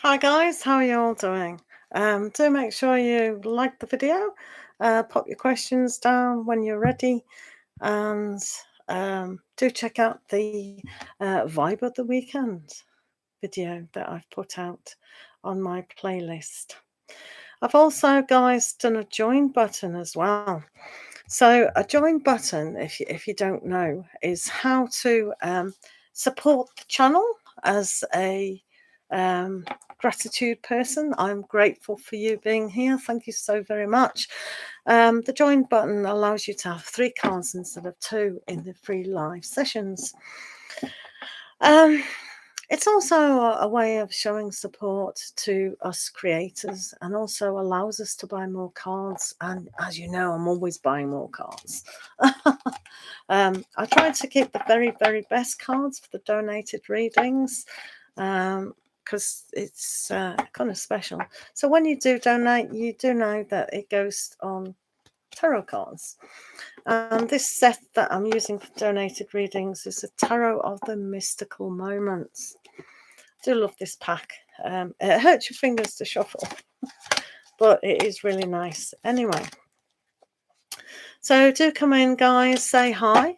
Hi guys, how are you all doing? Do make sure you like the video, pop your questions down when you're ready, and do check out the Vibe of the Weekend video that I've put out on my playlist. I've also, guys, done a join button as well. So a join button, if you don't know, is how to support the channel as a gratitude person. I'm grateful for you being here. Thank you so very much. The join button allows you to have 3 cards instead of 2 in the free live sessions. It's also a way of showing support to us creators, and also allows us to buy more cards. And as you know, I'm always buying more cards. I try to keep the very, very best cards for the donated readings, because it's kind of special. So when you do donate, you do know that it goes on tarot cards. And this set that I'm using for donated readings is a Tarot of the Mystical Moments. I do love this pack. It hurts your fingers to shuffle, but it is really nice. Anyway, so do come in, guys, say hi.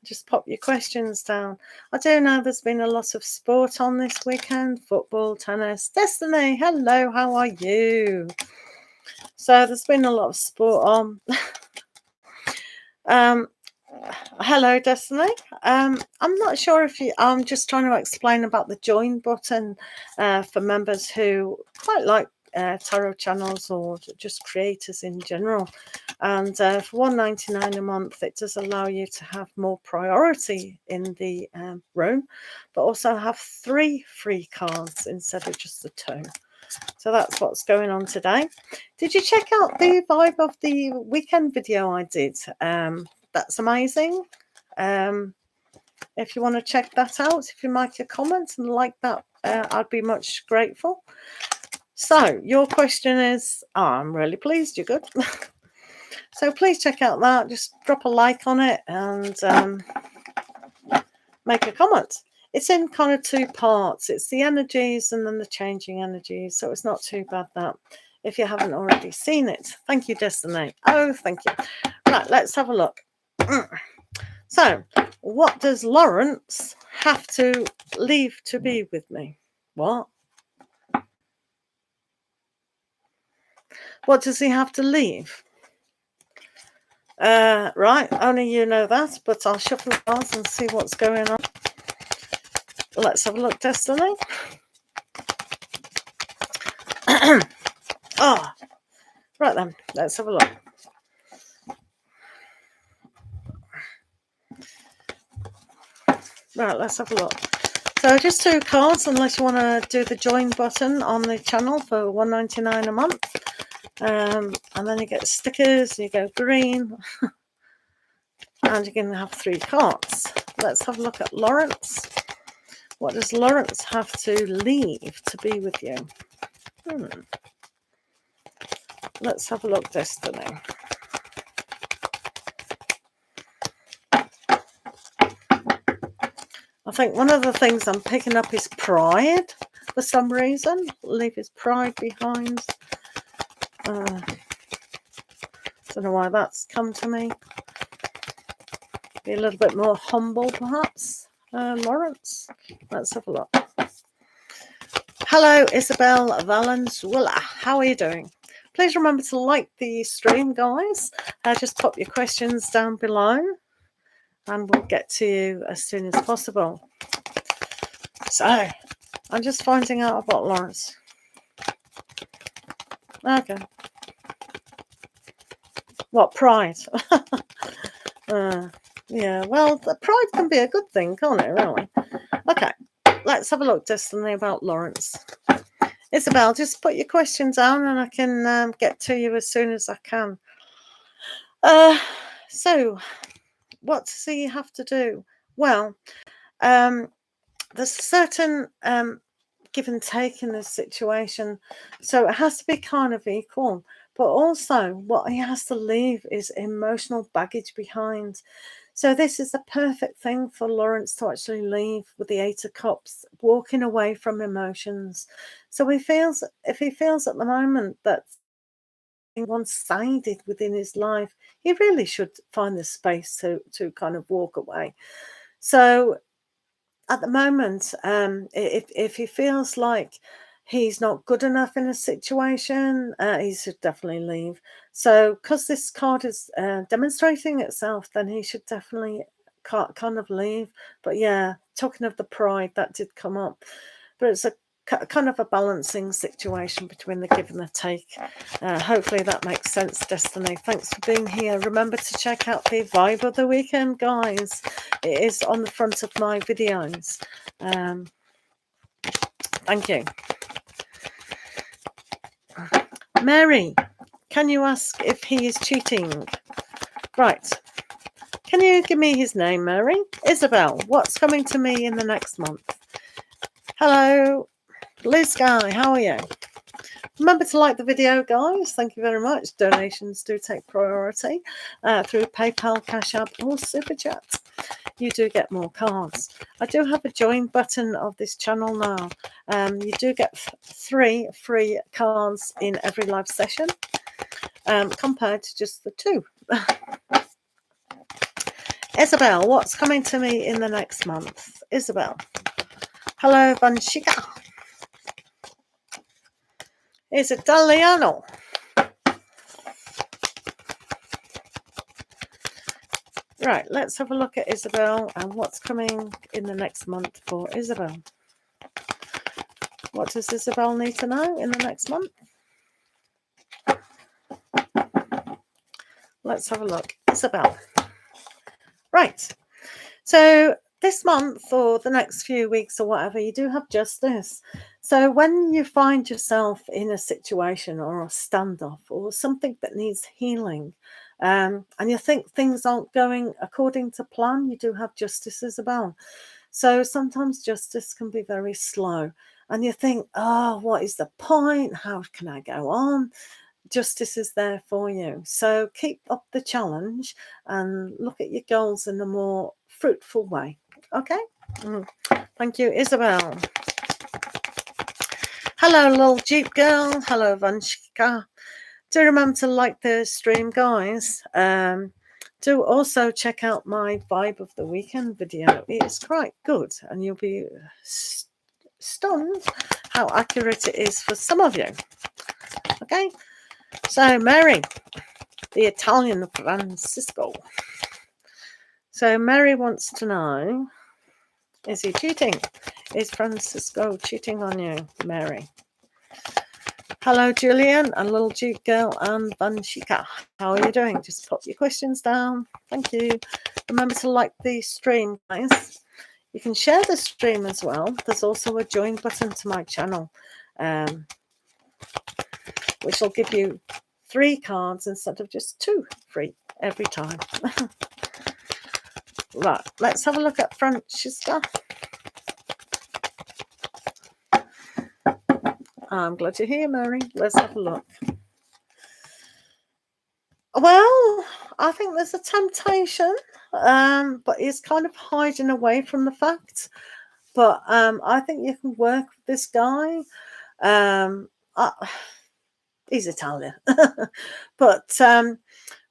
Just pop your questions down. I do know there's been a lot of sport on this weekend. Football, tennis. Destiny, hello, how are you? So there's been a lot of sport on. Hello, Destiny. I'm not sure if you... I'm just trying to explain about the join button for members who quite like tarot channels or just creators in general. And for $1.99 a month, it does allow you to have more priority in the room, but also have 3 free cards instead of just the 2. So that's what's going on today. Did you check out the Vibe of the Weekend video I did? That's amazing. If you want to check that out, if you make a comment and like that, I'd be much grateful. So your question is, I'm really pleased, you're good. So please check out that. Just drop a like on it and make a comment. It's in kind of 2 parts. It's the energies and then the changing energies. So it's not too bad that if you haven't already seen it. Thank you, Destiny. Oh, thank you. Right, let's have a look. So, what does Lawrence have to leave to be with me? What? What does he have to leave? Right, only you know that, but I'll shuffle the cards and see what's going on. Let's have a look, Destiny. Oh, right then, let's have a look. Right, let's have a look. So just 2 cards, unless you want to do the join button on the channel for $1.99 a month. And then you get stickers, you go green, and you can have 3 cards. Let's have a look at Lawrence. What does Lawrence have to leave to be with you? Let's have a look, Destiny. I think one of the things I'm picking up is pride for some reason. Leave his pride behind. Don't know why that's come to me. Be a little bit more humble, perhaps. Lawrence. Let's have a look. Hello, Isabel Valenzuela. How are you doing? Please remember to like the stream, guys. Just pop your questions down below and we'll get to you as soon as possible. So, I'm just finding out about Lawrence. Okay. What, pride? Yeah, well, the pride can be a good thing, can't it, really? Okay, let's have a look, Destiny, about Lawrence. Isabel, just put your questions down and I can get to you as soon as I can. So, what does he have to do? Well, there's a certain give and take in this situation. So it has to be kind of equal. But also, what he has to leave is emotional baggage behind. So this is the perfect thing for Lawrence to actually leave with the Eight of Cups, walking away from emotions. So if he feels at the moment that one-sided within his life, he really should find the space to kind of walk away. So at the moment, if he feels like he's not good enough in a situation, he should definitely leave. So because this card is demonstrating itself, then he should definitely kind of leave. But yeah, talking of the pride, that did come up, but it's a kind of a balancing situation between the give and the take. Hopefully that makes sense, Destiny. Thanks for being here. Remember to check out the vibe of the weekend, guys. It is on the front of my videos. Thank you. Mary, can you ask if he is cheating? Right. Can you give me his name, Mary? Isabel, what's coming to me in the next month? Hello, Blue Sky, how are you? Remember to like the video, guys. Thank you very much. Donations do take priority through PayPal, Cash App, or Super Chat. You do get more cards. I do have a join button of this channel now. You do get 3 free cards in every live session compared to just the 2. Isabel, what's coming to me in the next month? Isabel. Hello, Vanshika. It's Italiano. Right, let's have a look at Isabel and what's coming in the next month for Isabel. What does Isabel need to know in the next month? Let's have a look. Isabel. Right. So this month or the next few weeks or whatever, you do have justice. So when you find yourself in a situation or a standoff or something that needs healing, and you think things aren't going according to plan, you do have justice, Isabel. So sometimes justice can be very slow. And you think, oh, what is the point? How can I go on? Justice is there for you. So keep up the challenge and look at your goals in a more fruitful way. Okay? Thank you, Isabel. Hello, little Jeep girl. Hello, Vanshika. Do remember to like the stream, guys. Do also check out my Vibe of the Weekend video. It's quite good, and you'll be stunned how accurate it is for some of you. Okay? So, Mary, the Italian Francisco. So, Mary wants to know, is he cheating? Is Francisco cheating on you, Mary? Hello, Julian, and little Duke girl, and Vanshika. How are you doing? Just pop your questions down. Thank you. Remember to like the stream, guys. You can share the stream as well. There's also a join button to my channel, which will give you 3 cards instead of just 2 free every time. Right, let's have a look at Francesca. I'm glad you're here, Mary. Let's have a look. Well, I think there's a temptation, but he's kind of hiding away from the fact. But I think you can work with this guy. He's Italian. But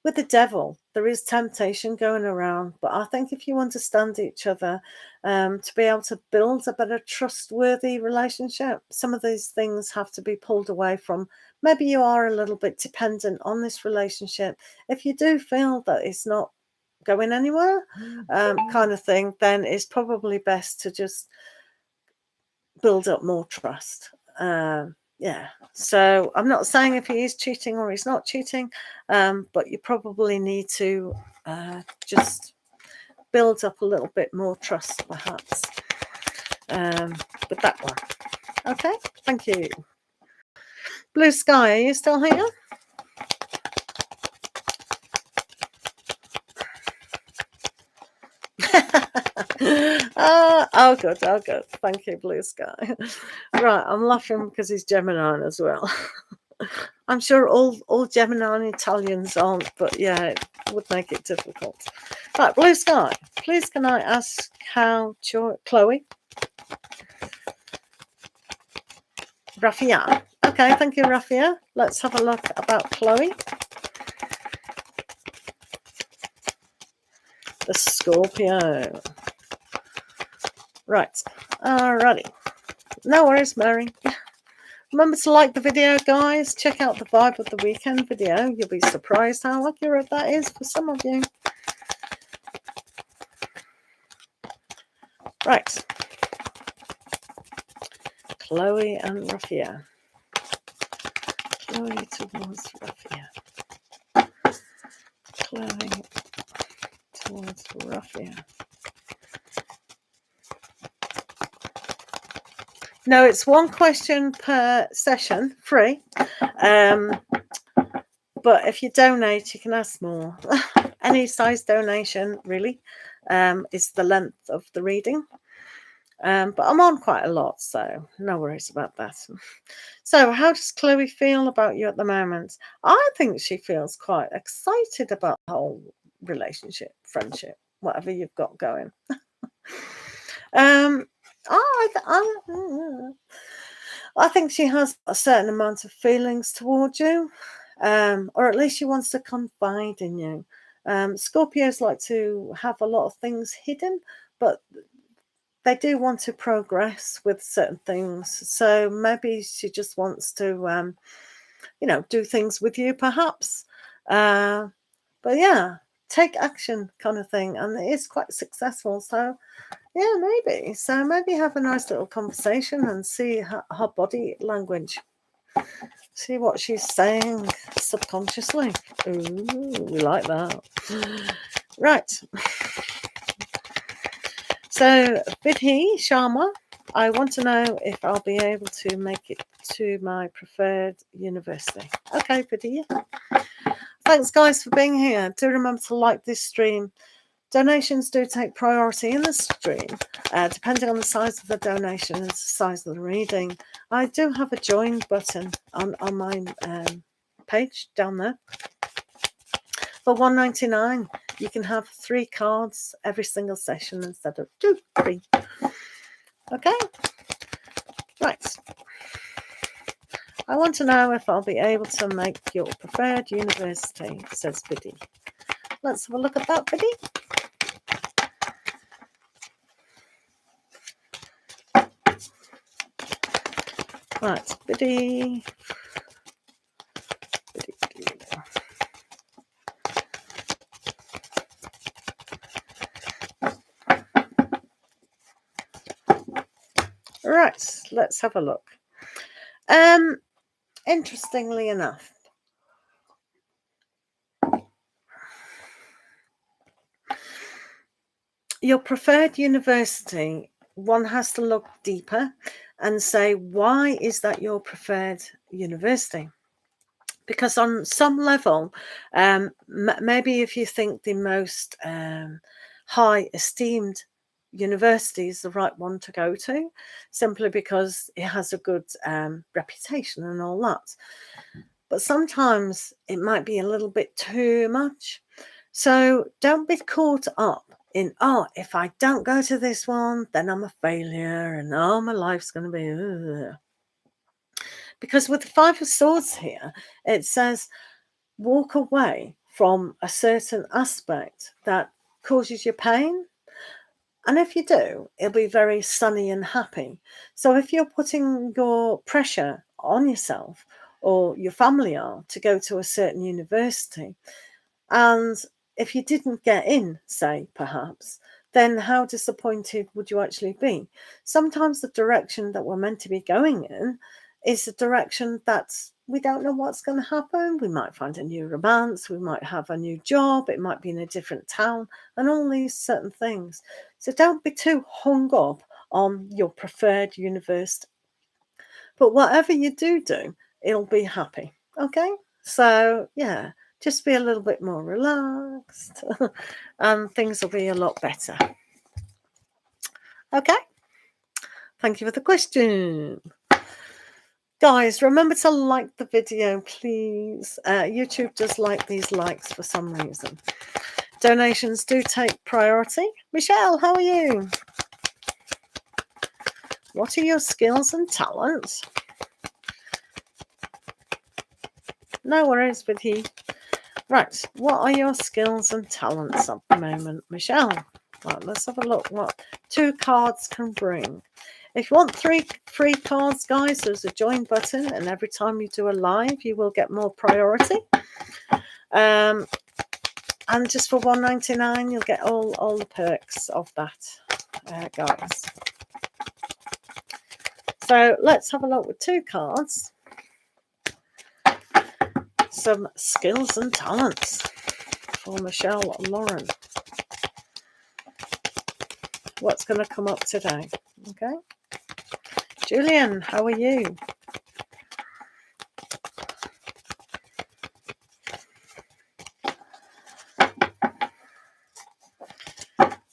with the devil, there is temptation going around. But I think if you understand each other, to be able to build a better trustworthy relationship, some of these things have to be pulled away from. Maybe you are a little bit dependent on this relationship. If you do feel that it's not going anywhere, kind of thing, then it's probably best to just build up more trust. Yeah, so I'm not saying if he is cheating or he's not cheating, but you probably need to just build up a little bit more trust, perhaps, with that one. Okay, thank you. Blue Sky, are you still here? Oh, good. Thank you, Blue Sky. Right, I'm laughing because he's Gemini as well. I'm sure all Gemini Italians aren't, but yeah, it would make it difficult. Right, blue sky. Please can I ask how Chloe? Raffia. Okay, thank you, Raffia. Let's have a look about Chloe. The Scorpio. Right, alrighty. No worries, Mary. Remember to like the video, guys. Check out the Vibe of the Weekend video. You'll be surprised how accurate that is for some of you. Right. Chloe and Raffia. Chloe towards Raffia. Chloe towards Raffia. No, it's one question per session, free. But if you donate, you can ask more. Any size donation, really, is the length of the reading. But I'm on quite a lot, so no worries about that. So how does Chloe feel about you at the moment? I think she feels quite excited about the whole relationship, friendship, whatever you've got going. I think she has a certain amount of feelings towards you, or at least she wants to confide in you. Scorpios like to have a lot of things hidden, but they do want to progress with certain things. So maybe she just wants to, do things with you, perhaps. But yeah, take action kind of thing. And it is quite successful. So yeah, maybe. So maybe have a nice little conversation and see her body language. See what she's saying subconsciously. Ooh, we like that. Right. So, Vidhi Sharma, I want to know if I'll be able to make it to my preferred university. Okay, Vidhi. Thanks, guys, for being here. Do remember to like this stream. Donations do take priority in the stream, depending on the size of the donation and the size of the reading. I do have a join button on my page down there. For $1.99, you can have 3 cards every single session instead of 2, 3. Okay? Right. I want to know if I'll be able to make your preferred university, says Biddy. Let's have a look at that, Biddy. Right, Biddy. Right, let's have a look. Interestingly enough, your preferred university, one has to look deeper and say, why is that your preferred university? Because on some level, maybe if you think the most high esteemed university is the right one to go to, simply because it has a good reputation and all that. But sometimes it might be a little bit too much. So don't be caught up in, if I don't go to this one, then I'm a failure and my life's going to be... Ugh. Because with the 5 of Swords here, it says walk away from a certain aspect that causes you pain. And if you do, it'll be very sunny and happy. So if you're putting your pressure on yourself or your family are to go to a certain university, and if you didn't get in, say, perhaps, then how disappointed would you actually be? Sometimes the direction that we're meant to be going in is a direction that we don't know what's going to happen. We might find a new romance. We might have a new job. It might be in a different town and all these certain things. So don't be too hung up on your preferred university. But whatever you do, it'll be happy. Okay? So, yeah, just be a little bit more relaxed and things will be a lot better. Okay? Thank you for the question. Guys, remember to like the video, please. YouTube does like these likes for some reason. Donations do take priority. Michelle, how are you? What are your skills and talents? No worries with you. Right, what are your skills and talents at the moment, Michelle? Right, let's have a look what 2 cards can bring. If you want 3 free cards, guys, there's a join button, and every time you do a live, you will get more priority. And just for $1.99, you'll get all the perks of that, guys. So let's have a look with 2 cards. Some skills and talents for Michelle Lauren. What's going to come up today? Okay. Julian, how are you?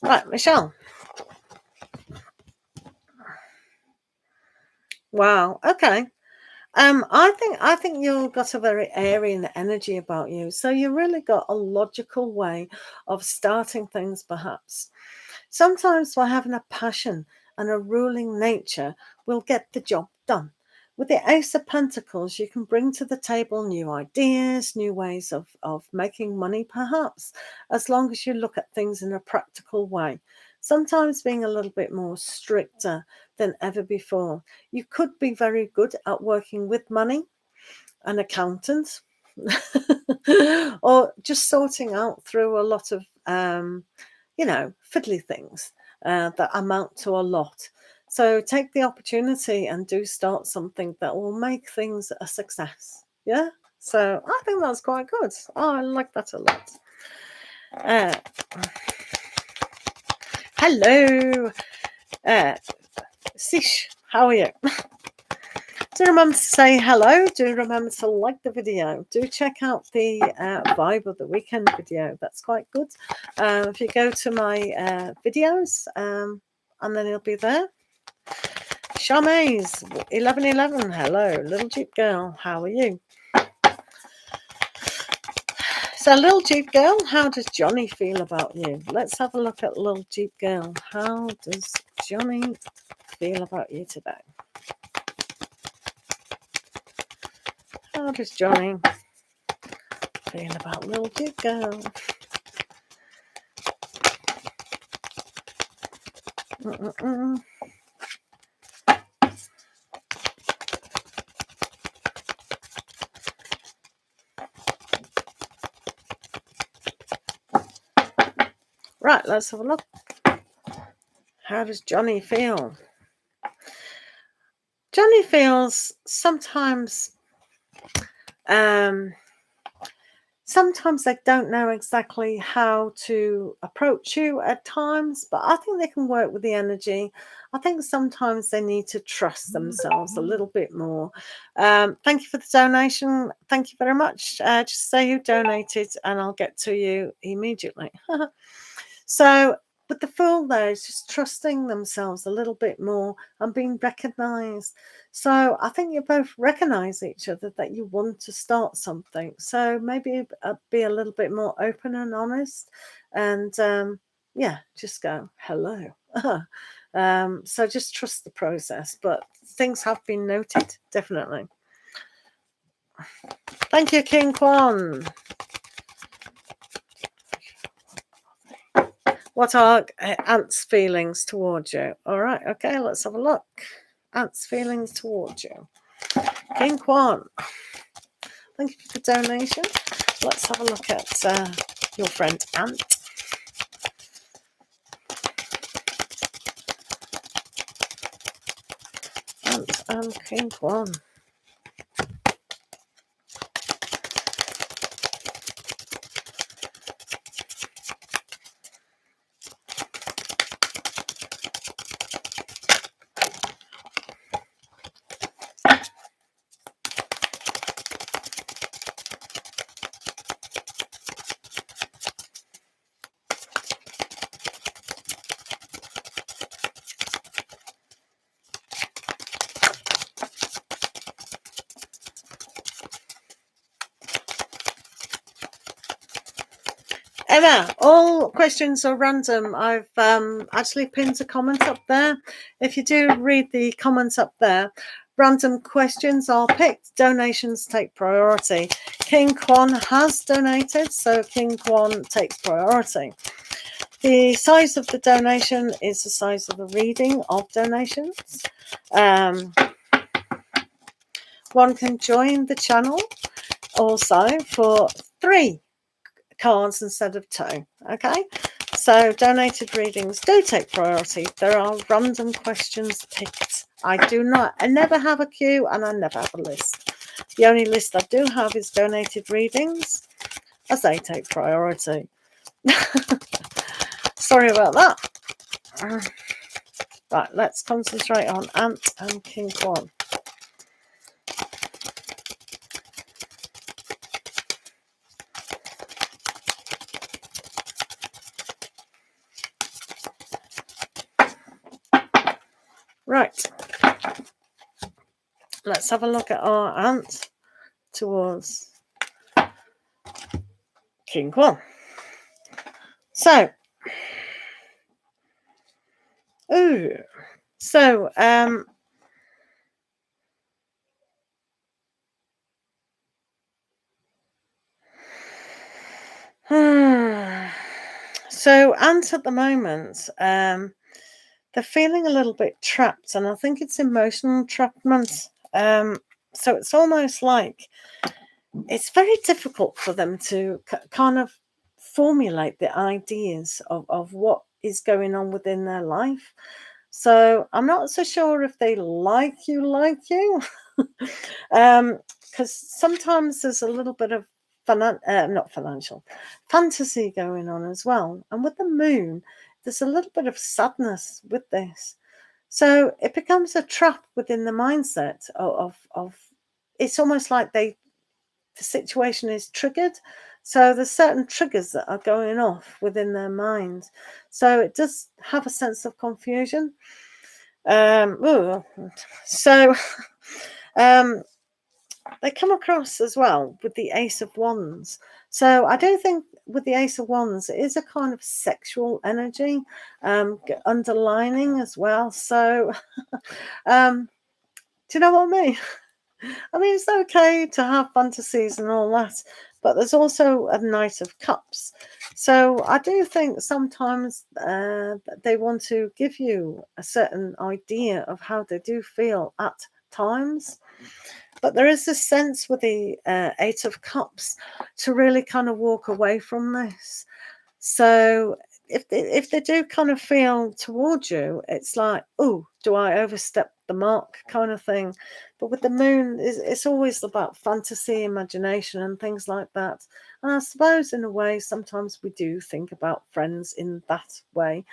Right, Michelle. Wow. Okay. I think you've got a very airy energy about you. So you really got a logical way of starting things, perhaps. Sometimes by having a passion and a ruling nature, we'll get the job done. With the Ace of Pentacles, you can bring to the table new ideas, new ways of making money, perhaps, as long as you look at things in a practical way. Sometimes being a little bit more stricter than ever before. You could be very good at working with money, an accountant, or just sorting out through a lot of, fiddly things that amount to a lot. So take the opportunity and do start something that will make things a success. Yeah. So I think that's quite good. Oh, I like that a lot. Hello. Sish, how are you? Do remember to say hello. Do remember to like the video. Do check out the Vibe of the Weekend video. That's quite good. If you go to my videos, and then it'll be there. Charmaze 1111. Hello, little Jeep girl. How are you? So, little Jeep girl, how does Johnny feel about you? Let's have a look at little Jeep girl. How does Johnny feel about you today? How does Johnny feel about little Jeep girl? Right, let's have a look. How does Johnny feel? Johnny feels sometimes they don't know exactly how to approach you at times, but I think they can work with the energy. I think sometimes they need to trust themselves a little bit more. Thank you for the donation. Thank you very much. Just say who donated and I'll get to you immediately. So with the Fool there is just trusting themselves a little bit more and being recognized. So I think you both recognize each other that you want to start something. So maybe be a little bit more open and honest, and just go hello. So just trust the process, but things have been noted, definitely. Thank you, King Kwan. What are Ant's feelings towards you? All right, okay, let's have a look. Ant's feelings towards you. King Kwan, thank you for the donation. Let's have a look at your friend Ant. Ant and King Kwan. Emma, all questions are random. I've actually pinned a comment up there. If you do read the comments up there, random questions are picked. Donations take priority. King Kwan has donated, so King Kwan takes priority. The size of the donation is the size of the reading of donations. One can join the channel also for 3 cards instead of 2. Okay, so donated readings do take priority. There are random questions picked. I never have a queue, and I never have a list. The only list I do have is donated readings, as they take priority. Sorry about that. Right, let's concentrate on Ant and King Kwan. Right, let's have a look at our Ant towards King Kwan. So, so Ant at the moment, they're feeling a little bit trapped, and I think it's emotional entrapment. So it's almost like it's very difficult for them to kind of formulate the ideas of what is going on within their life. So I'm not so sure if they like you, because sometimes there's a little bit of not financial, fantasy going on as well. And with the moon, there's a little bit of sadness with this. So it becomes a trap within the mindset of it's almost like the situation is triggered. So there's certain triggers that are going off within their mind. So it does have a sense of confusion. They come across as well with the Ace of Wands. So I do think with the Ace of Wands, it is a kind of sexual energy underlining as well. So do you know what I mean? I mean, it's okay to have fantasies and all that, but there's also a Knight of Cups. So I do think sometimes they want to give you a certain idea of how they do feel at times. But there is this sense with the 8 of Cups to really kind of walk away from this. So if they do kind of feel towards you, it's like, oh, do I overstep the mark kind of thing? But with the moon, it's always about fantasy, imagination, and things like that. And I suppose in a way, sometimes we do think about friends in that way.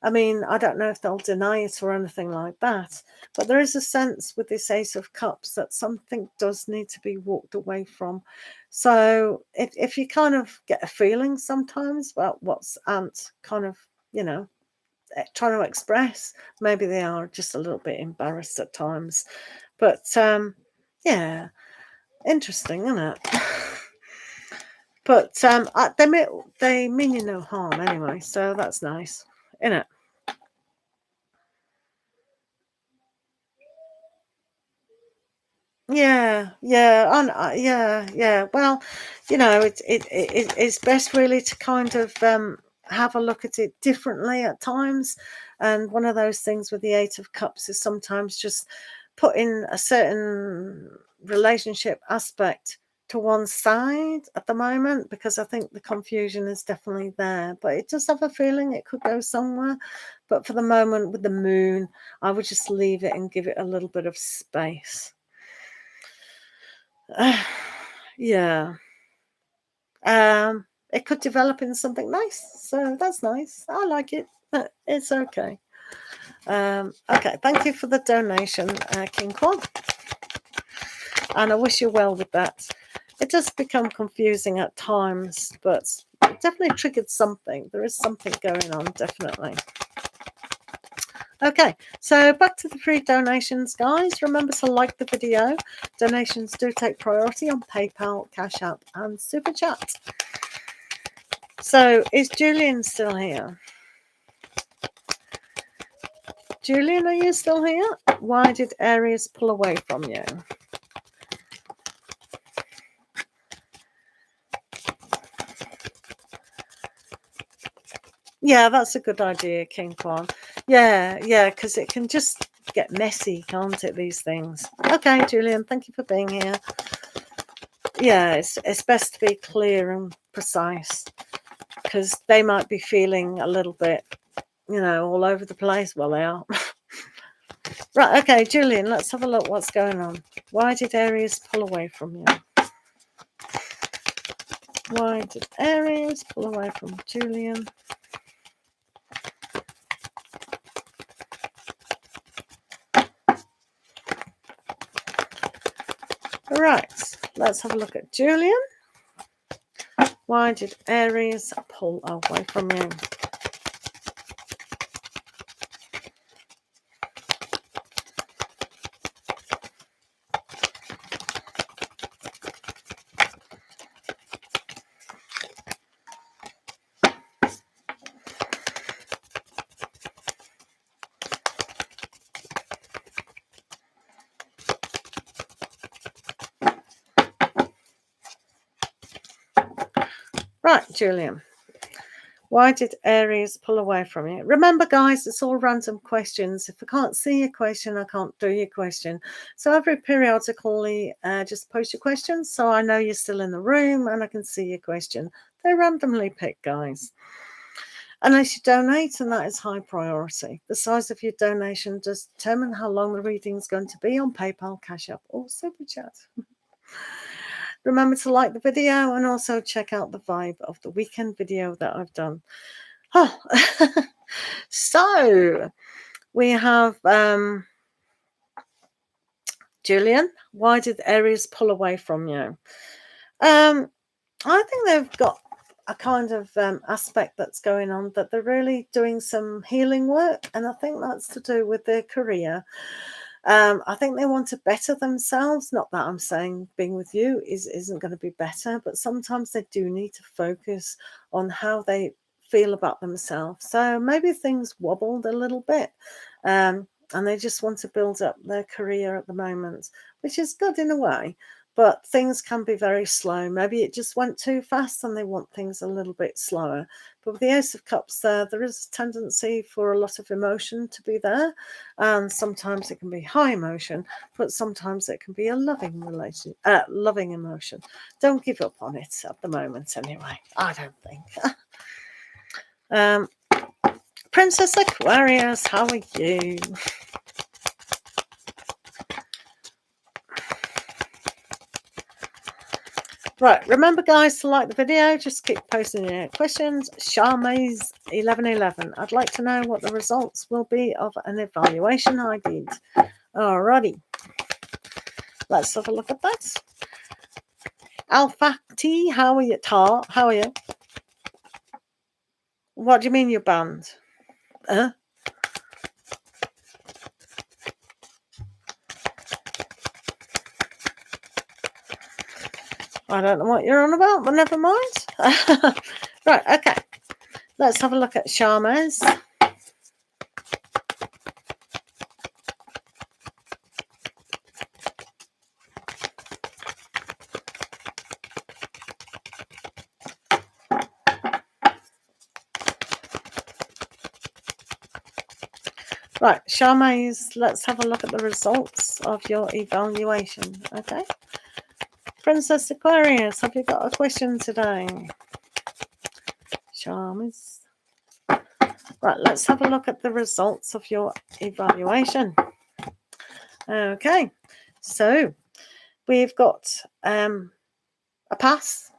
I mean, I don't know if they'll deny it or anything like that, but there is a sense with this Ace of Cups that something does need to be walked away from. So if you kind of get a feeling sometimes about what's Ant kind of, trying to express, maybe they are just a little bit embarrassed at times. But yeah, interesting, isn't it? But they mean you no harm anyway, so that's nice, isn't it? Yeah. Well, it's best really to kind of have a look at it differently at times. And one of those things with the 8 of Cups is sometimes just putting a certain relationship aspect to one side at the moment, because I think the confusion is definitely there. But it does have a feeling it could go somewhere. But for the moment, with the moon, I would just leave it and give it a little bit of space. Yeah. It could develop into something nice, so that's nice. I like it. It's okay. Okay, thank you for the donation, King Kwan, and I wish you well with that. It does become confusing at times, but it definitely triggered something. There is something going on, definitely. Okay, so back to the free donations, guys. Remember to like the video. Donations do take priority on PayPal, Cash App, and Super Chat. So, is Julian still here? Julian, are you still here? Why did Aries pull away from you? Yeah, that's a good idea, King Kwan. Yeah, because it can just get messy, can't it, these things? Okay, Julian, thank you for being here. Yeah, it's best to be clear and precise, because they might be feeling a little bit, all over the place. Well, they are. Right, okay, Julian, let's have a look what's going on. Why did Aries pull away from you? Why did Aries pull away from Julian? Right, let's have a look at Julian. Why did Aries pull away from you? Right, Julian. Why did Aries pull away from you? Remember, guys, it's all random questions. If I can't see your question, I can't do your question. So every periodically, just post your questions so I know you're still in the room and I can see your question. They're randomly picked, guys. Unless you donate, and that is high priority. The size of your donation does determine how long the reading is going to be on PayPal, Cash App, or Superchat. Remember to like the video and also check out the vibe of the weekend video that I've done. Oh, so we have Julian. Why did Aries pull away from you? I think they've got a kind of aspect that's going on that they're really doing some healing work, and I think that's to do with their career. I think they want to better themselves. Not that I'm saying being with you isn't going to be better, but sometimes they do need to focus on how they feel about themselves. So maybe things wobbled a little bit, and they just want to build up their career at the moment, which is good in a way. But things can be very slow. Maybe it just went too fast and they want things a little bit slower. But with the Ace of Cups there is a tendency for a lot of emotion to be there. And sometimes it can be high emotion, but sometimes it can be a loving emotion. Don't give up on it at the moment anyway. I don't think. Princess Aquarius, how are you? Right, remember, guys, to like the video. Just keep posting your questions. Charmaze 1111. I'd like to know what the results will be of an evaluation I did. Alrighty. Let's have a look at that. Alpha T, how are you? Tar, how are you? What do you mean you're banned? I don't know what you're on about, but never mind. Right, okay. Let's have a look at Charmaze. Right, Charmaze, let's have a look at the results of your evaluation, okay? Princess Aquarius, have you got a question today? Charmaze. Right, let's have a look at the results of your evaluation. Okay, so we've got a pass.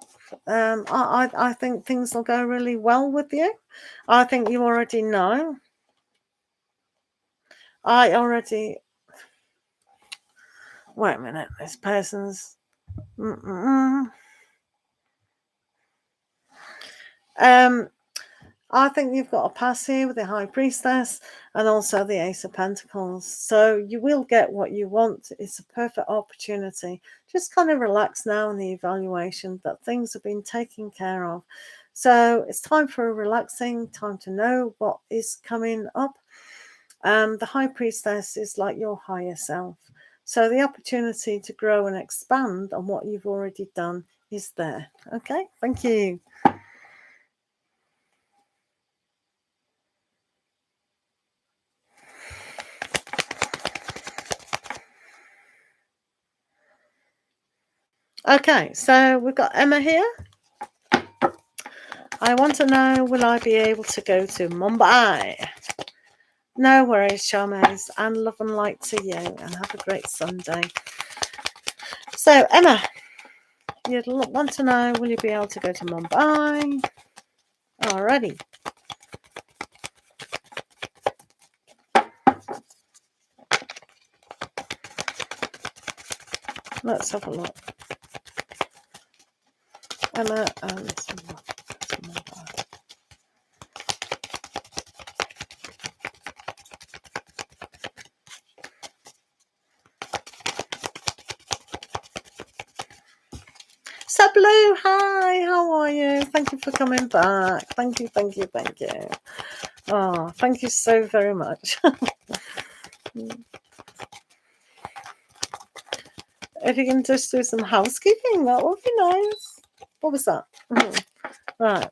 I think things will go really well with you. I think you already know. Wait a minute, this person's... I think you've got a pass here with the High Priestess and also the Ace of Pentacles. So you will get what you want. It's a perfect opportunity. Just kind of relax now in the evaluation that things have been taken care of. So it's time for a relaxing, time to know what is coming up. The High Priestess is like your higher self. So the opportunity to grow and expand on what you've already done is there. Okay, thank you. Okay, so we've got Emma here. I want to know, will I be able to go to Mumbai? No worries, Charmaze, and love and light to you, and have a great Sunday. So, Emma, you'd want to know, will you be able to go to Mumbai? Alrighty. Let's have a look. Emma and Mumbai. Blue, hi, how are you? Thank you for coming back. Thank you, thank you, thank you. Oh, thank you so very much. If you can just do some housekeeping, that would be nice. What was that? Right.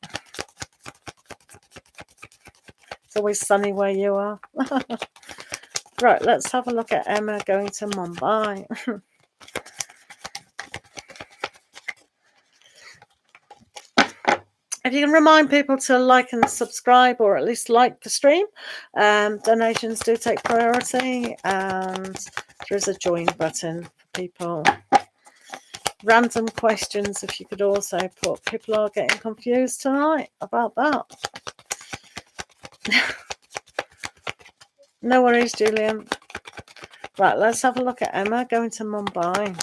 It's always sunny where you are. Right, let's have a look at Emma going to Mumbai. If you can remind people to like and subscribe, or at least like the stream, donations do take priority, and there's a join button for people. Random questions, if you could also put. People are getting confused tonight about that. No worries, Julian. Right, let's have a look at Emma going to Mumbai.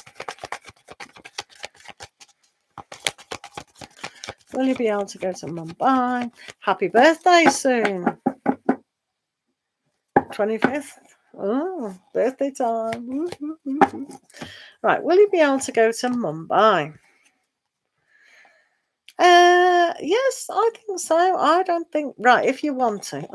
Will you be able to go to Mumbai? Happy birthday soon. 25th. Oh, birthday time. Right, will you be able to go to Mumbai? Yes, I think so. I don't think... Right, if you want to.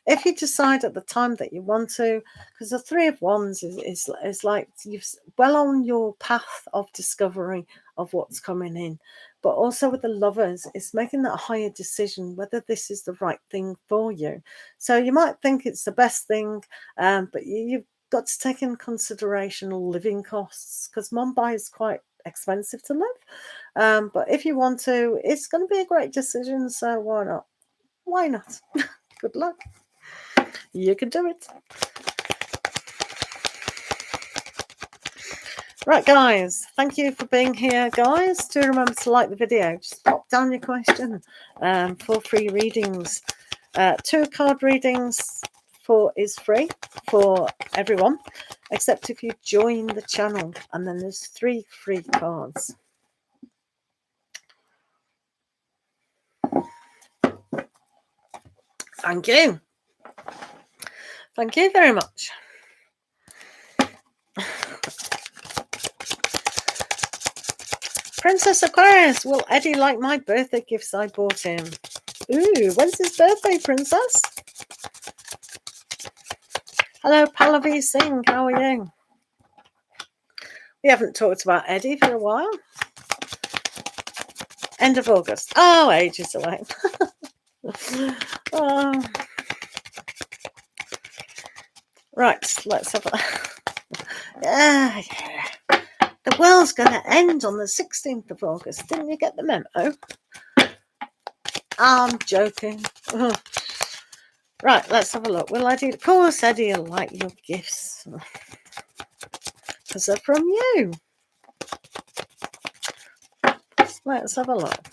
If you decide at the time that you want to, because the Three of Wands is like you've well on your path of discovery of what's coming in. But also with the Lovers, it's making that higher decision whether this is the right thing for you. So you might think it's the best thing, but you've got to take in consideration living costs, because Mumbai is quite expensive to live. But if you want to, it's going to be a great decision. So why not? Why not? Good luck. You can do it. Right, guys, thank you for being here, guys. Do remember to like the video. Just pop down your question for free readings. 2 card readings is free for everyone, except if you join the channel, and then there's 3 free cards. Thank you. Thank you very much. Princess Aquarius, will Eddie like my birthday gifts I bought him? Ooh, when's his birthday, Princess? Hello, Pallavi Singh, how are you? We haven't talked about Eddie for a while. End of August. Oh, ages away. Right, let's have a... yeah. The world's going to end on the 16th of August. Didn't you get the memo? I'm joking. Right, let's have a look. Will Eddie... Of course, Eddie will like your gifts, because they're from you. Let's have a look.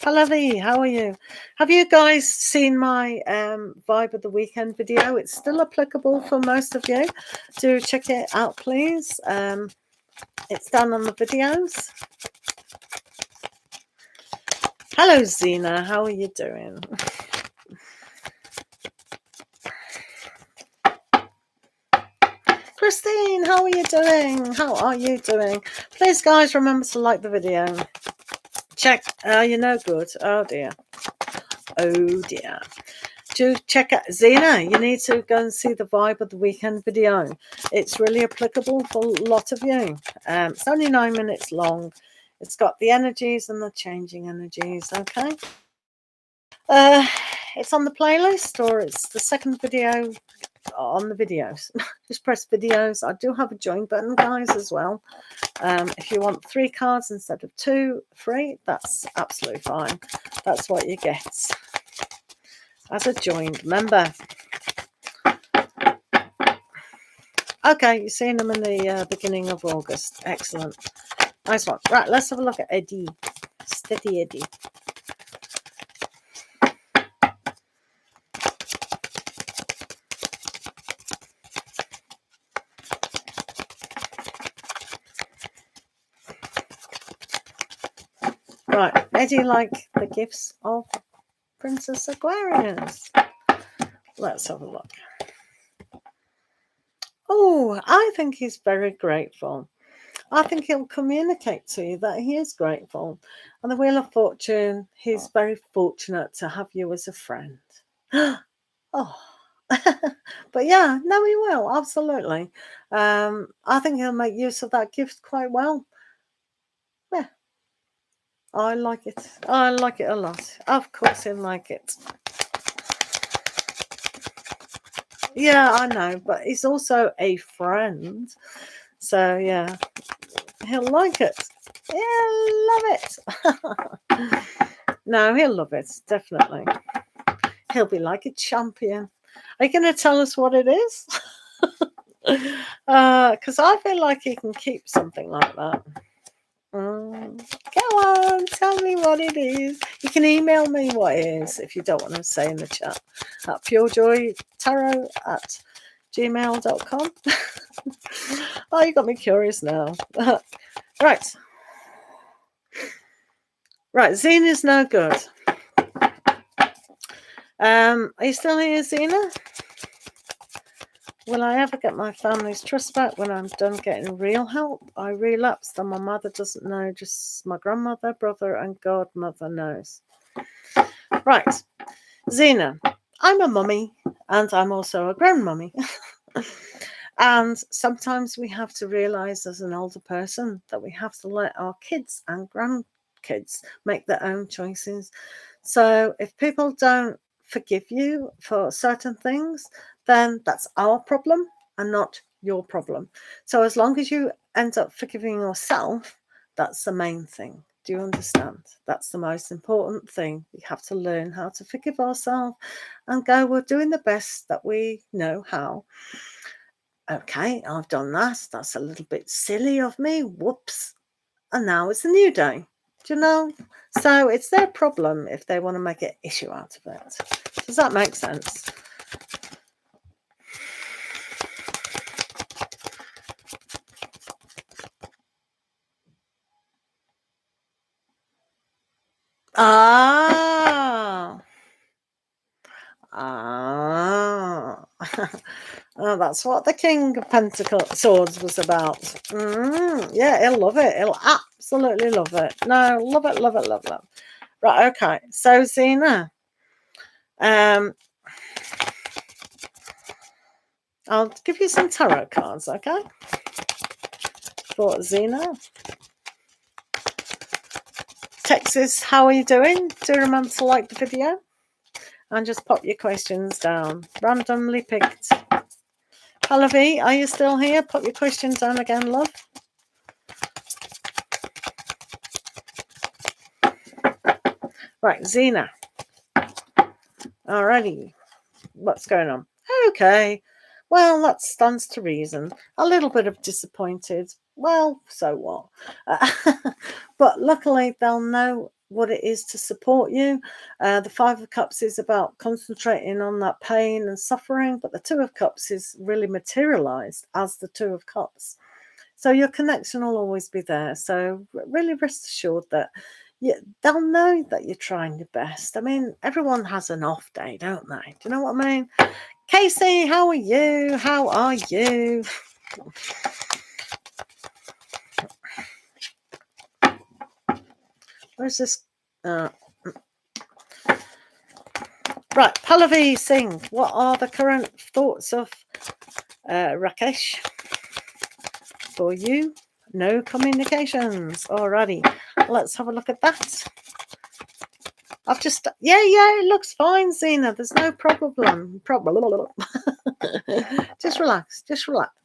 Pallavi, how are you? Have you guys seen my Vibe of the Weekend video? It's still applicable for most of you. Do check it out, please. It's down on the videos. Hello, Zena. How are you doing? Christine, how are you doing? How are you doing? Please, guys, remember to like the video. check. You're no good. Oh dear. Oh dear. Do check out Zena. You need to go and see the Vibe of the Weekend video. It's really applicable for a lot of you. It's only 9 minutes long. It's got the energies and the changing energies. Okay. It's on the playlist, or it's the second video on the videos. Just press videos. I do have a join button, guys, as well. If you want 3 cards instead of 2 free, that's absolutely fine. That's what you get as a joined member. Okay, you're seeing them in the beginning of August. Excellent. Nice one. Right, let's have a look at Eddie. Steady Eddie. Right, Eddie, like the gifts of Princess Aquarius. Let's have a look. Oh, I think he's very grateful. I think he'll communicate to you that he is grateful. And the Wheel of Fortune, he's very fortunate to have you as a friend. Oh. But yeah, no, he will, absolutely. I think he'll make use of that gift quite well. Yeah. I like it. I like it a lot. Of course he'll like it. Yeah, I know, but he's also a friend. So, yeah, he'll like it. He'll love it. No, he'll love it, definitely. He'll be like a champion. Are you going to tell us what it is? Because I feel like he can keep something like that. Go on, tell me what it is. You can email me what it is if you don't want to say in the chat at purejoytarot@gmail.com. Oh, you got me curious now. Right. Right, Zena's no good. Are you still here, Zena? Will I ever get my family's trust back when I'm done getting real help? I relapsed and my mother doesn't know, just my grandmother, brother and godmother knows. Right, Zena, I'm a mummy and I'm also a grandmummy. And sometimes we have to realize as an older person that we have to let our kids and grandkids make their own choices. So if people don't forgive you for certain things, then that's our problem and not your problem. So as long as you end up forgiving yourself, that's the main thing. Do you understand? That's the most important thing. We have to learn how to forgive ourselves and go, we're doing the best that we know how. Okay, I've done that. That's a little bit silly of me. Whoops. And now it's a new day. Do you know? So it's their problem if they want to make an issue out of it. Does that make sense? Oh, that's what the King of Pentacles Swords was about. Yeah, he'll love it. He'll absolutely love it. No, love it, love it, love it. Right, okay. So, Zena, I'll give you some tarot cards, okay? For Zena. Texas, how are you doing? Do remember to like the video and just pop your questions down. Randomly picked. Pallavi, are you still here? Pop your questions down again, love. Right, Zena. Alrighty. What's going on? Okay. Well, that stands to reason. A little bit of disappointed. Well, so what? But luckily, they'll know what it is to support you. The Five of Cups is about concentrating on that pain and suffering, but the Two of Cups is really materialized as the Two of Cups. So your connection will always be there. So really rest assured that they'll know that you're trying your best. I mean, everyone has an off day, don't they? Do you know what I mean? Casey, how are you? How are you? Where's this? Right, Pallavi Singh, what are the current thoughts of Rakesh for you? No communications. Alrighty, let's have a look at that. I've just, yeah, it looks fine, Zena. There's no problem. Just relax.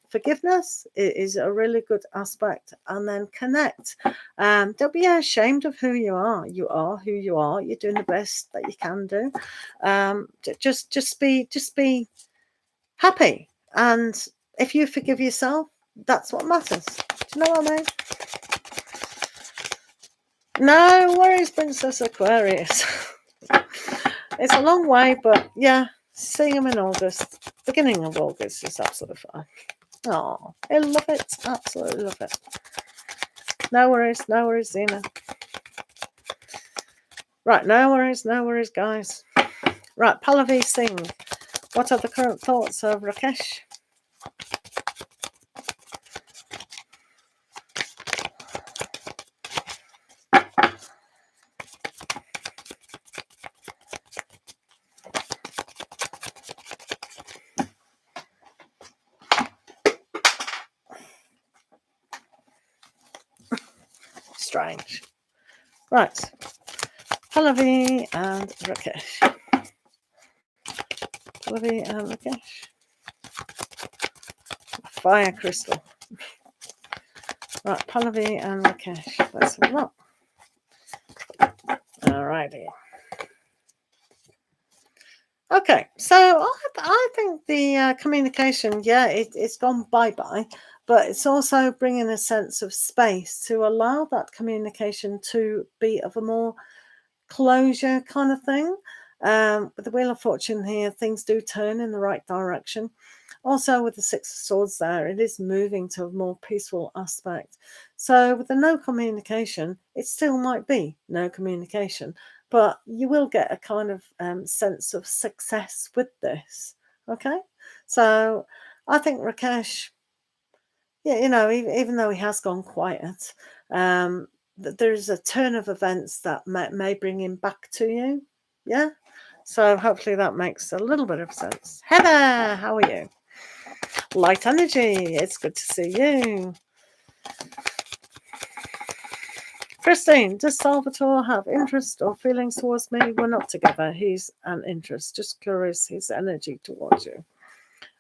Forgiveness is a really good aspect, and then connect. Don't be ashamed of who you are. You are who you are. You're doing the best that you can do. Just be happy, and if you forgive yourself, that's what matters. Do you know what I mean? No worries, Princess Aquarius. It's a long way, but yeah, seeing him in August, beginning of August, is absolutely fine. Oh, I love it. Absolutely love it. No worries, Zena. Right, no worries, guys. Right, Pallavi Singh. What are the current thoughts of Rakesh? Strange. Right. Pallavi and Rakesh. Pallavi and Rakesh. Fire crystal. Right, Pallavi and Rakesh. Let's have a look. Alrighty. Okay, so I think the communication, yeah, it's gone bye-bye, but it's also bringing a sense of space to allow that communication to be of a more closure kind of thing. With the Wheel of Fortune here, things do turn in the right direction. Also, with the Six of Swords there, it is moving to a more peaceful aspect. So with the no communication, it still might be no communication, but you will get a kind of sense of success with this. Okay? So I think Rakesh, yeah, even though he has gone quiet, there's a turn of events that may bring him back to you. Yeah? So hopefully that makes a little bit of sense. Heather, how are you? Light energy, it's good to see you. Christine, does Salvatore have interest or feelings towards me? We're not together. He's an interest. Just curious, his energy towards you.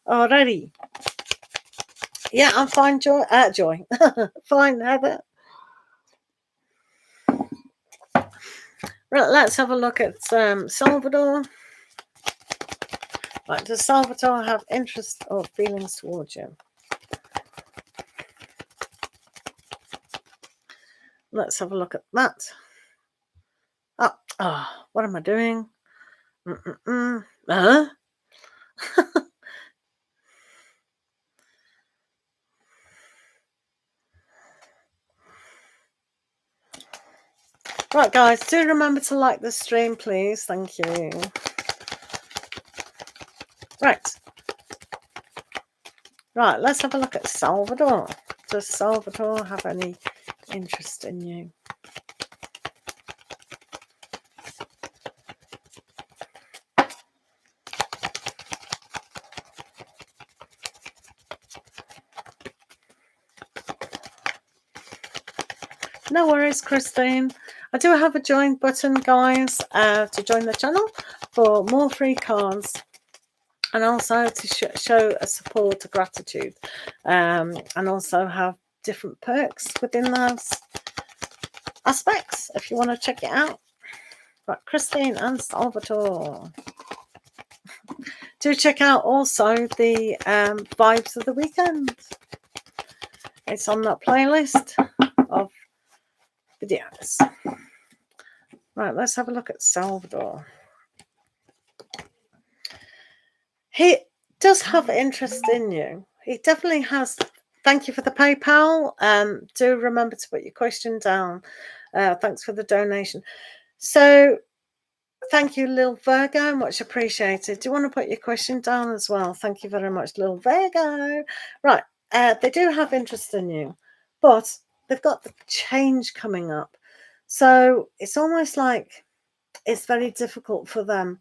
Alrighty. Yeah, I'm fine, Joy. Fine, Heather. Right, let's have a look at Salvador. Right, does Salvatore have interest or feelings towards you? Let's have a look at that. Oh, what am I doing? Right, guys, do remember to like the stream, please. Thank you. Right, let's have a look at Salvador. Does Salvador have any interest in you? No worries, Christine. I do have a join button, guys, to join the channel for more free cards, and also to show a support, a gratitude, and also have different perks within those aspects if you want to check it out. Right, Christine and Salvatore. Do check out also the vibes of the weekend. It's on that playlist of videos. Right, let's have a look at Salvador. He does have interest in you. He definitely has. Thank you for the PayPal. Do remember to put your question down. Thanks for the donation. So thank you, Lil Virgo. Much appreciated. Do you want to put your question down as well? Thank you very much, Lil Virgo. Right. They do have interest in you, but they've got the change coming up. So it's almost like it's very difficult for them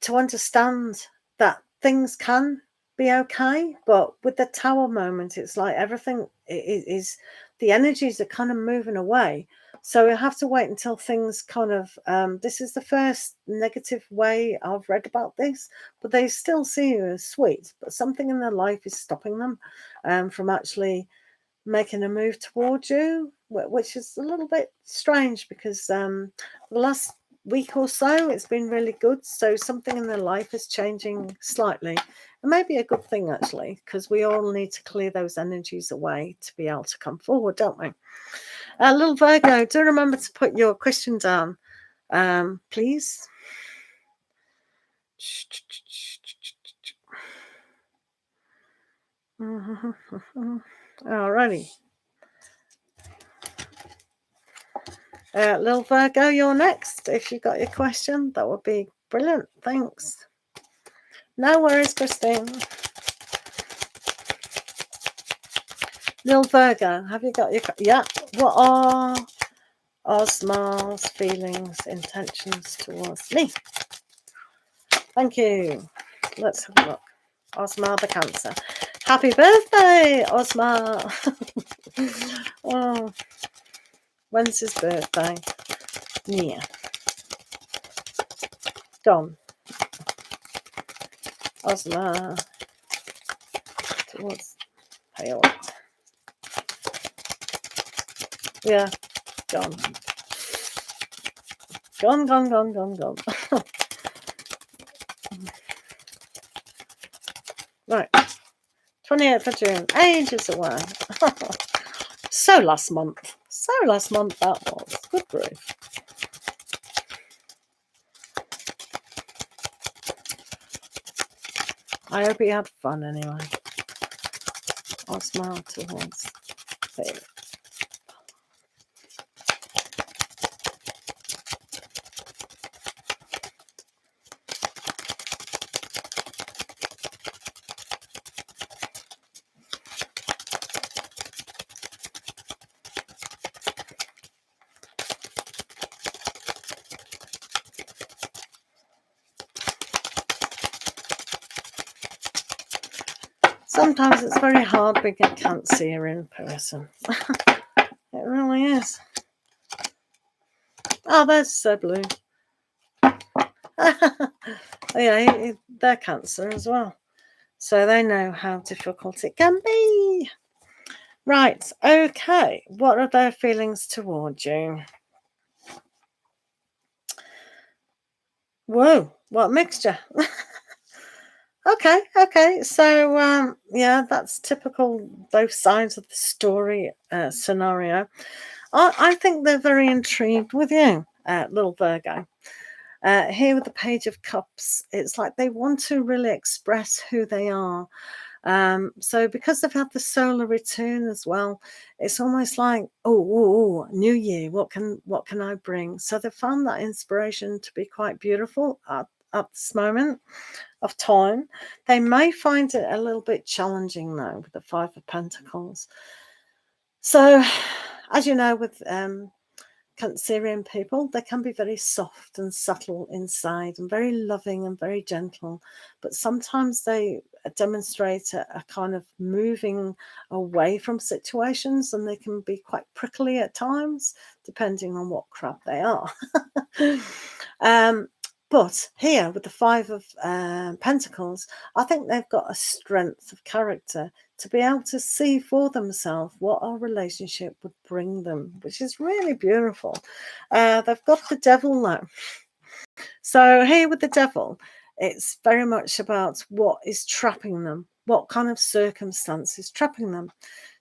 to understand that things can be okay. But with the tower moment, it's like everything is the energies are kind of moving away. So we have to wait until things kind of, this is the first negative way I've read about this, but they still see you as sweet, but something in their life is stopping them from actually making a move towards you, which is a little bit strange because the last week or so it's been really good. So something in their life is changing slightly. It may be a good thing actually, because we all need to clear those energies away to be able to come forward, don't we? Little Virgo, do remember to put your question down, please. Alrighty. Little Virgo, you're next. If you got your question, that would be brilliant. Thanks. No worries, Christine. Little Virgo, have you got your... Yeah. What are Ozma's feelings, intentions towards me? Thank you. Let's have a look. Ozma the Cancer. Happy birthday, Ozma. Oh, when's his birthday? Yeah. Don. Ozma towards pale. Yeah, gone. Gone. Right. 28th of June. Ages away. So last month. So last month that was. Good grief. I hope you had fun anyway. I'll smile towards it. Sometimes it's very hard being a Cancer in person. It really is. Oh, there's so blue. Yeah, they're Cancer as well. So they know how difficult it can be. Right, okay. What are their feelings towards you? Whoa, what mixture. Okay. So, yeah, that's typical both sides of the story scenario. I think they're very intrigued with you, little Virgo. Here with the Page of Cups, it's like they want to really express who they are. So because they've had the solar return as well, it's almost like, oh, new year, what can I bring? So they found that inspiration to be quite beautiful at this moment of time. They may find it a little bit challenging though with the Five of Pentacles. So as you know, with Cancerian people, they can be very soft and subtle inside and very loving and very gentle, but sometimes they demonstrate a kind of moving away from situations, and they can be quite prickly at times depending on what crap they are. But here with the Five of Pentacles, I think they've got a strength of character to be able to see for themselves what our relationship would bring them, which is really beautiful. They've got the Devil now. So here with the Devil, it's very much about what is trapping them, what kind of circumstance is trapping them.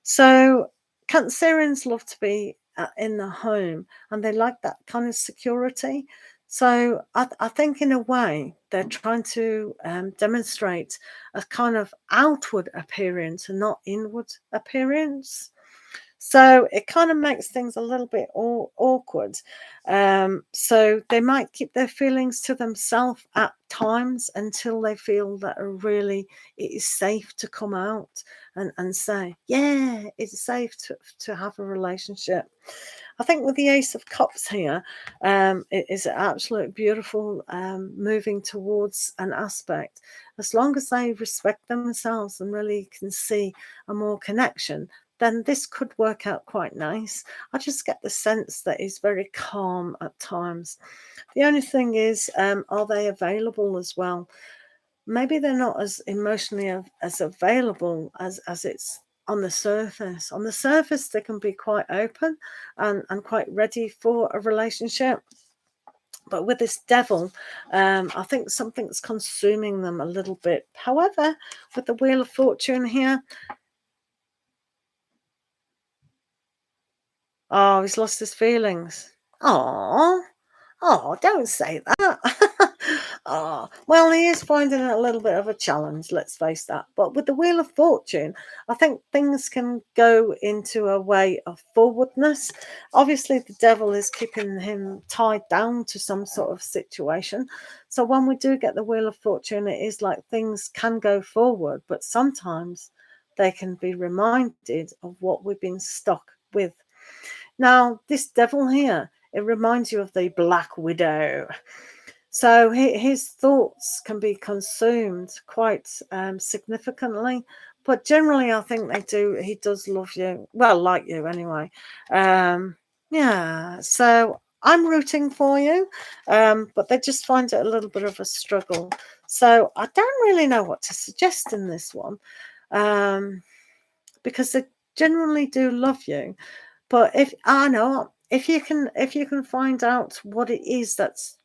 So Cancerians love to be in the home, and they like that kind of security. So I think in a way they're trying to demonstrate a kind of outward appearance and not inward appearance. So it kind of makes things a little bit awkward. So they might keep their feelings to themselves at times until they feel that it is safe to come out and say, yeah, it's safe to have a relationship. I think with the Ace of Cups here, it is absolutely beautiful, moving towards an aspect. As long as they respect themselves and really can see a more connection, then this could work out quite nice. I just get the sense that he's very calm at times. The only thing is, are they available as well? Maybe they're not as emotionally as available as it's on the surface. On the surface, they can be quite open and quite ready for a relationship. But with this devil, I think something's consuming them a little bit. However, with the Wheel of Fortune here, oh, he's lost his feelings. Oh, oh, don't say that. Oh, well, he is finding it a little bit of a challenge, let's face that. But with the Wheel of Fortune, I think things can go into a way of forwardness. Obviously, the devil is keeping him tied down to some sort of situation. So when we do get the Wheel of Fortune, it is like things can go forward, but sometimes they can be reminded of what we've been stuck with. Now, this devil here, it reminds you of the Black Widow. So his thoughts can be consumed quite significantly, but generally, I think they do. He does love you, well, like you anyway. Yeah. So I'm rooting for you, but they just find it a little bit of a struggle. So I don't really know what to suggest in this one, because they generally do love you. But if you can find out what it is that's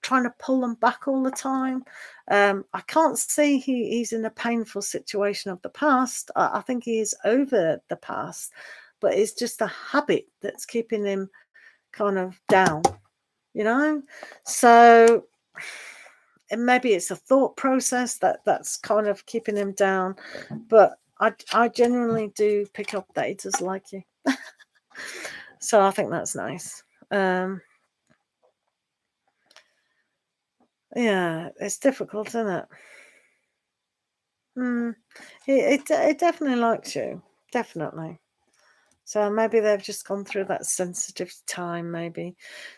trying to pull them back all the time. I can't see he's in a painful situation of the past. I think he is over the past, but it's just a habit that's keeping him kind of down, you know? So and maybe it's a thought process that's kind of keeping him down. But I genuinely do pick up that he does like you. So I think that's nice. Yeah, it's difficult, isn't it? It definitely likes you, definitely. So maybe they've just gone through that sensitive time, maybe.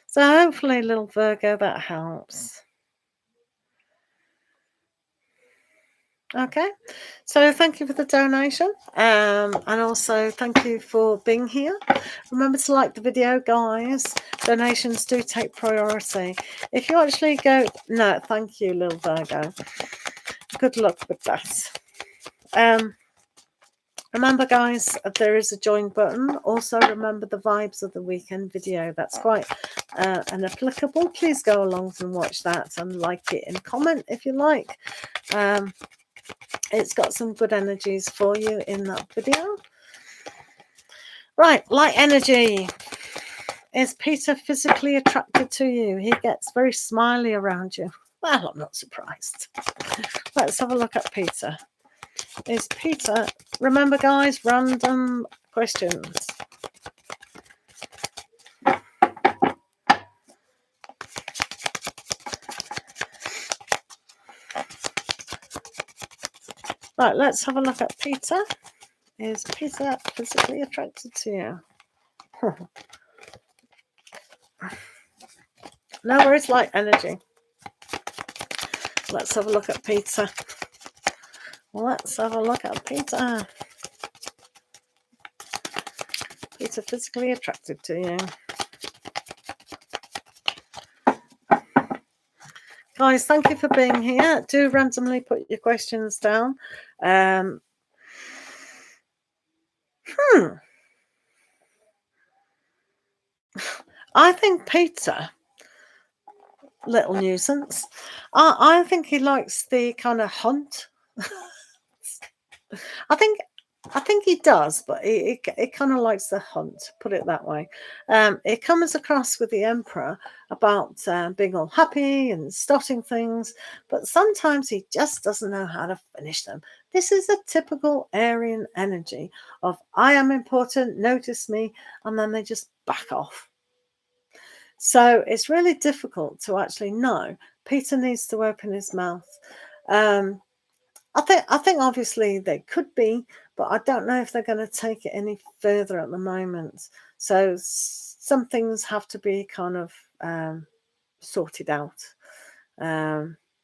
So hopefully, little Virgo, that helps. Okay, so thank you for the donation, and also thank you for being here. Remember to like the video, guys. Donations do take priority. If you actually go, no, thank you, little Virgo. Good luck with that. Remember, guys, there is a join button. Also, remember the vibes of the weekend video. That's quite an applicable. Please go along and watch that and like it and comment if you like. It's got some good energies for you in that video. Right, light energy. Is Peter physically attracted to you? He gets very smiley around you. Well, I'm not surprised. Let's have a look at Peter. Is Peter, remember, guys, random questions. Right, let's have a look at Peter. Is Peter physically attracted to you? No worries, light energy. Let's have a look at Peter. Let's have a look at Peter. Peter physically attracted to you. Guys, thank you for being here. Do randomly put your questions down. I think Peter, little nuisance. I think he likes the kind of hunt. I think he does, but it kind of likes the hunt, put it that way. It comes across with the Emperor about being all happy and starting things, but sometimes he just doesn't know how to finish them. This is a typical Aryan energy of I am important, notice me, and then they just back off. So it's really difficult to actually know. Peter needs to open his mouth. I think obviously they could be, but I don't know if they're going to take it any further at the moment. So some things have to be kind of sorted out.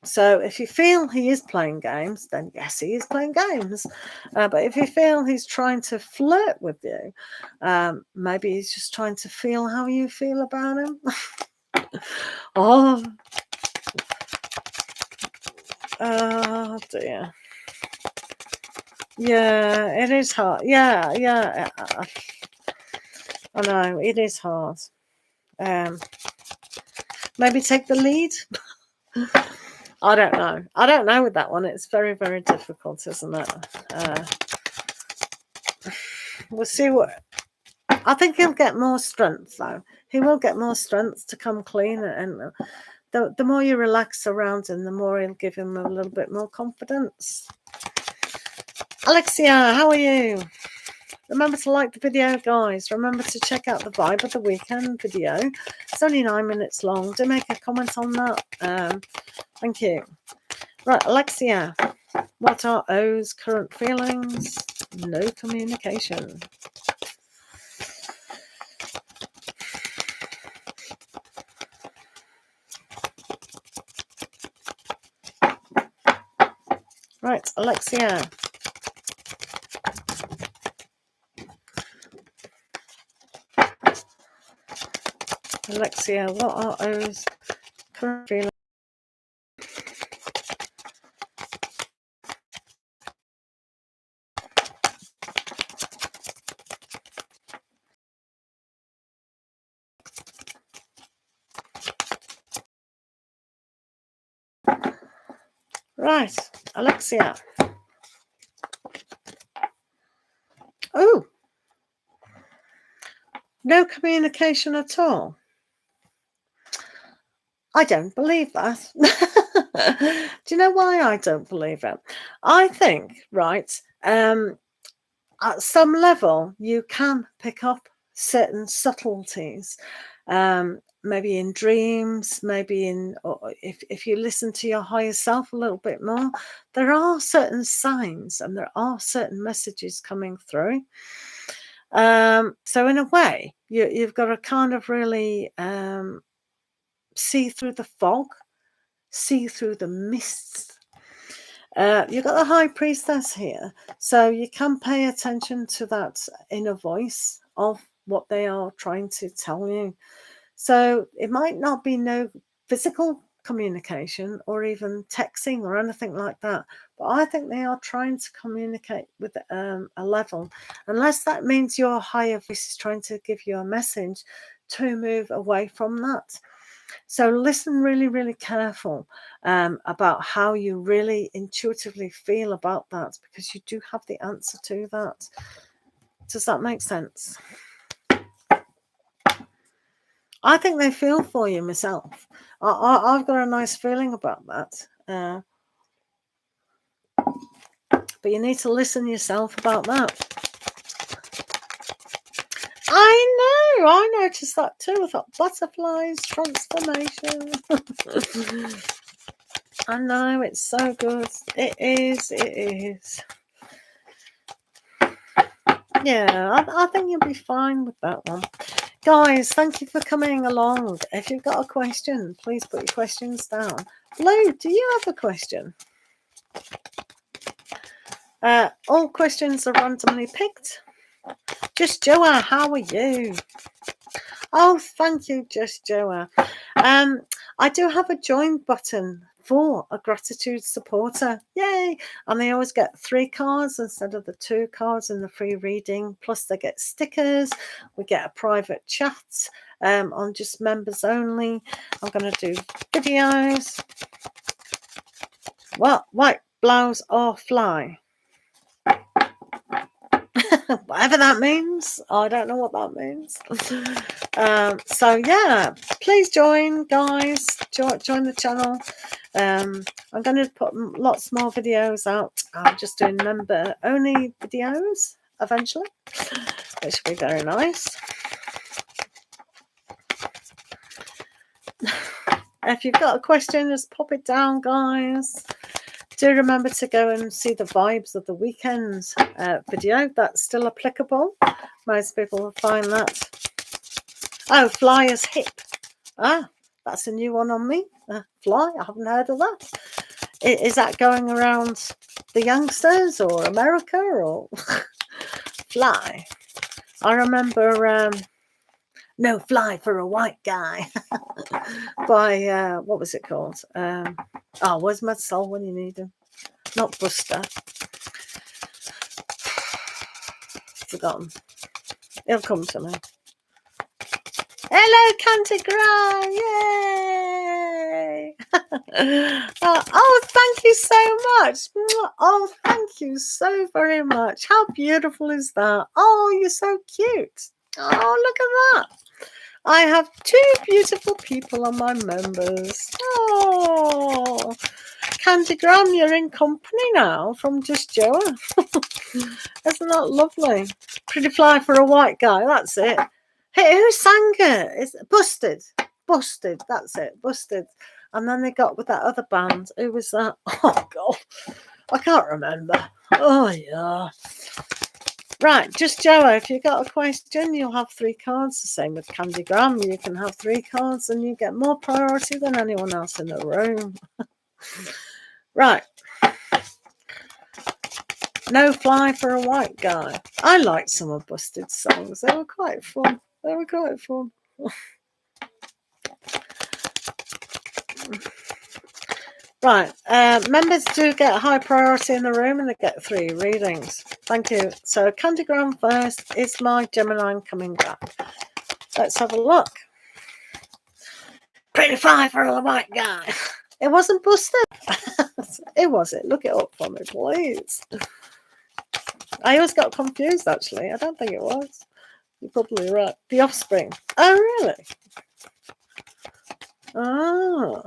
So if you feel he is playing games, then yes, he is playing games. But if you feel he's trying to flirt with you, maybe he's just trying to feel how you feel about him. Oh dear. Yeah, it is hard. Yeah. I know, it is hard. Maybe take the lead. I don't know. I don't know with that one. It's very, very difficult, isn't it? We'll see what... I think he'll get more strength, though. He will get more strength to come clean. And the more you relax around him, the more he'll give him a little bit more confidence. Alexia, how are you? Remember to like the video, guys. Remember to check out the Vibe of the Weekend video. It's only 9 minutes long. Do make a comment on that. Thank you. Right, Alexia, what are O's current feelings? No communication. Right, Alexia. Alexia, what are O's current feelings? Right, Alexia. Oh, no communication at all. I don't believe that. Do you know why I don't believe it? I think, right, at some level, you can pick up certain subtleties, maybe in dreams, maybe in, or if you listen to your higher self a little bit more, there are certain signs and there are certain messages coming through. So in a way, you've got to kind of really see through the fog, see through the mists. You've got the High Priestess here, so you can pay attention to that inner voice of what they are trying to tell you. So it might not be no physical communication or even texting or anything like that, but I think they are trying to communicate with a level, unless that means your higher voice is trying to give you a message to move away from that. So listen really, really careful about how you really intuitively feel about that, because you do have the answer to that. Does that make sense? I think they feel for you myself. I've got a nice feeling about that. But you need to listen yourself about that. I noticed that too. I thought butterflies, transformation. I know, it's so good. It is. Yeah, I think you'll be fine with that one. Guys, thank you for coming along. If you've got a question, please put your questions down. Blue, do you have a question? All questions are randomly picked. Just Joa, how are you? Oh, thank you, Just Joa. I do have a join button for a gratitude supporter. Yay! And they always get 3 cards instead of the 2 cards in the free reading. Plus they get stickers. We get a private chat on just members only. I'm going to do videos. What? White blouse or fly? Whatever that means. I don't know what that means. So yeah, please join, guys. Join the channel. I'm going to put lots more videos out. I'm just doing member only videos eventually, which will be very nice. If you've got a question, just pop it down, guys. Do remember to go and see the Vibes of the Weekend video. That's still applicable. Most people will find that Oh, flyer's hip. Ah, that's a new one on me. Fly, I haven't heard of that. Is that going around the youngsters or America or fly? I remember No Fly for a White Guy by what was it called? Oh, where's my soul when you need him? Not Buster. Forgotten. It'll come to me. Hello, Cantigram! Yay! Oh, thank you so much. Oh, thank you so very much. How beautiful is that? Oh, you're so cute. Oh, look at that. I have 2 beautiful people on my members. Oh, Cantigram, you're in company now from Just Joa. Isn't that lovely? Pretty Fly for a White Guy, that's it. Hey, who sang it? It's Busted. Busted, that's it. Busted. And then they got with that other band. Who was that? Oh, God. I can't remember. Oh, yeah. Right, Just Joa, if you've got a question, you'll have 3 cards. The same with Candygram. You can have 3 cards and you get more priority than anyone else in the room. Right. No Fly for a White Guy. I liked some of Busted's songs. They were quite fun. They were quite fun. Right. Members do get high priority in the room and they get 3 readings. Thank you. So Candygram first. Is my Gemini coming back? Let's have a look. Pretty Fly for a White Guy. It wasn't Busted. It wasn't. Look it up for me, please. I always got confused, actually. I don't think it was. You're probably right. The Offspring. Oh, really? Oh.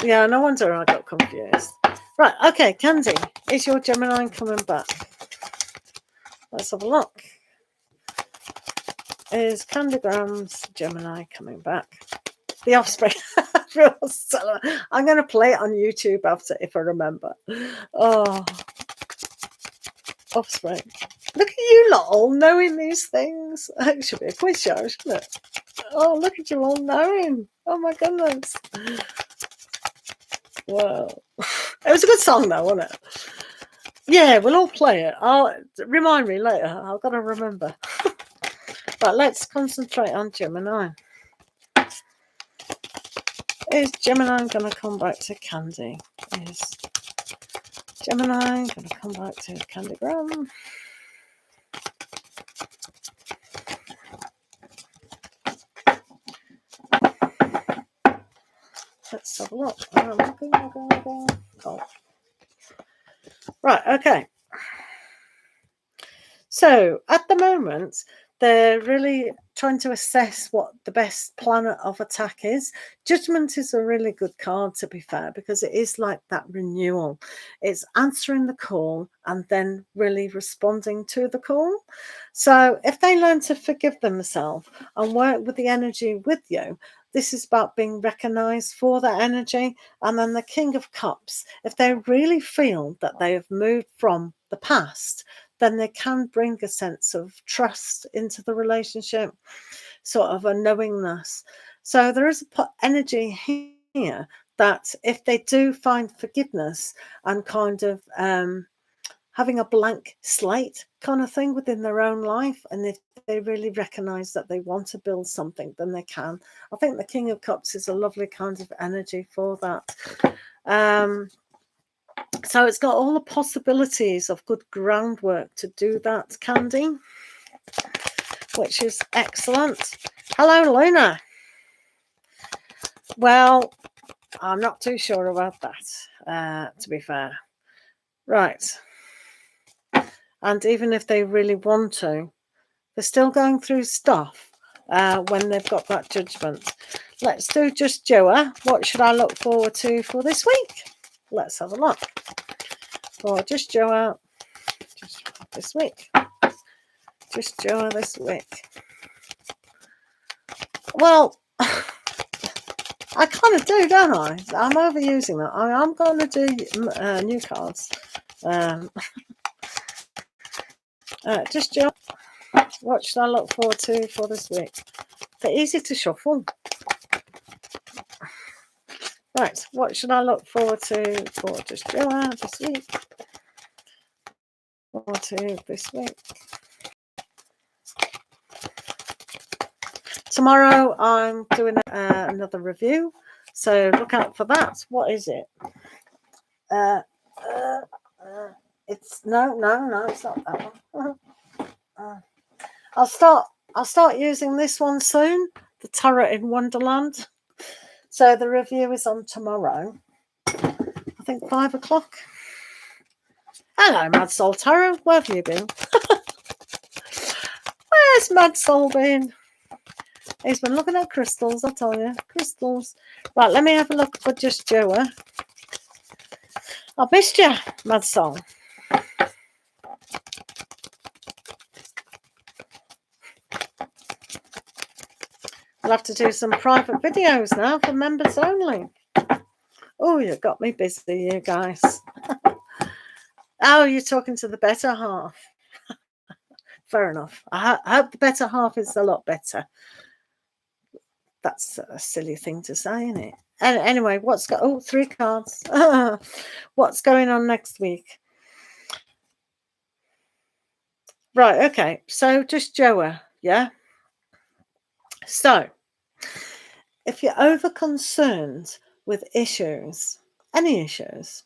Yeah, no wonder I got confused. Right, okay, Candy. Is your Gemini coming back? Let's have a look. Is Candygram's Gemini coming back? The Offspring. I'm going to play it on YouTube after, if I remember. Oh, Offspring. Look at you lot all knowing these things. It should be a quiz show, shouldn't it? Oh, look at you all knowing. Oh, my goodness. Wow. It was a good song, though, wasn't it? Yeah, we'll all play it. Remind me later. I've got to remember. But let's concentrate on Gemini. Is Gemini going to come back to Candy? Is Gemini going to come back to Candygram? Let's have a look. Oh. Right, okay. So at the moment, they're really trying to assess what the best plan of attack is. Judgment is a really good card, to be fair, because it is like that renewal. It's answering the call and then really responding to the call. So if they learn to forgive themselves and work with the energy with you, this is about being recognized for that energy. And then the King of Cups, if they really feel that they have moved from the past, then they can bring a sense of trust into the relationship, sort of a knowingness. So there is a energy here that if they do find forgiveness and kind of having a blank slate kind of thing within their own life, and if they really recognize that they want to build something, then they can. I think the King of Cups is a lovely kind of energy for that. So it's got all the possibilities of good groundwork to do that, Candy, which is excellent. Hello, Luna. Well, I'm not too sure about that, to be fair. Right. And even if they really want to, they're still going through stuff when they've got that judgment. Let's do Just Joa. What should I look forward to for this week? Let's have a look. For Just Joa this week. Just Joa this week. Well, I kind of do, don't I? I'm overusing that. I'm going to do new cards. Just Joe, what should I look forward to for this week? They're easy to shuffle. Right, what should I look forward to for just Joe this week? Forward to this week. Tomorrow I'm doing another review, so look out for that. What is it? It's no, it's not that one. I'll start using this one soon, the Tarot in Wonderland. So the review is on tomorrow, I think 5 o'clock. Hello, Mad Soul Tarot. Where have you been? Where's Mad Soul been? He's been looking at crystals, I tell you. Crystals. Right, let me have a look for just Joe. I missed you, Mad Soul. I'll have to do some private videos now for members only. Oh, you got me busy, you guys. Oh, you're talking to the better half. Fair enough. I hope the better half is a lot better. That's a silly thing to say, isn't it? And anyway, what's got 3 cards. What's going on next week? Right, okay. So just Joa, yeah? So if you're over concerned with issues, any issues,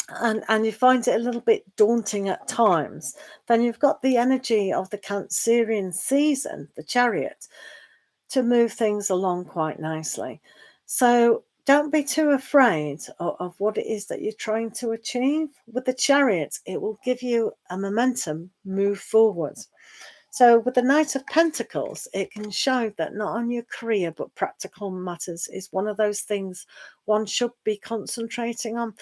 and you find it a little bit daunting at times, then you've got the energy of the Cancerian season, the Chariot, to move things along quite nicely. So don't be too afraid of what it is that you're trying to achieve. With the Chariot, it will give you a momentum move forward. So with the Knight of Pentacles, it can show that not only your career, but practical matters is one of those things one should be concentrating on.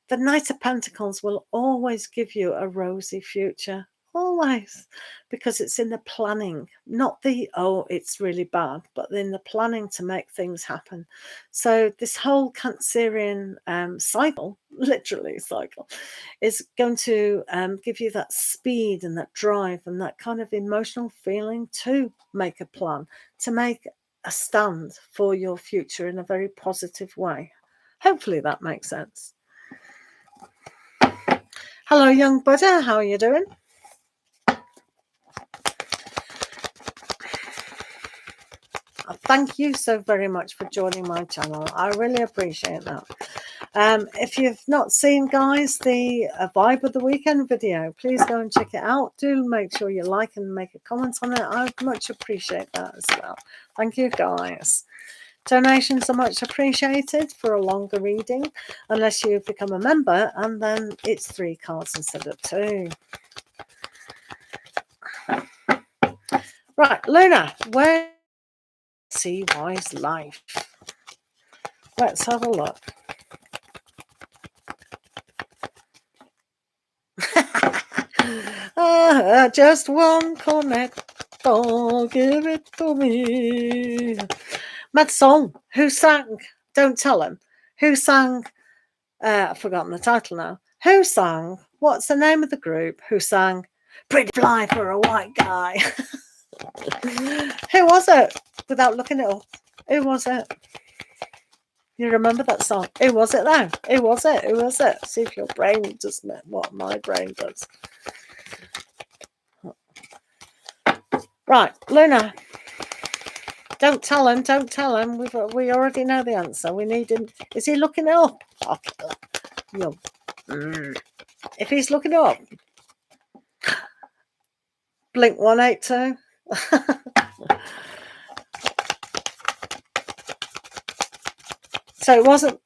The Knight of Pentacles will always give you a rosy future. Always, because it's in the planning, not the, it's really bad, but in the planning to make things happen. So this whole Cancerian cycle, literally cycle, is going to give you that speed and that drive and that kind of emotional feeling to make a plan, to make a stand for your future in a very positive way. Hopefully that makes sense. Hello, young Buddha. How are you doing? Thank you so very much for joining my channel. I really appreciate that. If you've not seen, guys, the Vibe of the Weekend video, please go and check it out. Do make sure you like and make a comment on it. I much appreciate that as well. Thank you, guys. Donations are much appreciated for a longer reading, unless you become a member, and then it's 3 cards instead of 2. Right, Luna, where see wise life? Let's have a look. Just one connect. Oh, give it to me. Mad Song. Who sang? Don't tell him. Who sang? I've forgotten the title now. Who sang? What's the name of the group? Who sang Pretty Fly for a White Guy? Who was it? Without looking it up. Who was it? You remember that song? Who was it though? Who was it? Who was it? See if your brain does what my brain does. Right, Luna. Don't tell him. Don't tell him. We already know the answer. We need him. Is he looking it up? Okay. No. If he's looking it up, Blink 182. So it wasn't.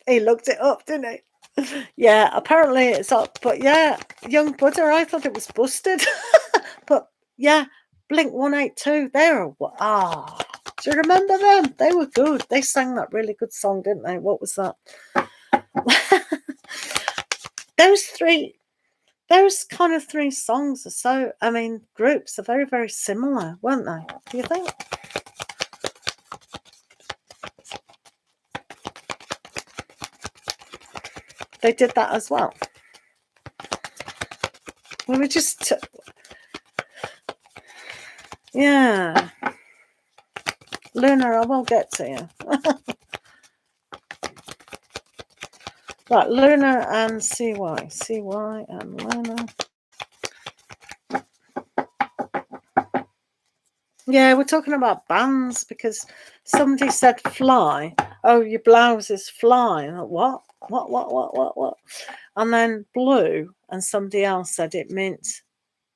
He looked it up, didn't he? Yeah, apparently it's up. But yeah, young Buddha, I thought it was busted. But yeah, Blink 182. Do you remember them? They were good. They sang that really good song, didn't they? What was that? Those kind of 3 songs are so, I mean, groups are very, very similar, weren't they? Do you think? They did that as well. We were just, yeah. Luna, I will get to you. Right, Luna and CY. CY and Luna. Yeah, we're talking about bands because somebody said fly. Oh, your blouse is fly. And what? What? And then blue, and somebody else said it meant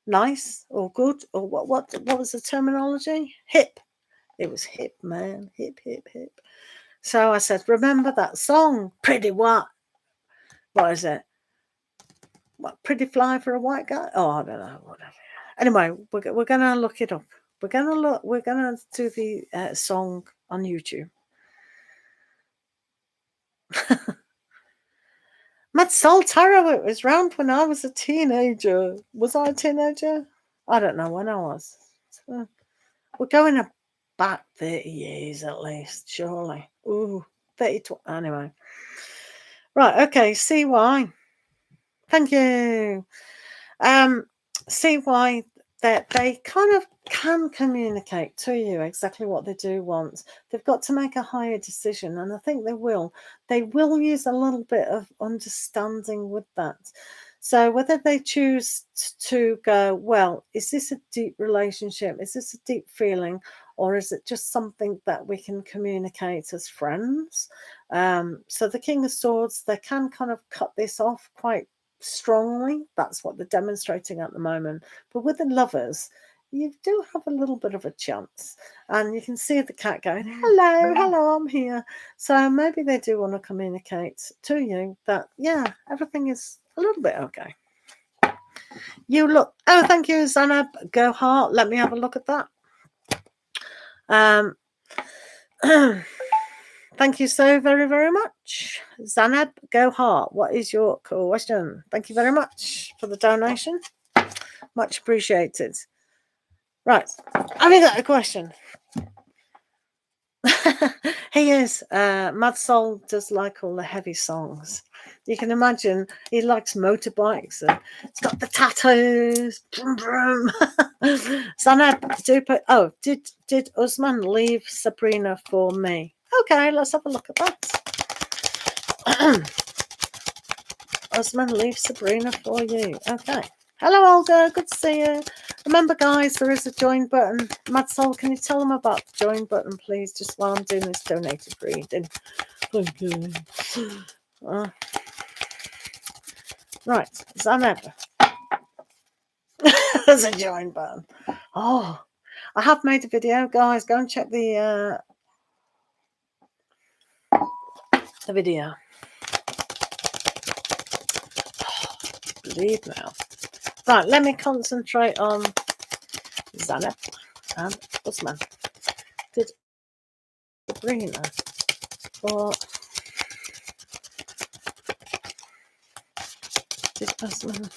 nice or good or what was the terminology? Hip. It was hip, man. Hip. So I said, remember that song? Pretty what? What is it? What, pretty fly for a white guy? Oh, I don't know. Whatever. Anyway, we're gonna look it up. We're gonna do the song on YouTube. Mad Soul Tarot, it was round when I was a teenager. Was I a teenager? I don't know when I was. So, we're going back 30 years at least, surely. Ooh, 30, anyway. Right, okay, CY. Thank you. CY, that they kind of can communicate to you exactly what they do want. They've got to make a higher decision, and I think they will. They will use a little bit of understanding with that. So whether they choose to go, well, is this a deep relationship? Is this a deep feeling? Or is it just something that we can communicate as friends? So the King of Swords, they can kind of cut this off quite strongly. That's what they're demonstrating at the moment. But with the Lovers, you do have a little bit of a chance, and you can see the cat going, hello, I'm here. So maybe they do want to communicate to you that, yeah, everything is a little bit okay. You look, oh, thank you, Zanab. Go Heart. Let me have a look at that. Thank you so very, very much. Zanab, Go Heart. What is your question? Thank you very much for the donation. Much appreciated. Right. Have you got a question? He is. Mad Soul does like all the heavy songs. You can imagine he likes motorbikes and it's got the tattoos. Brum, brum. Zanab, oh, did Usman leave Sabrina for me? Okay, let's have a look at that. Usman, leave Sabrina for you. Okay. Hello, Olga. Good to see you. Remember, guys, there is a join button. Mad Soul, can you tell them about the join button, please, just while I'm doing this donated reading? Thank you. Right, Zaneb. There's a join button. Oh, I have made a video, guys. Go and check the video. Believe now. Right, let me concentrate on Zaneb and Usman. Did Sabrina or did Usman?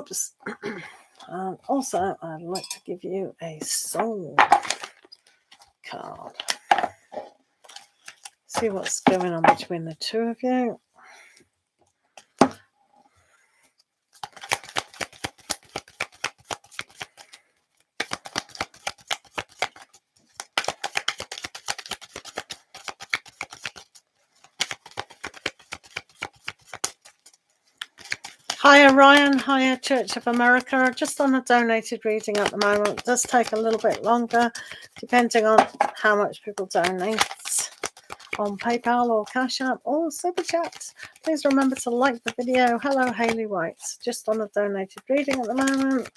Oops. And also, I'd like to give you a soul card. See what's going on between the two of you. Hiya Ryan, hiya Church of America. Just on a donated reading at the moment. It does take a little bit longer depending on how much people donate on PayPal or Cash App or superchat. Please remember to like the video. Hello Hayley White. Just on a donated reading at the moment.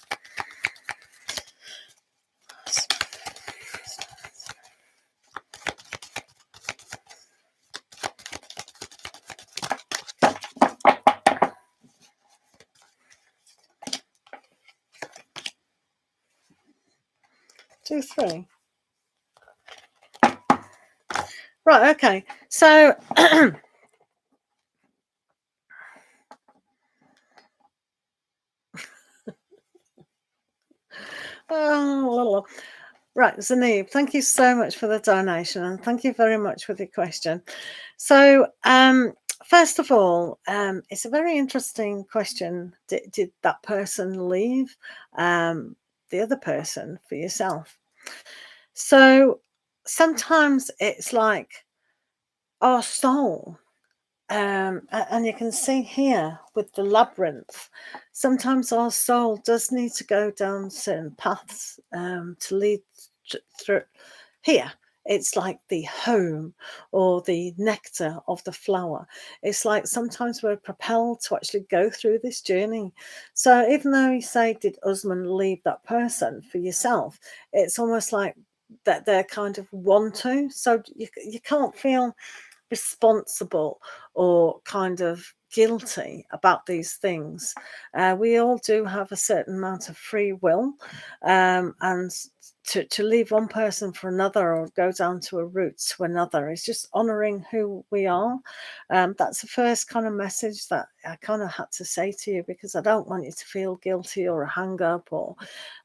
Two, three. Right, okay. So right, Zaneeb, thank you so much for the donation and thank you very much for the question. So first of all, it's a very interesting question. Did that person leave the other person for yourself? So sometimes it's like our soul, and you can see here with the labyrinth, sometimes our soul does need to go down certain paths to lead through. Here it's like the home or the nectar of the flower. It's like sometimes we're propelled to actually go through this journey. So even though you say, did Usman leave that person for yourself, it's almost like that they're kind of want to. So you can't feel responsible or kind of guilty about these things. We all do have a certain amount of free will, and to leave one person for another or go down to a route to another is just honoring who we are. That's the first kind of message that I kind of had to say to you, because I don't want you to feel guilty or a hang up, or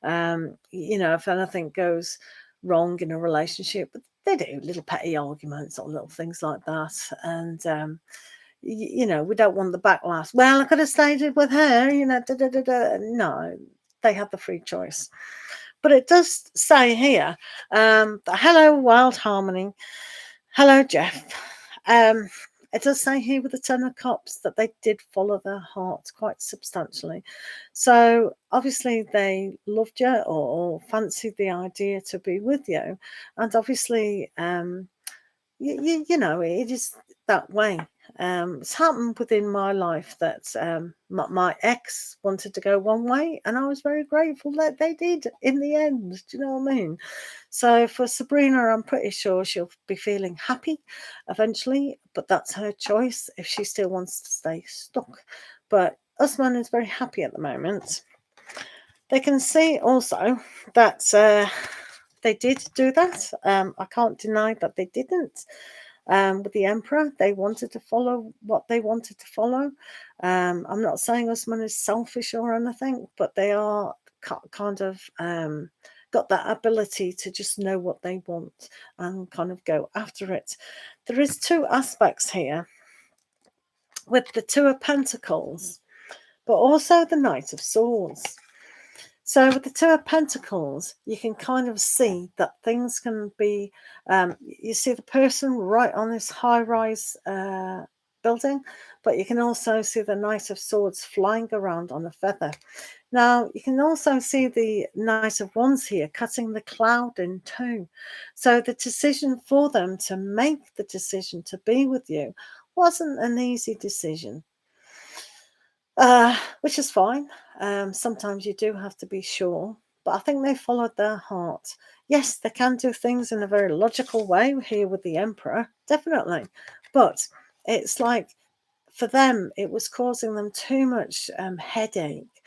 if anything goes wrong in a relationship. But they do little petty arguments or little things like that, and we don't want the backlash. Well, I could have stayed with her, No, they had the free choice. But it does say here, hello Wild Harmony, hello Jeff. It does say here with the Ten of Cups that they did follow their heart quite substantially. So obviously they loved you or fancied the idea to be with you. And obviously, it is that way. It's happened within my life that my ex wanted to go one way, and I was very grateful that they did in the end. Do you know what I mean? So for Sabrina, I'm pretty sure she'll be feeling happy eventually, but that's her choice if she still wants to stay stuck. But Usman is very happy at the moment. They can see also that they did do that. I can't deny that they didn't. With the Emperor, they wanted to follow what they wanted to follow. I'm not saying Usman is selfish or anything, but they are kind of got that ability to just know what they want and kind of go after it. There is two aspects here with the Two of Pentacles, but also the Knight of Swords. So with the Two of Pentacles, you can kind of see that things can be, you see the person right on this high-rise building, but you can also see the Knight of Swords flying around on a feather. Now, you can also see the Knight of Wands here cutting the cloud in two. So the decision for them to make the decision to be with you wasn't an easy decision. Which is fine. Sometimes you do have to be sure, but I think they followed their heart. Yes, they can do things in a very logical way here with the Emperor, definitely. But it's like, for them, it was causing them too much headache.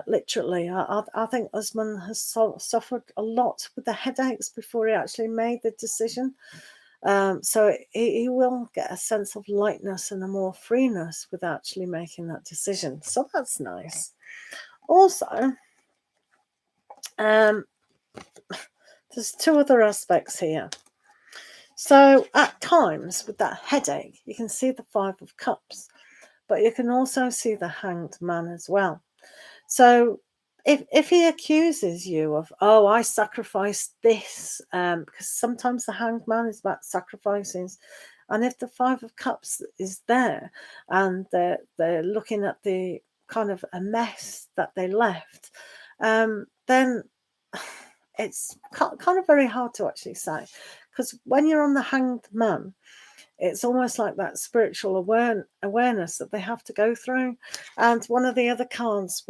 Literally, I think Usman has suffered a lot with the headaches before he actually made the decision. So he will get a sense of lightness and a more freeness with actually making that decision. So that's nice. Also, there's two other aspects here. So at times with that headache, you can see the Five of Cups, but you can also see the Hanged Man as well. So if he accuses you of, oh, I sacrificed this, because sometimes the Hanged Man is about sacrifices, and if the Five of Cups is there and they're looking at the kind of a mess that they left, then it's kind of very hard to actually say, because when you're on the Hanged Man, it's almost like that spiritual awareness that they have to go through. And one of the other cards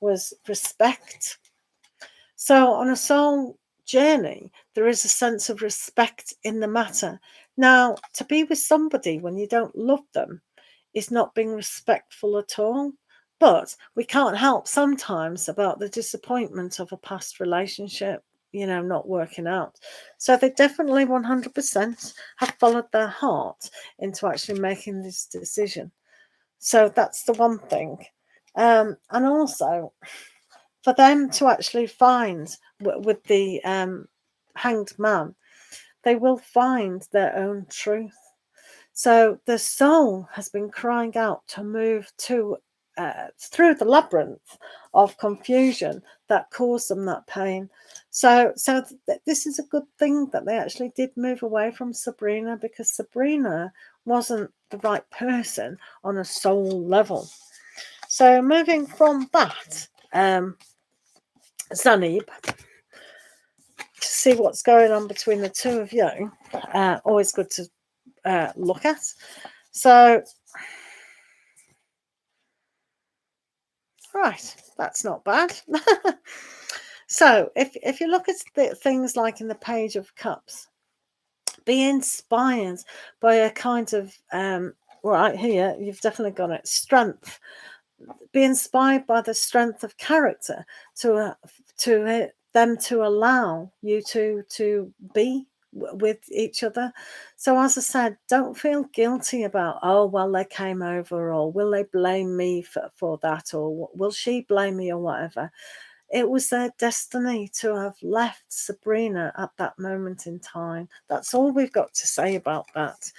was respect. So on a soul journey, there is a sense of respect in the matter. Now, to be with somebody when you don't love them is not being respectful at all. But we can't help sometimes about the disappointment of a past relationship, not working out. So they definitely 100% have followed their heart into actually making this decision. So that's the one thing. And also, for them to actually find, with the Hanged Man, they will find their own truth. So the soul has been crying out to move through the labyrinth of confusion that caused them that pain. So this is a good thing that they actually did move away from Sabrina, because Sabrina wasn't the right person on a soul level. So moving from that, Zanib, to see what's going on between the two of you, always good to look at. So, right, that's not bad. So if you look at the things like in the Page of Cups, be inspired by a kind of right here, you've definitely got it, strength. Be inspired by the strength of character to them to allow you to be with each other. So as I said, don't feel guilty about, oh, well, they came over, or will they blame me for that, or will she blame me, or whatever. It was their destiny to have left Sabrina at that moment in time. That's all we've got to say about that.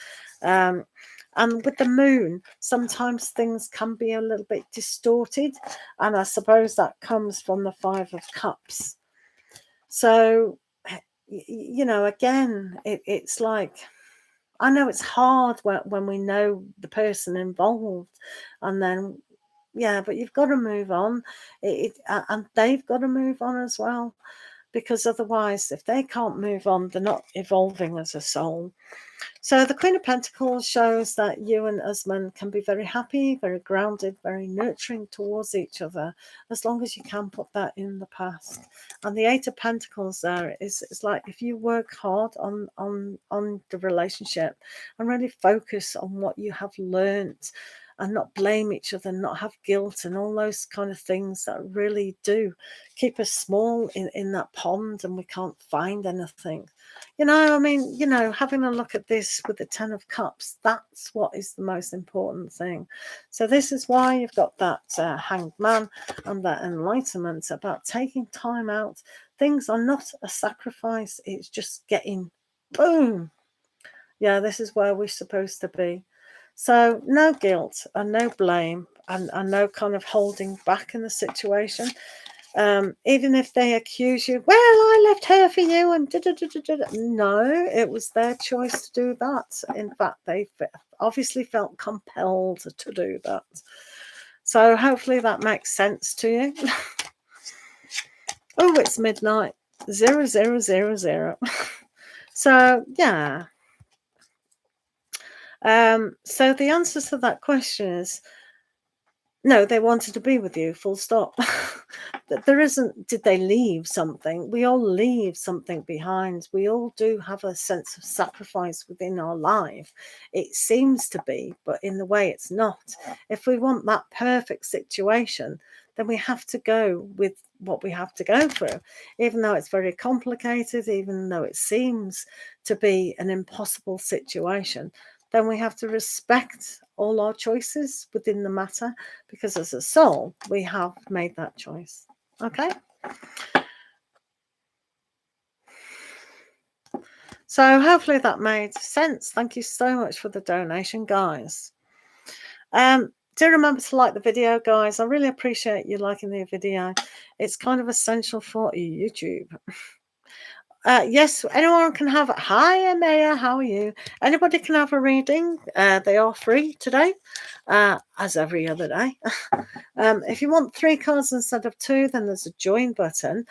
And with the moon, sometimes things can be a little bit distorted, and I suppose that comes from the Five of Cups. So, again, it's like, I know it's hard when we know the person involved, and then, yeah, but you've got to move on. And they've got to move on as well, because otherwise, if they can't move on, they're not evolving as a soul. So the Queen of Pentacles shows that you and Usman can be very happy, very grounded, very nurturing towards each other, as long as you can put that in the past. And the Eight of Pentacles there is like, if you work hard on the relationship and really focus on what you have learnt, and not blame each other, not have guilt and all those kind of things that really do keep us small in that pond, and we can't find anything. Having a look at this with the Ten of Cups, that's what is the most important thing. So this is why you've got that Hanged Man and that enlightenment about taking time out. Things are not a sacrifice. It's just getting, boom. Yeah, this is where we're supposed to be. So no guilt and no blame, and no kind of holding back in the situation. Even if they accuse you, well, I left her for you, and no, it was their choice to do that. In fact, they obviously felt compelled to do that. So hopefully that makes sense to you. Oh, it's midnight. 0000. So yeah. So the answer to that question is no, they wanted to be with you, full stop. There isn't, did they leave something? We all leave something behind. We all do have a sense of sacrifice within our life. It seems to be, but in the way it's not. If we want that perfect situation, then we have to go with what we have to go through, even though it's very complicated, even though it seems to be an impossible situation. then we have to respect all our choices within the matter, because as a soul, we have made that choice. Okay? So hopefully that made sense. Thank you so much for the donation, guys. Do remember to like the video, guys. I really appreciate you liking the video. It's kind of essential for YouTube. Yes, anyone can have it. Hi, Amaya, how are you? Anybody can have a reading. They are free today, as every other day. If you want 3 cards instead of 2, then there's a join button.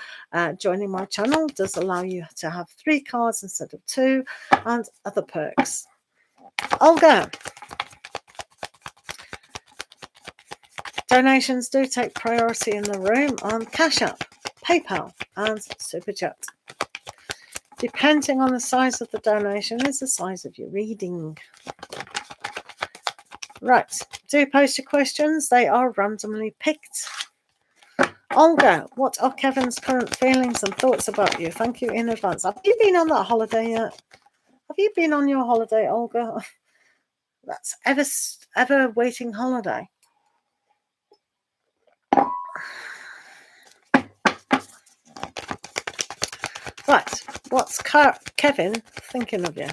Joining my channel does allow you to have 3 cards instead of 2, and other perks. Olga. Donations do take priority in the room on Cash App, PayPal, and Superchat. Depending on the size of the donation is the size of your reading. Right, do post your questions. They are randomly picked. Olga, what are Kevin's current feelings and thoughts about you? Thank you in advance. Have you been on that holiday yet? Have you been on your holiday, Olga? That's ever waiting holiday. Right, what's Kevin thinking of you?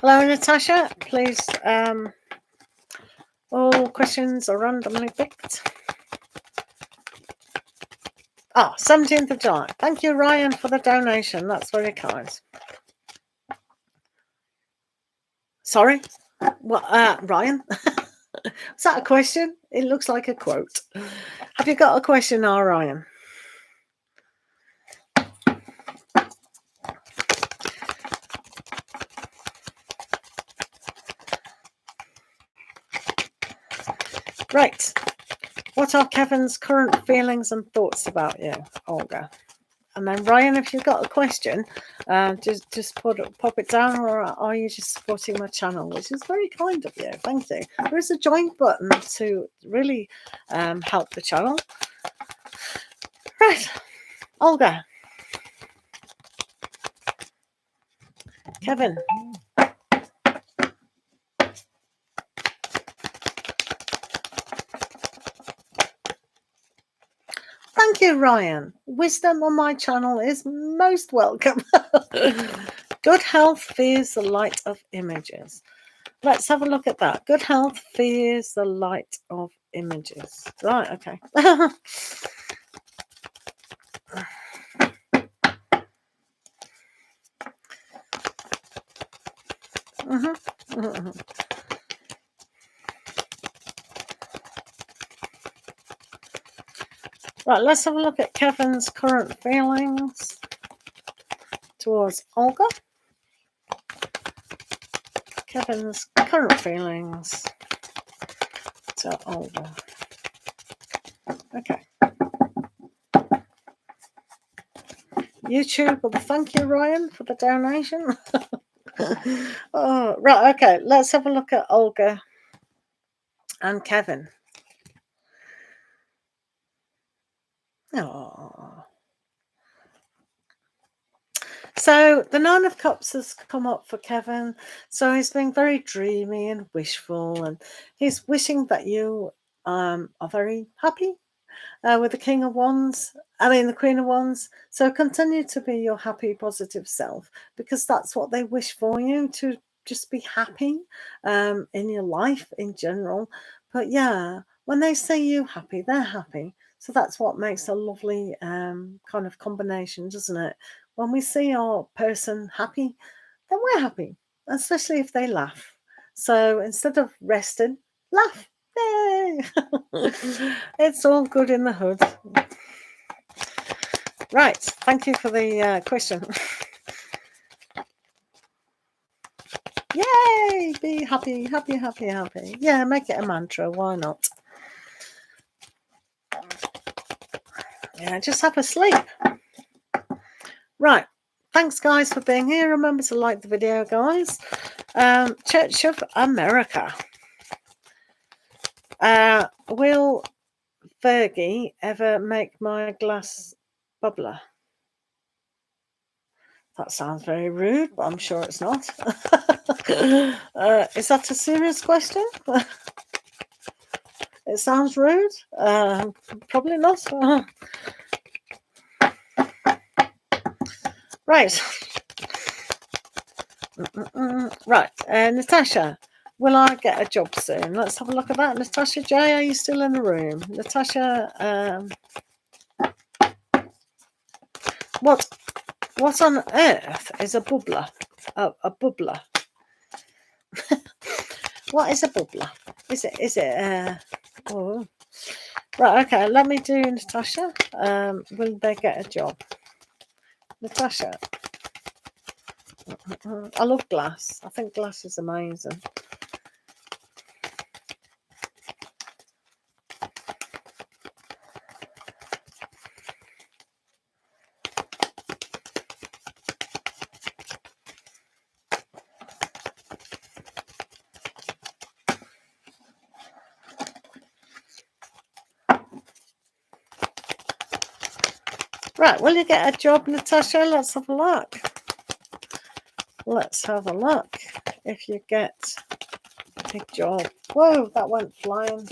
Hello, Natasha. Please, all questions are randomly picked. 17th of July. Thank you, Ryan, for the donation. That's very kind. Sorry? What, Ryan? Is that a question? It looks like a quote. Have you got a question now, Ryan? Right. What are Kevin's current feelings and thoughts about you, Olga? And then Ryan, if you've got a question, just pop it down, or are you just supporting my channel, which is very kind of you. Thank you. There is a join button to really help the channel. Right, Olga. Kevin. Thank you, Ryan. Wisdom on my channel is most welcome. Good health fears the light of images. Let's have a look at that. Good health fears the light of images. Right, okay. Right, let's have a look at Kevin's current feelings towards Olga. Kevin's current feelings to Olga. Okay. YouTube, well, thank you, Ryan, for the donation. Oh, right, okay. Let's have a look at Olga and Kevin. Oh. So the 9 of Cups has come up for Kevin. So he's being very dreamy and wishful, and he's wishing that you are very happy with the King of Wands. The Queen of Wands. So continue to be your happy, positive self, because that's what they wish for you, to just be happy in your life in general. But yeah, when they say you happy, they're happy. So that's what makes a lovely kind of combination, doesn't it? When we see our person happy, then we're happy, especially if they laugh. So instead of resting, laugh. Yay! It's all good in the hood. Right, thank you for the question. Yay! Be happy, happy, happy, happy. Yeah, make it a mantra. Why not? Yeah, just have a sleep. Right. Thanks, guys, for being here. Remember to like the video, guys. Church of America. Will Fergie ever make my glass bubbler? That sounds very rude, but I'm sure it's not. Is that a serious question? It sounds rude. Probably not. Right. Right. Natasha, will I get a job soon? Let's have a look at that. Natasha J, are you still in the room? Natasha, what on earth is a bubbler? A bubbler. What is a bubbler? Is it oh, right, okay, let me do Natasha. Will they get a job? Natasha. I love glass. I think glass is amazing. Right, will you get a job, Natasha? Let's have a look. Let's have a look if you get a job. Whoa, that went flying.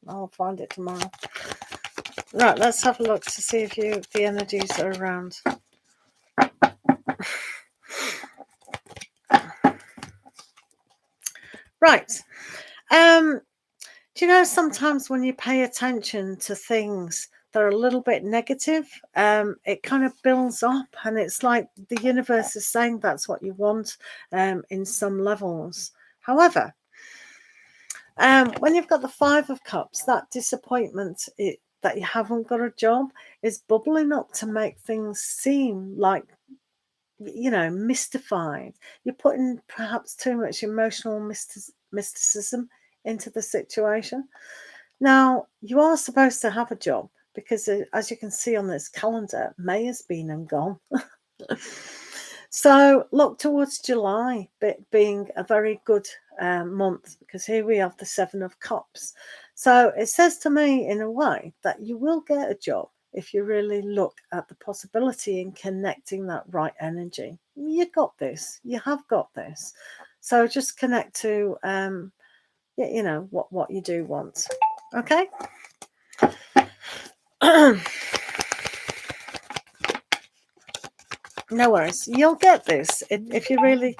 I'll find it tomorrow. Right, let's have a look to see if the energies are around. Right. Do you know sometimes when you pay attention to things that are a little bit negative, it kind of builds up, and it's like the universe is saying that's what you want in some levels. However, when you've got the Five of Cups, that disappointment that you haven't got a job is bubbling up to make things seem like, you know, mystified. You're putting perhaps too much emotional mysticism into the situation. Now, you are supposed to have a job because, as you can see on this calendar, May has been and gone. So look towards July being a very good month, because here we have the Seven of Cups. So it says to me in a way that you will get a job if you really look at the possibility in connecting that right energy. You got this. You have got this. So just connect to, you know, what you do want. Okay? No worries. You'll get this if you really...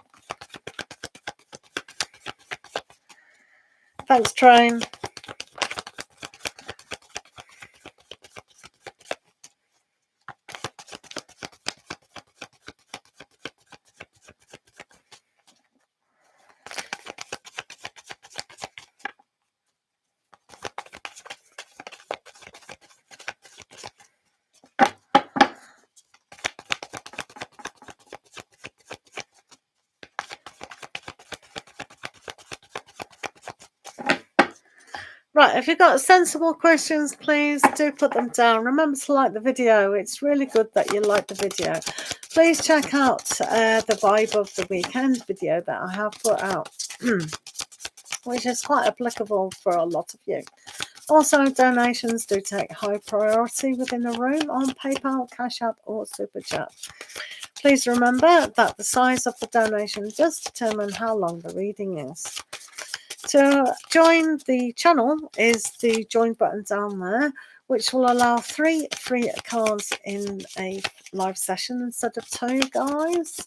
Thanks, Train. Right, if you've got sensible questions, please do put them down. Remember to like the video. It's really good that you like the video. Please check out the Vibe of the Weekend video that I have put out, which is quite applicable for a lot of you. Also, donations do take high priority within the room on PayPal, Cash App or Superchat. Please remember that the size of the donation does determine how long the reading is. To join the channel is the join button down there, which will allow 3 free cards in a live session instead of 2, guys.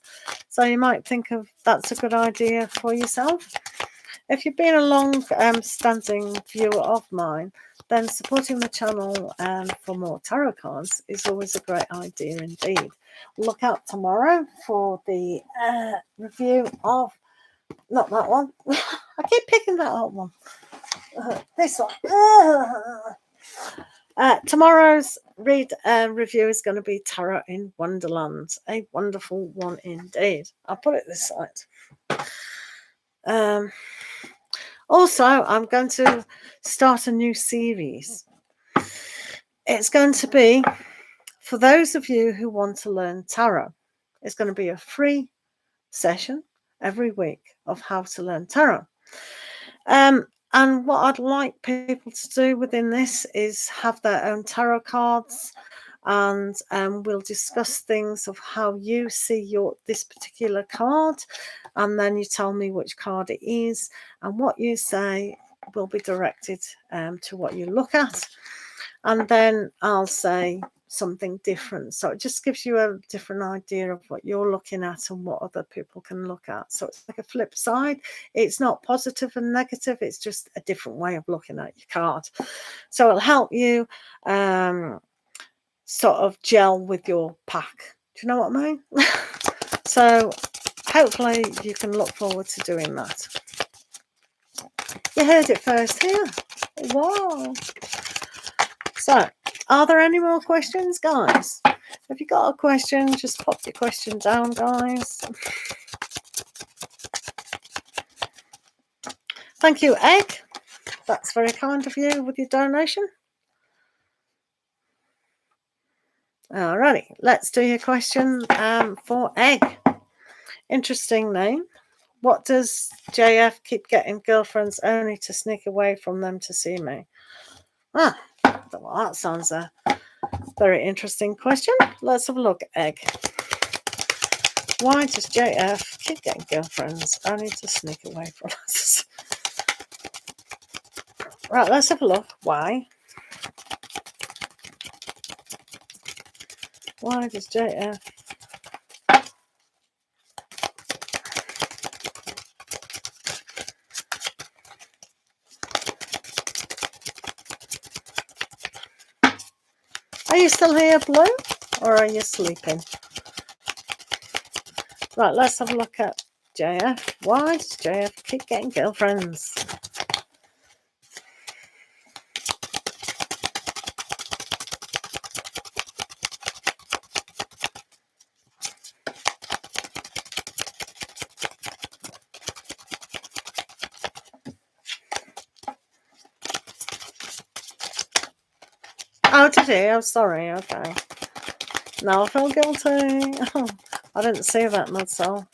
So you might think of that's a good idea for yourself. If you've been a long-standing viewer of mine, then supporting the channel for more tarot cards is always a great idea indeed. Look out tomorrow for the review of... Not that one. I keep picking that up one. This one. Tomorrow's review is going to be Tarot in Wonderland. A wonderful one indeed. I'll put it this side. Also, I'm going to start a new series. It's going to be for those of you who want to learn tarot. It's going to be a free session every week of how to learn tarot. And what I'd like people to do within this is have their own tarot cards and we'll discuss things of how you see this particular card, and then you tell me which card it is, and what you say will be directed to what you look at, and then I'll say something different. So it just gives you a different idea of what you're looking at and what other people can look at. So it's like a flip side. It's not positive and negative, it's just a different way of looking at your card. So it'll help you sort of gel with your pack. Do you know what I mean? So hopefully you can look forward to doing that. You heard it first here. Wow. So, are there any more questions, guys? If you got a question, just pop your question down, guys. Thank you, Egg. That's very kind of you with your donation. Alrighty, let's do your question for Egg. Interesting name. What does JF keep getting girlfriends only to sneak away from them to see me? Well, that sounds a very interesting question. Let's have a look, Egg. Why does JF keep getting girlfriends only to sneak away from us? Right, let's have a look. Why? Why does JF... Are you still here, Blue? Or are you sleeping? Right, let's have a look at JF. Why does JF keep getting girlfriends? Oh, did he? Oh, sorry. Okay. Now I feel guilty. Oh, I didn't see that myself.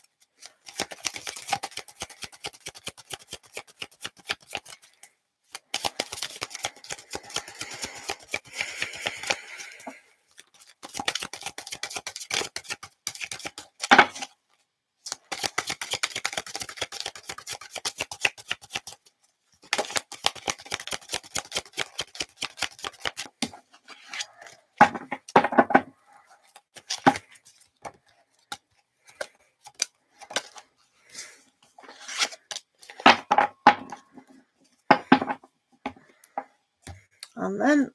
And then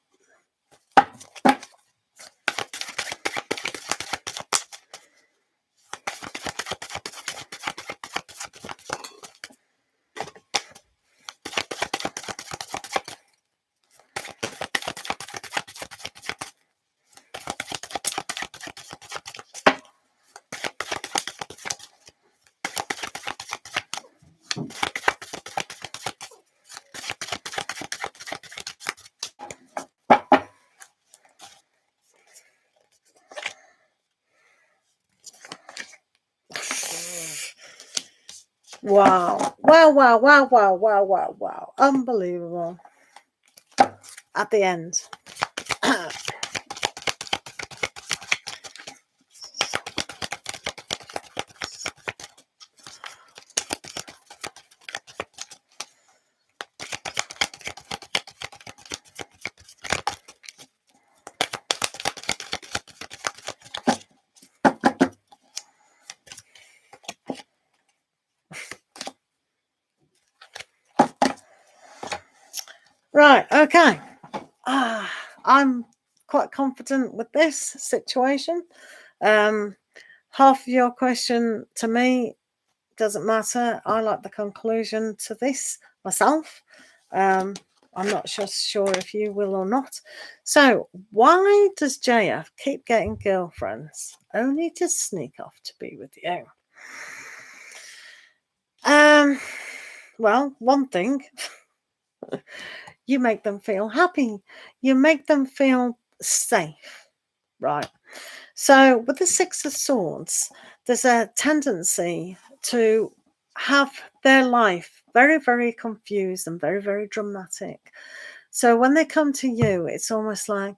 wow. Wow. Unbelievable. At the end. Right, okay. I'm quite confident with this situation. Half of your question to me doesn't matter. I like the conclusion to this myself. I'm not sure if you will or not. So, why does JF keep getting girlfriends only to sneak off to be with you? Well, one thing, you make them feel happy. You make them feel safe, right? So with the Six of Swords, there's a tendency to have their life very, very confused and very, very dramatic. So when they come to you, it's almost like,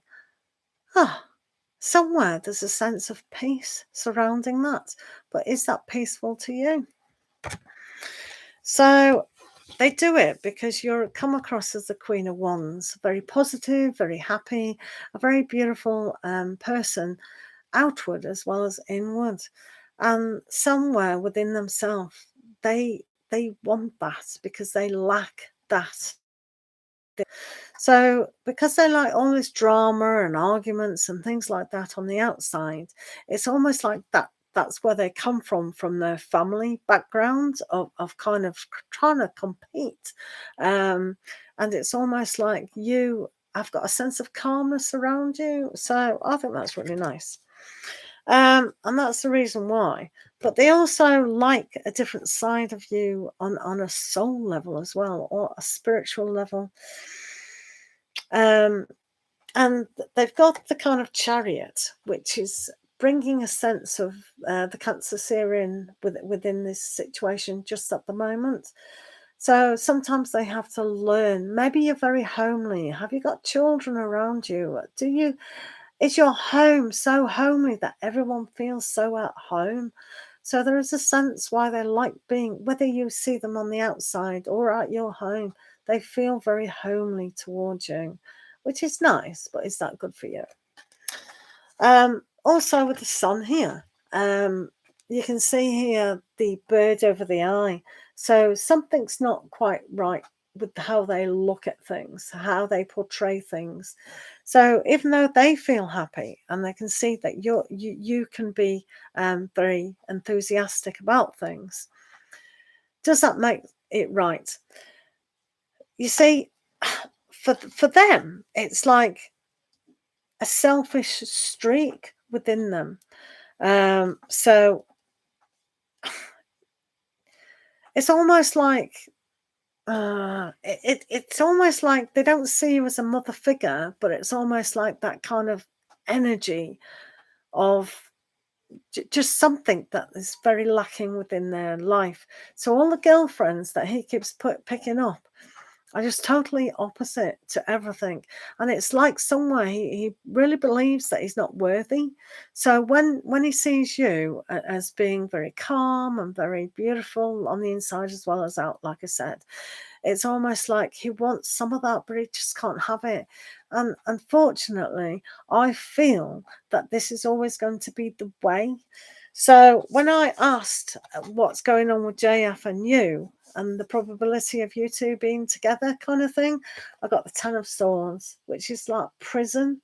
somewhere there's a sense of peace surrounding that. But is that peaceful to you? So they do it because you're come across as the Queen of Wands, very positive, very happy, a very beautiful person, outward as well as inward. And somewhere within themselves, they want that because they lack that. So because they like all this drama and arguments and things like that on the outside, it's almost like that's where they come from their family background of kind of trying to compete. And it's almost like you have got a sense of calmness around you. So I think that's really nice. And that's the reason why. But they also like a different side of you on a soul level as well, or a spiritual level. Um, and they've got the kind of Chariot, which is bringing a sense of the Cancer Syrian within this situation just at the moment. So sometimes they have to learn. Maybe you're very homely. Have you got children around you? Is your home so homely that everyone feels so at home? So there is a sense why they like being, whether you see them on the outside or at your home, they feel very homely towards you, which is nice, but is that good for you? Also with the sun here, you can see here the bird over the eye. So something's not quite right with how they look at things, how they portray things. So even though they feel happy and they can see that you can be very enthusiastic about things, does that make it right? You see, for them, it's like a selfish streak within them. So it's almost like it's almost like they don't see you as a mother figure, but it's almost like that kind of energy of just something that is very lacking within their life. So all the girlfriends that he keeps picking up are just totally opposite to everything. And it's like somewhere he really believes that he's not worthy. So when he sees you as being very calm and very beautiful on the inside as well as out, like I said, it's almost like he wants some of that, but he just can't have it. And unfortunately, I feel that this is always going to be the way. So when I asked what's going on with JF and you, and the probability of you two being together kind of thing, I got the 10 of Swords, which is like prison.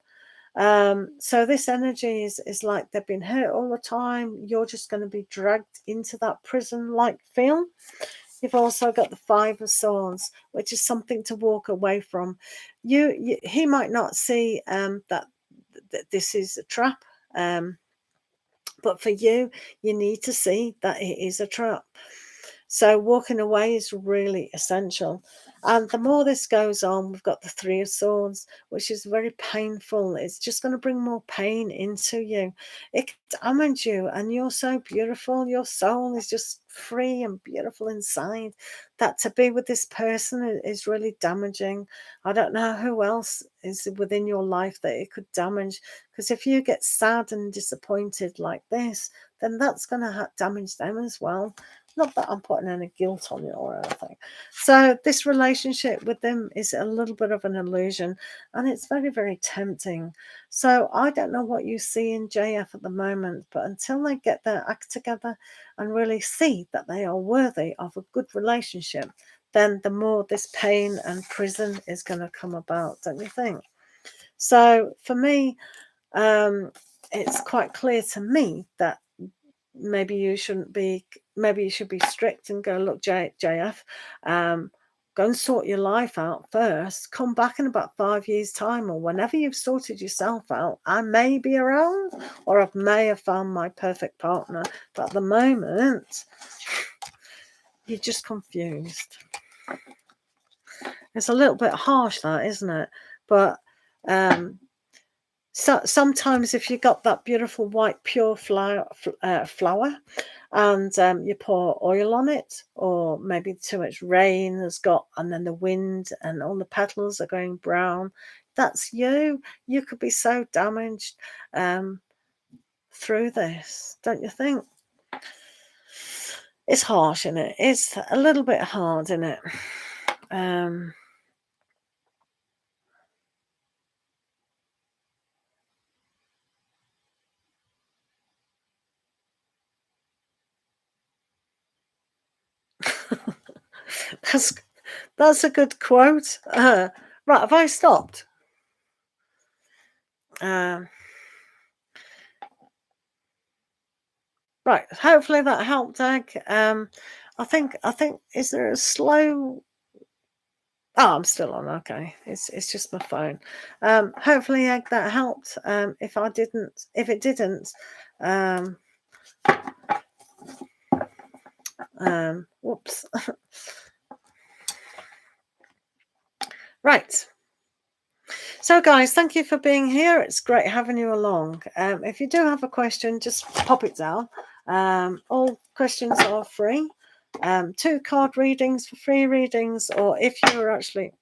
So this energy is like they've been hurt all the time. You're just going to be dragged into that prison-like feel. You've also got the 5 of Swords, which is something to walk away from. He might not see that this is a trap, but for you, you need to see that it is a trap. So walking away is really essential. And the more this goes on, we've got the 3 of Swords, which is very painful. It's just going to bring more pain into you. It can damage you, and you're so beautiful. Your soul is just free and beautiful inside. That to be with this person is really damaging. I don't know who else is within your life that it could damage. Because if you get sad and disappointed like this, then that's going to damage them as well. Not that I'm putting any guilt on you or anything. So this relationship with them is a little bit of an illusion, and it's very, very tempting. So I don't know what you see in JF at the moment, but until they get their act together and really see that they are worthy of a good relationship, then the more this pain and prison is going to come about, don't you think? So for me, it's quite clear to me that maybe you shouldn't be, maybe you should be strict and go, look, JF, go and sort your life out first. Come back in about 5 years' time, or whenever you've sorted yourself out. I may be around, or I may have found my perfect partner, but at the moment, you're just confused. It's a little bit harsh, that, isn't it? But so sometimes if you got that beautiful white pure flower and you pour oil on it, or maybe too much rain has got, and then the wind and all the petals are going brown, That's you. You could be so damaged through this, don't you think? It's harsh, isn't it? It's a little bit hard, isn't it? That's a good quote. Right, have I stopped? Right, hopefully that helped, Egg. I think is there a slow? Oh, I'm still on. Okay, it's just my phone. Hopefully, Egg, that helped. If it didn't, whoops. Right. So, guys, thank you for being here. It's great having you along. If you do have a question, just pop it down. All questions are free. 2 card readings for free readings, or if you're actually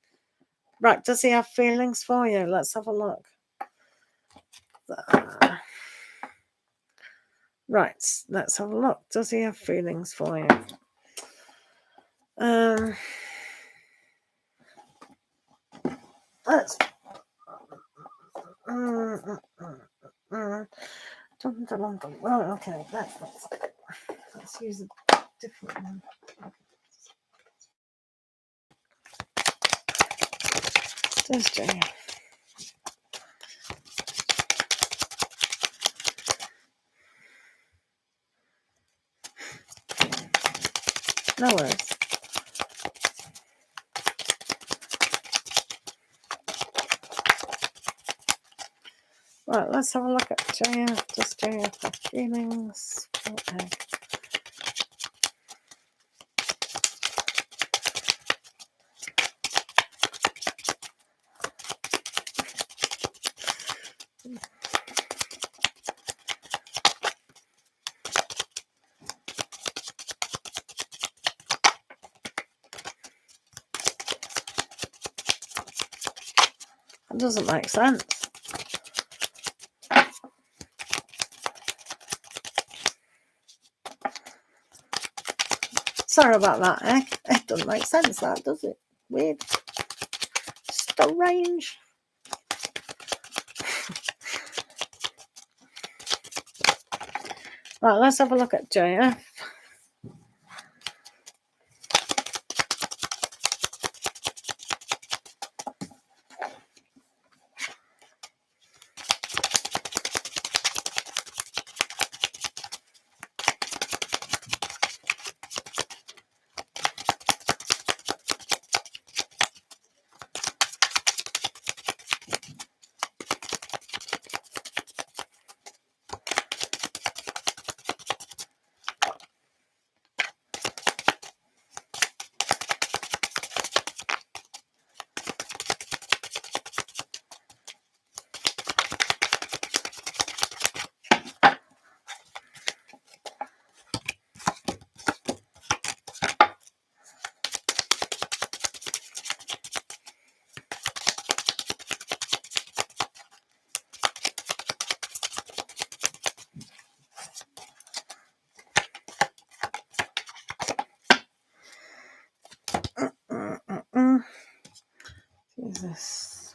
right, does he have feelings for you? Let's have a look. Right, let's have a look. Does he have feelings for you? Let's. Well, okay, let's use a different one. Does Jay? No worries. Right, let's have a look at JF. Does JF have feelings? Okay. That doesn't make sense. Sorry about that, eh? It doesn't make sense, that, does it? Weird. Strange. Right, let's have a look at JF. Jesus.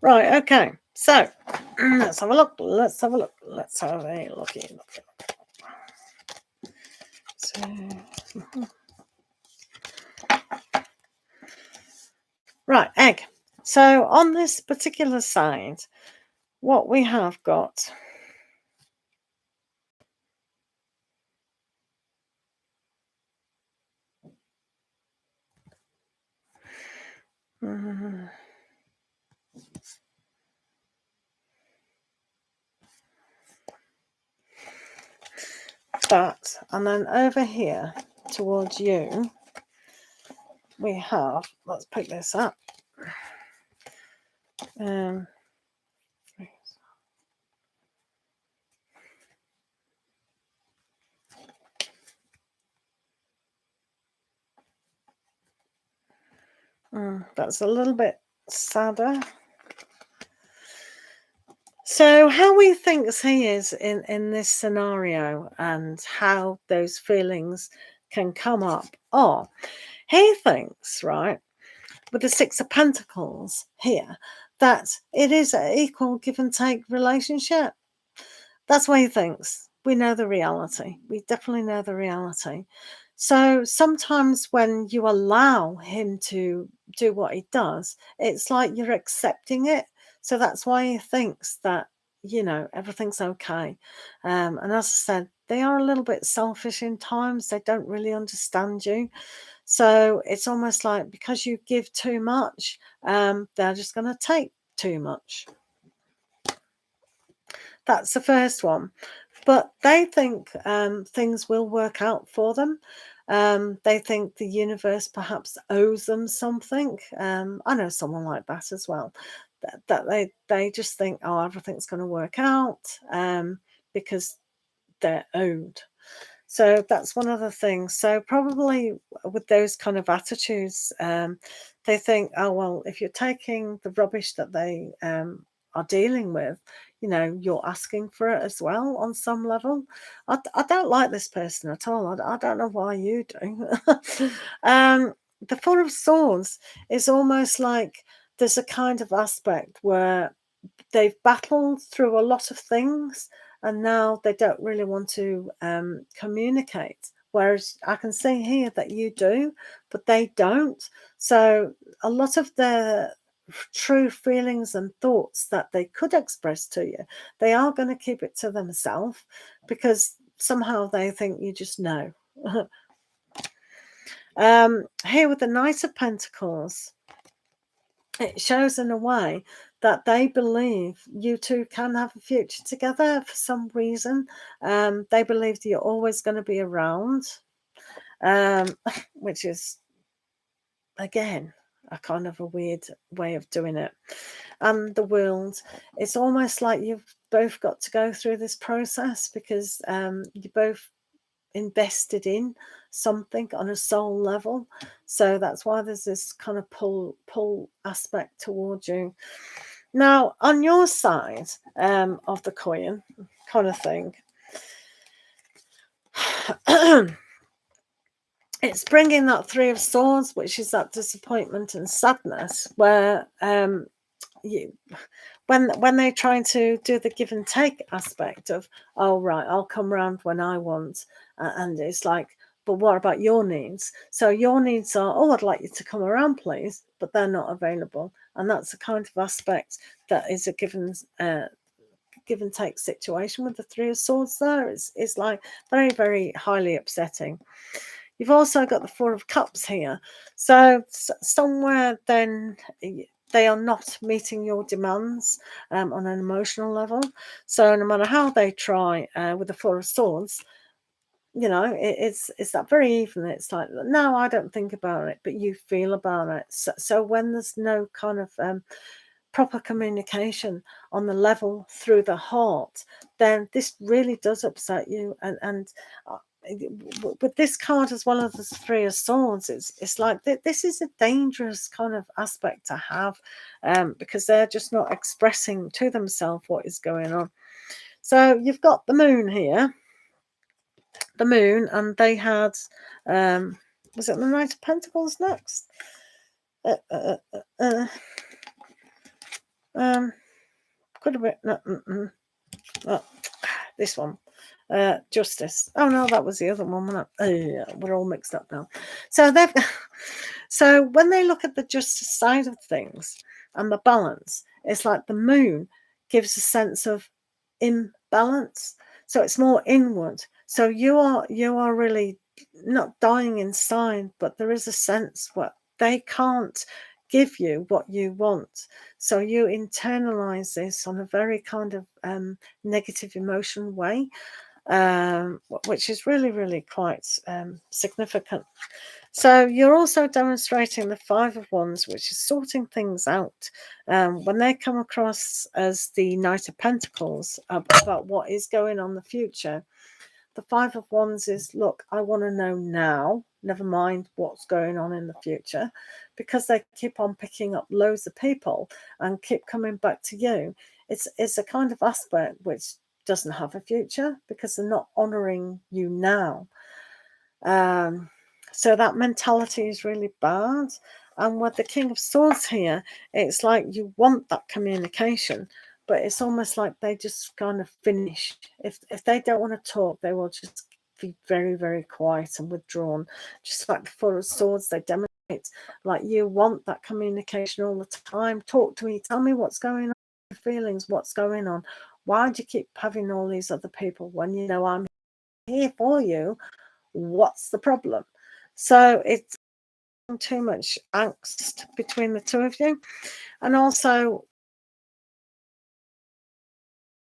Right, okay. So let's have a look. Let's have a look. Let's have a looky. So, right, Egg. So on this particular side, what we have got. that. And then over here towards you, we have, let's pick this up. That's a little bit sadder. So how he thinks he is in this scenario and how those feelings can come up. Oh, he thinks, right, with the Six of Pentacles here, that it is an equal give and take relationship. That's what he thinks. We know the reality. We definitely know the reality. So sometimes when you allow him to do what he does, it's like you're accepting it. So that's why he thinks that, you know, everything's okay. And as I said, they are a little bit selfish in times. They don't really understand you. So it's almost like because you give too much, they're just going to take too much. That's the first one. But they think things will work out for them. They think the universe perhaps owes them something. I know someone like that as well. That they just think, oh, everything's going to work out because they're owed. So that's one of the things. So probably with those kind of attitudes, they think, oh, well, if you're taking the rubbish that they are dealing with, you know, you're asking for it as well on some level. I don't like this person at all. I don't know why you do. The Four of Swords is almost like there's a kind of aspect where they've battled through a lot of things and now they don't really want to communicate. Whereas I can see here that you do, but they don't. So a lot of their true feelings and thoughts that they could express to you, they are going to keep it to themselves because somehow they think you just know. Here with the Knight of Pentacles, it shows in a way that they believe you two can have a future together for some reason. They believe that you're always going to be around, which is, again, a kind of a weird way of doing it. And the World, it's almost like you've both got to go through this process because you both invested in something on a soul level. So that's why there's this kind of pull aspect towards you. Now, on your side of the coin kind of thing, it's bringing that Three of Swords, which is that disappointment and sadness, where when they're trying to do the give and take aspect of, oh, right, I'll come around when I want. And it's like, but what about your needs? So your needs are, oh, I'd like you to come around, please, but they're not available. And that's the kind of aspect that is a give and take situation with the Three of Swords there. It's like very, very highly upsetting. You've also got the Four of Cups here. So somewhere then they are not meeting your demands on an emotional level. So no matter how they try with the Four of Swords, you know, it's that very even. It's like, no, I don't think about it, but you feel about it. So when there's no kind of proper communication on the level through the heart, then this really does upset you. And with this card as well as the Three of Swords, it's like this is a dangerous kind of aspect to have because they're just not expressing to themselves what is going on. So you've got the Moon here, the Moon, and they had was it the Knight of Pentacles next? Could have been no, oh, this one. Justice. Oh no, that was the other one. We're all mixed up now. So when they look at the justice side of things and the balance, it's like the Moon gives a sense of imbalance. So it's more inward. So you are really not dying inside, but there is a sense where they can't give you what you want. So you internalize this on a very kind of negative emotion way. which is really, really quite significant. So you're also demonstrating the Five of Wands, which is sorting things out. When they come across as the Knight of Pentacles about what is going on in the future, the Five of Wands is, look, I want to know now, never mind what's going on in the future, because they keep on picking up loads of people and keep coming back to you. It's a kind of aspect which doesn't have a future because they're not honoring you now. So that mentality is really bad. And with the King of Swords here, it's like you want that communication, but it's almost like they just kind of finish. If they don't want to talk, they will just be very, very quiet and withdrawn. Just like the Four of Swords, they demonstrate like you want that communication all the time. Talk to me, tell me what's going on, your feelings, what's going on. Why do you keep having all these other people when you know I'm here for you? What's the problem? So it's too much angst between the two of you. And also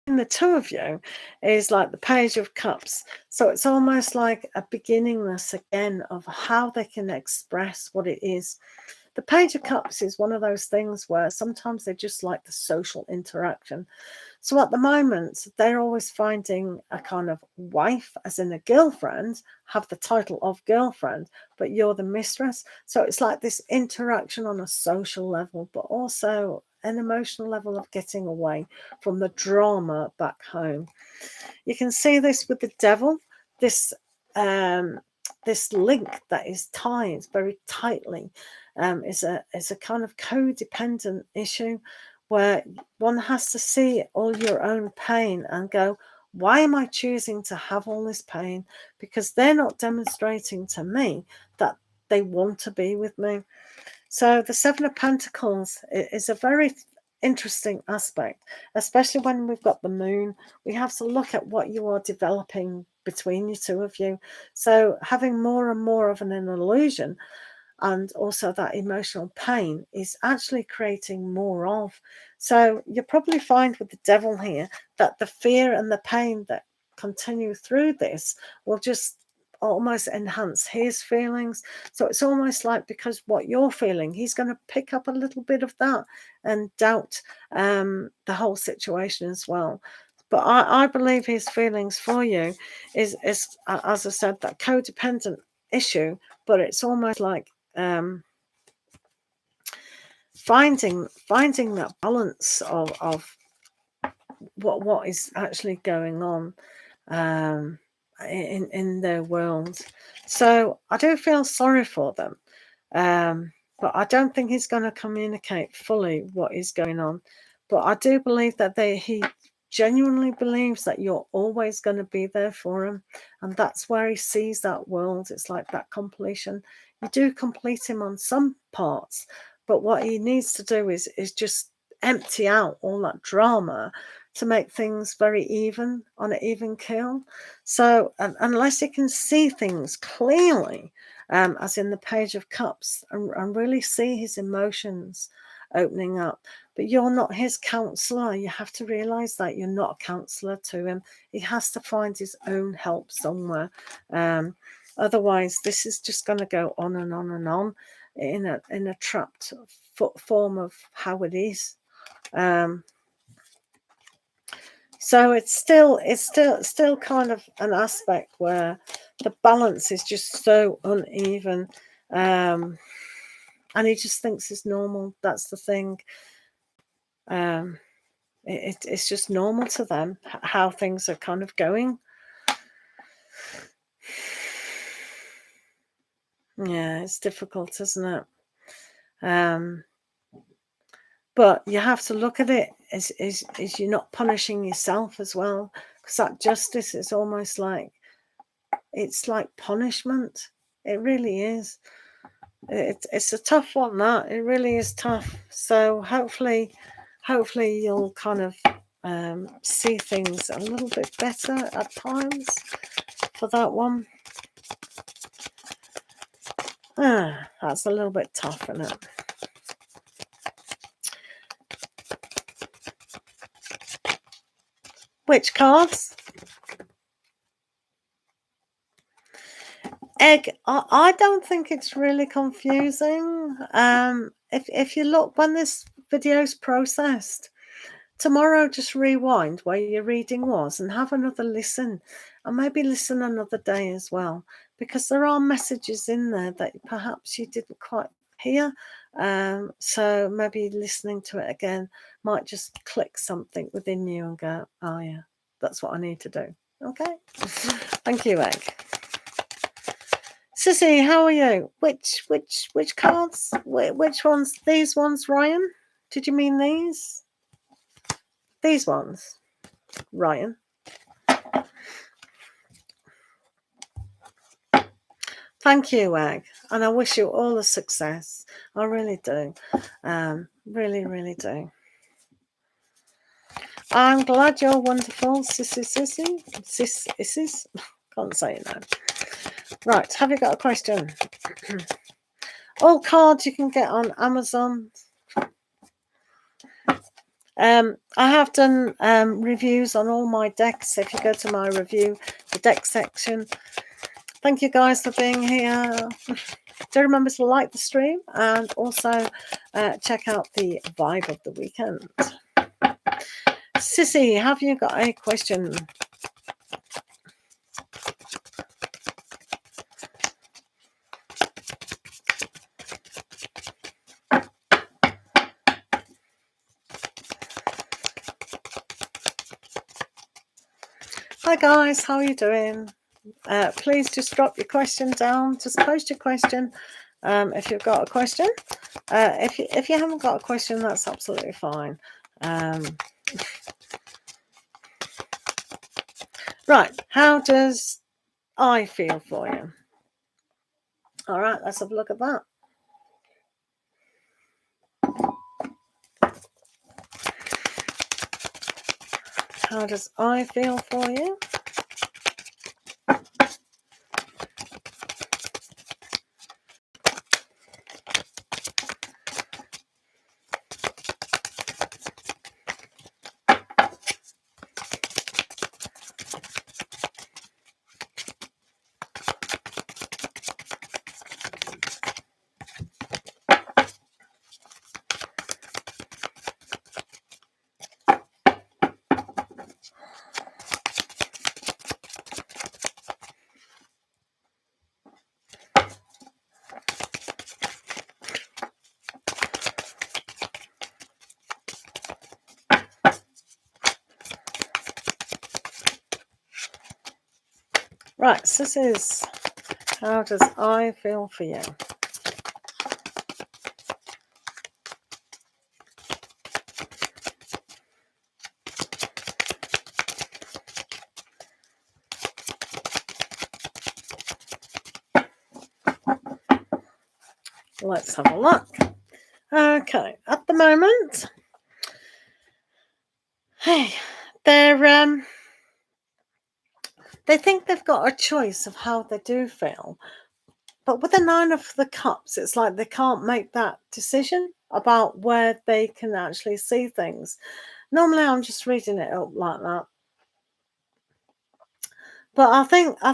in the two of you is like the Page of Cups. So it's almost like a beginningness again of how they can express what it is. The Page of Cups is one of those things where sometimes they just like the social interaction. So at the moment, they're always finding a kind of wife, as in a girlfriend, have the title of girlfriend, but you're the mistress. So it's like this interaction on a social level, but also an emotional level of getting away from the drama back home. You can see this with the Devil, this link that is tied very tightly is a kind of codependent issue where one has to see all your own pain and go, why am I choosing to have all this pain? Because they're not demonstrating to me that they want to be with me. So the Seven of Pentacles is a very interesting aspect, especially when we've got the moon. We have to look at what you are developing between the two of you. So having more and more of an illusion and also that emotional pain is actually creating more of. So you'll probably find with the Devil here that the fear and the pain that continue through this will just almost enhance his feelings. So it's almost like, because what you're feeling, he's going to pick up a little bit of that and doubt the whole situation as well. But I believe his feelings for you is as I said, that codependent issue, but it's almost like finding that balance of what is actually going on in their world. So I do feel sorry for them, but I don't think he's going to communicate fully what is going on. But I do believe that he genuinely believes that you're always going to be there for him, and that's where he sees that world. It's like that completion. You do complete him on some parts, but what he needs to do is just empty out all that drama to make things very even, on an even keel. So unless you can see things clearly, as in the Page of Cups, and really see his emotions opening up. But you're not his counselor. You have to realize that you're not a counselor to him. He has to find his own help somewhere. Otherwise, this is just going to go on and on and on in a trapped form of how it is. So it's still kind of an aspect where the balance is just so uneven, and he just thinks it's normal. That's the thing. It's just normal to them how things are kind of going. Yeah, it's difficult, isn't it? But you have to look at it as you're not punishing yourself as well, because that justice is almost like, it's like punishment. It really is. It's a tough one, that. It really is tough. So hopefully you'll kind of see things a little bit better at times for that one. That's a little bit tough, isn't it? Which cards? Egg, I don't think it's really confusing. If you look when this video's processed, tomorrow just rewind where your reading was and have another listen, and maybe listen another day as well, because there are messages in there that perhaps you didn't quite hear. So maybe listening to it again might just click something within you and go, oh yeah, that's what I need to do. Okay. Thank you, Egg. Sissy, how are you? Which cards? Which ones? These ones, Ryan? Did you mean these? These ones, Ryan. Thank you, Egg, and I wish you all the success. I really do. Really, really do. I'm glad you're wonderful, Sissy. Sis. Can't say it now. Right, have you got a question? All cards you can get on Amazon. I have done reviews on all my decks. If you go to my review, the deck section. Thank you guys for being here. Do remember to like the stream and also check out the vibe of the weekend. Sissy, have you got a question? Hi guys, how are you doing? Please just drop your question down. Just post your question if you've got a question. If you haven't got a question, that's absolutely fine. Right, how does I feel for you? All right, let's have a look at that. How does I feel for you? Right, so this is how does I feel for you? Let's have a look. Okay, at the moment, hey, they think they've got a choice of how they do feel. But with the Nine of the Cups, it's like they can't make that decision about where they can actually see things. Normally, I'm just reading it up like that. But I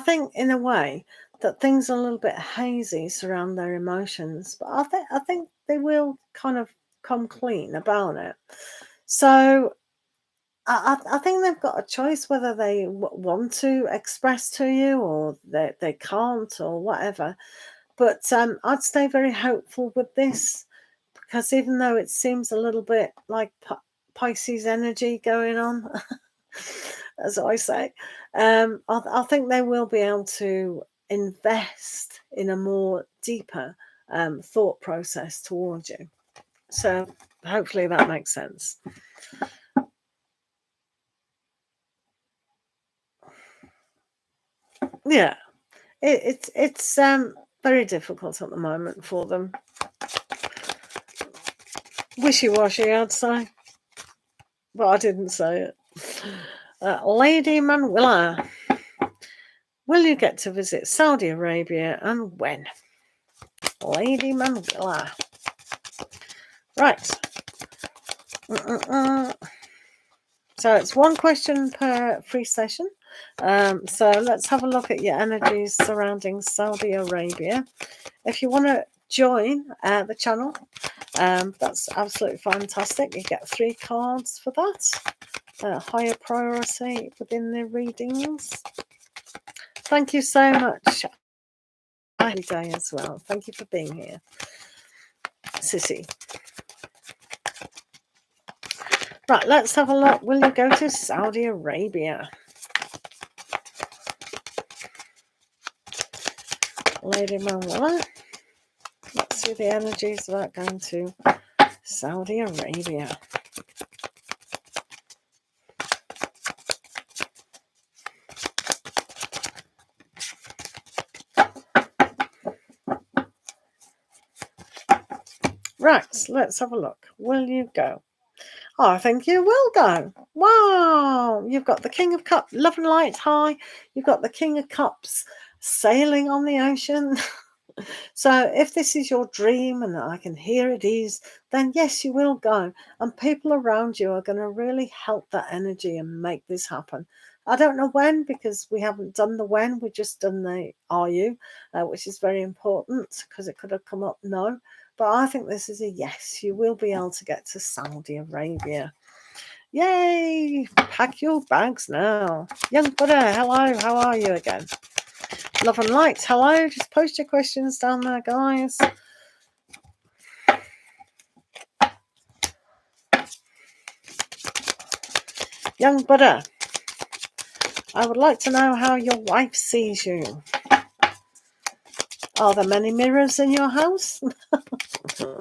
think in a way that things are a little bit hazy surround their emotions. But I think they will kind of come clean about it. So I think they've got a choice whether they want to express to you or they can't or whatever. But I'd stay very hopeful with this, because even though it seems a little bit like Pisces energy going on, as I say, I think they will be able to invest in a more deeper thought process towards you. So hopefully that makes sense. Yeah, it's very difficult at the moment for them. Wishy-washy, I'd say, but I didn't say it. Lady Manuela, will you get to visit Saudi Arabia and when? Lady Manuela. Right. So it's one question per free session. So let's have a look at your energies surrounding Saudi Arabia. If you want to join the channel, that's absolutely fantastic. You get 3 cards for that. Higher priority within the readings. Thank you so much. Every day as well. Thank you for being here, Sissy. Right, let's have a look. Will you go to Saudi Arabia? Lady Manuela. Let's see the energies about going to Saudi Arabia. Right, let's have a look. Will you go? Oh, I think you will go. Wow. You've got the King of Cups, love and light high. You've got the King of Cups sailing on the ocean. So if this is your dream and I can hear it is, then yes, you will go. And people around you are going to really help that energy and make this happen. I don't know when, because we haven't done the when. We've just done the are you, which is very important because it could have come up no. But I think this is a yes. You will be able to get to Saudi Arabia. Yay! Pack your bags now. Young Buddha, hello. How are you again? Love and light, hello. Just post your questions down there, guys. Young Buddha, I would like to know how your wife sees you. Are there many mirrors in your house? Oh.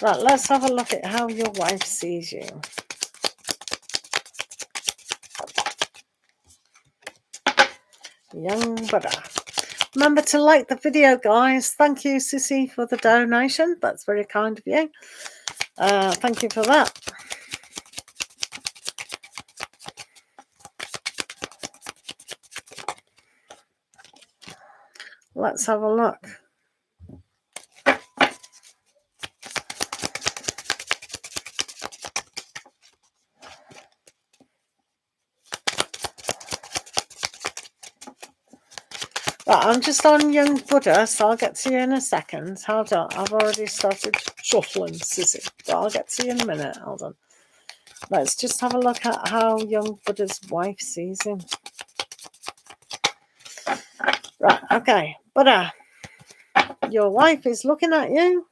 Right, let's have a look at how your wife sees you. Young Buddha. Remember to like the video, guys. Thank you, Sissy, for the donation. That's very kind of you. Thank you for that. Let's have a look. Right, I'm just on Young Buddha, so I'll get to you in a second. Hold on, I've already started shuffling, Sissy, but I'll get to you in a minute. Hold on. Let's just have a look at how Young Buddha's wife sees him. Right, okay. Buddha, your wife is looking at you.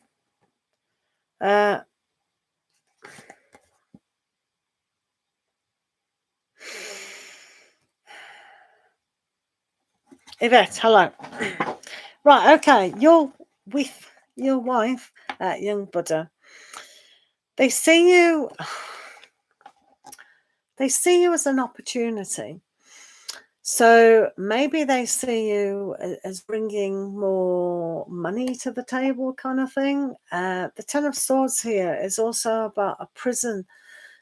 Yvette, hello. Right, okay. You're with your wife, Young Buddha. They see you as an opportunity. So maybe they see you as bringing more money to the table, kind of thing. The Ten of Swords here is also about a prison.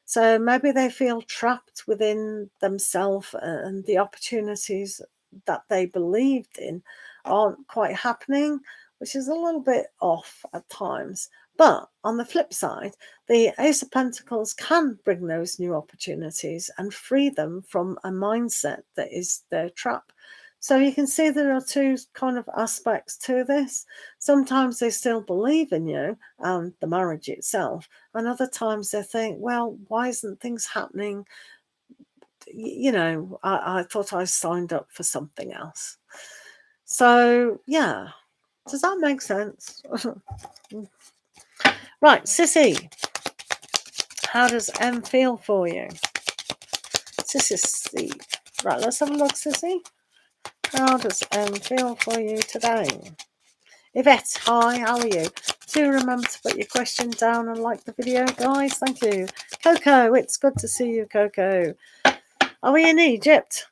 So maybe they feel trapped within themselves, and the opportunities that they believed in aren't quite happening, which is a little bit off at times. But on the flip side, the Ace of Pentacles can bring those new opportunities and free them from a mindset that is their trap. So you can see there are 2 kind of aspects to this. Sometimes they still believe in you and the marriage itself, and other times they think, well, why isn't things happening? You know, I thought I signed up for something else. So, yeah. Does that make sense? Right, Sissy. How does M feel for you? Sissy. Right, let's have a look, Sissy. How does M feel for you today? Yvette, hi, how are you? Do remember to put your question down and like the video, guys. Thank you. Coco, it's good to see you, Coco. Are we in Egypt?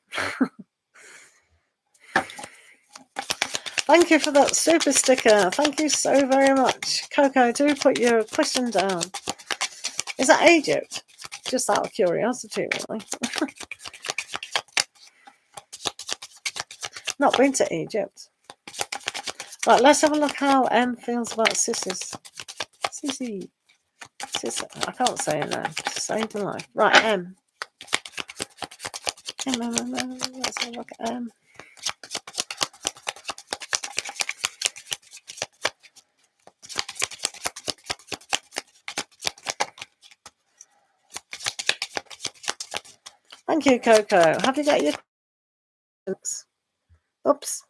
Thank you for that super sticker. Thank you so very much. Coco, do put your question down. Is that Egypt? Just out of curiosity, really. Not been to Egypt. Right, let's have a look how M feels about Sissy's Sissy. I can't say it now. Save the life. Right, M. Let's have a look at M. Thank you, Coco. Have you got your... Oops.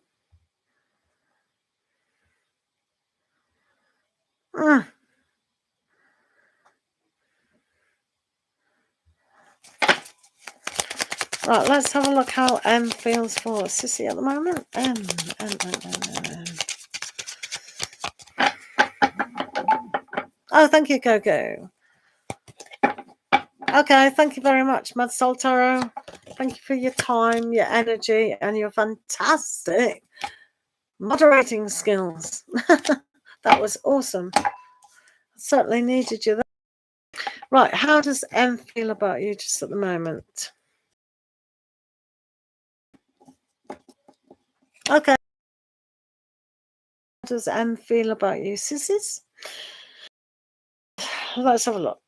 Right, let's have a look how M feels for Sissy at the moment. M. Oh, thank you, Coco. Okay, thank you very much, Mad Soul Tarot. Thank you for your time, your energy, and your fantastic moderating skills. That was awesome. Certainly needed you there. Right, how does M feel about you just at the moment? Okay. How does M feel about you, sissies? Let's have a look.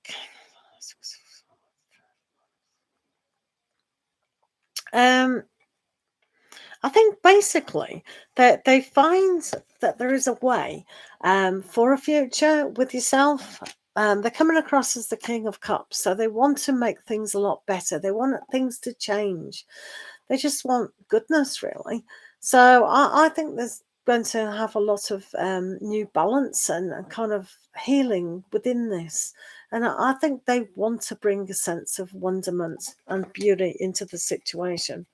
I think basically that they find that there is a way for a future with yourself. They're coming across as the King of Cups, so they want to make things a lot better. They want things to change. They just want goodness, really. So I think there's going to have a lot of new balance and kind of healing within this. And I think they want to bring a sense of wonderment and beauty into the situation.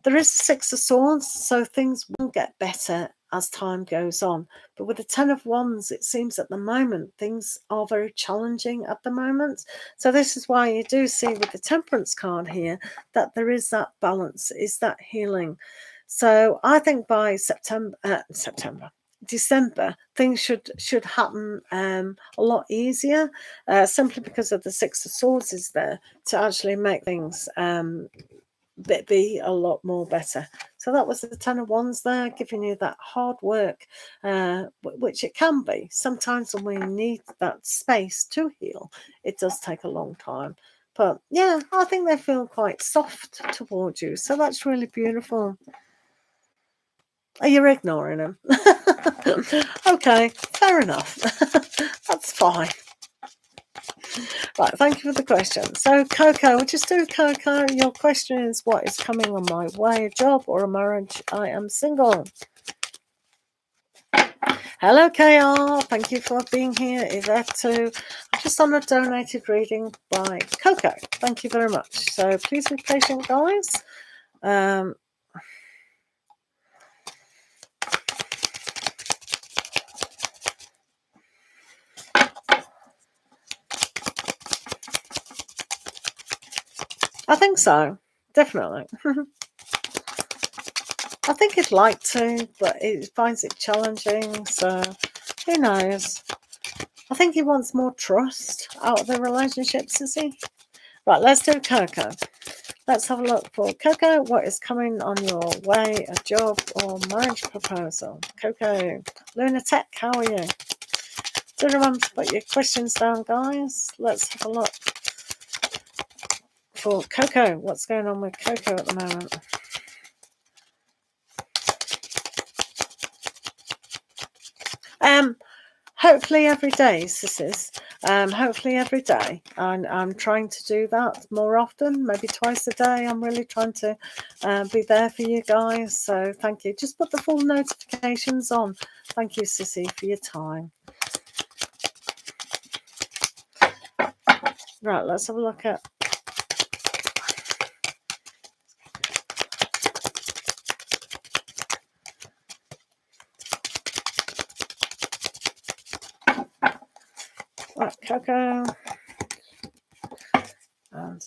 There is a Six of Swords, so things will get better as time goes on. But with the Ten of Wands, it seems at the moment things are very challenging at the moment. So this is why you do see with the Temperance card here that there is that balance, is that healing. So I think by December, things should happen a lot easier, simply because of the Six of Swords is there to actually make things be a lot more better. So that was the Ten of Wands there, giving you that hard work, which it can be. Sometimes when we need that space to heal, it does take a long time. But yeah, I think they feel quite soft towards you. So that's really beautiful. Are you ignoring them? Okay, fair enough. That's fine. Right, thank you for the question. So, Coco, we'll just do Coco. Your question is, what is coming on my way? A job or a marriage? I am single. Hello, KR. Thank you for being here. Yvette too. I'm just on a donated reading by Coco. Thank you very much. So, please be patient, guys. I think so. Definitely. I think he'd like to, but he finds it challenging. So, who knows? I think he wants more trust out of the relationships, is he? Right, let's do Coco. Let's have a look for Coco. What is coming on your way? A job or marriage proposal? Coco, Lunatic, how are you? Do remember to put your questions down, guys. Let's have a look for Coco. What's going on with Coco at the moment? Hopefully every day, sisters. Hopefully every day. I'm trying to do that more often, maybe twice a day. I'm really trying to be there for you guys. So thank you. Just put the full notifications on. Thank you, Sissy, for your time. Right, let's have a look at... Right, Coco. And...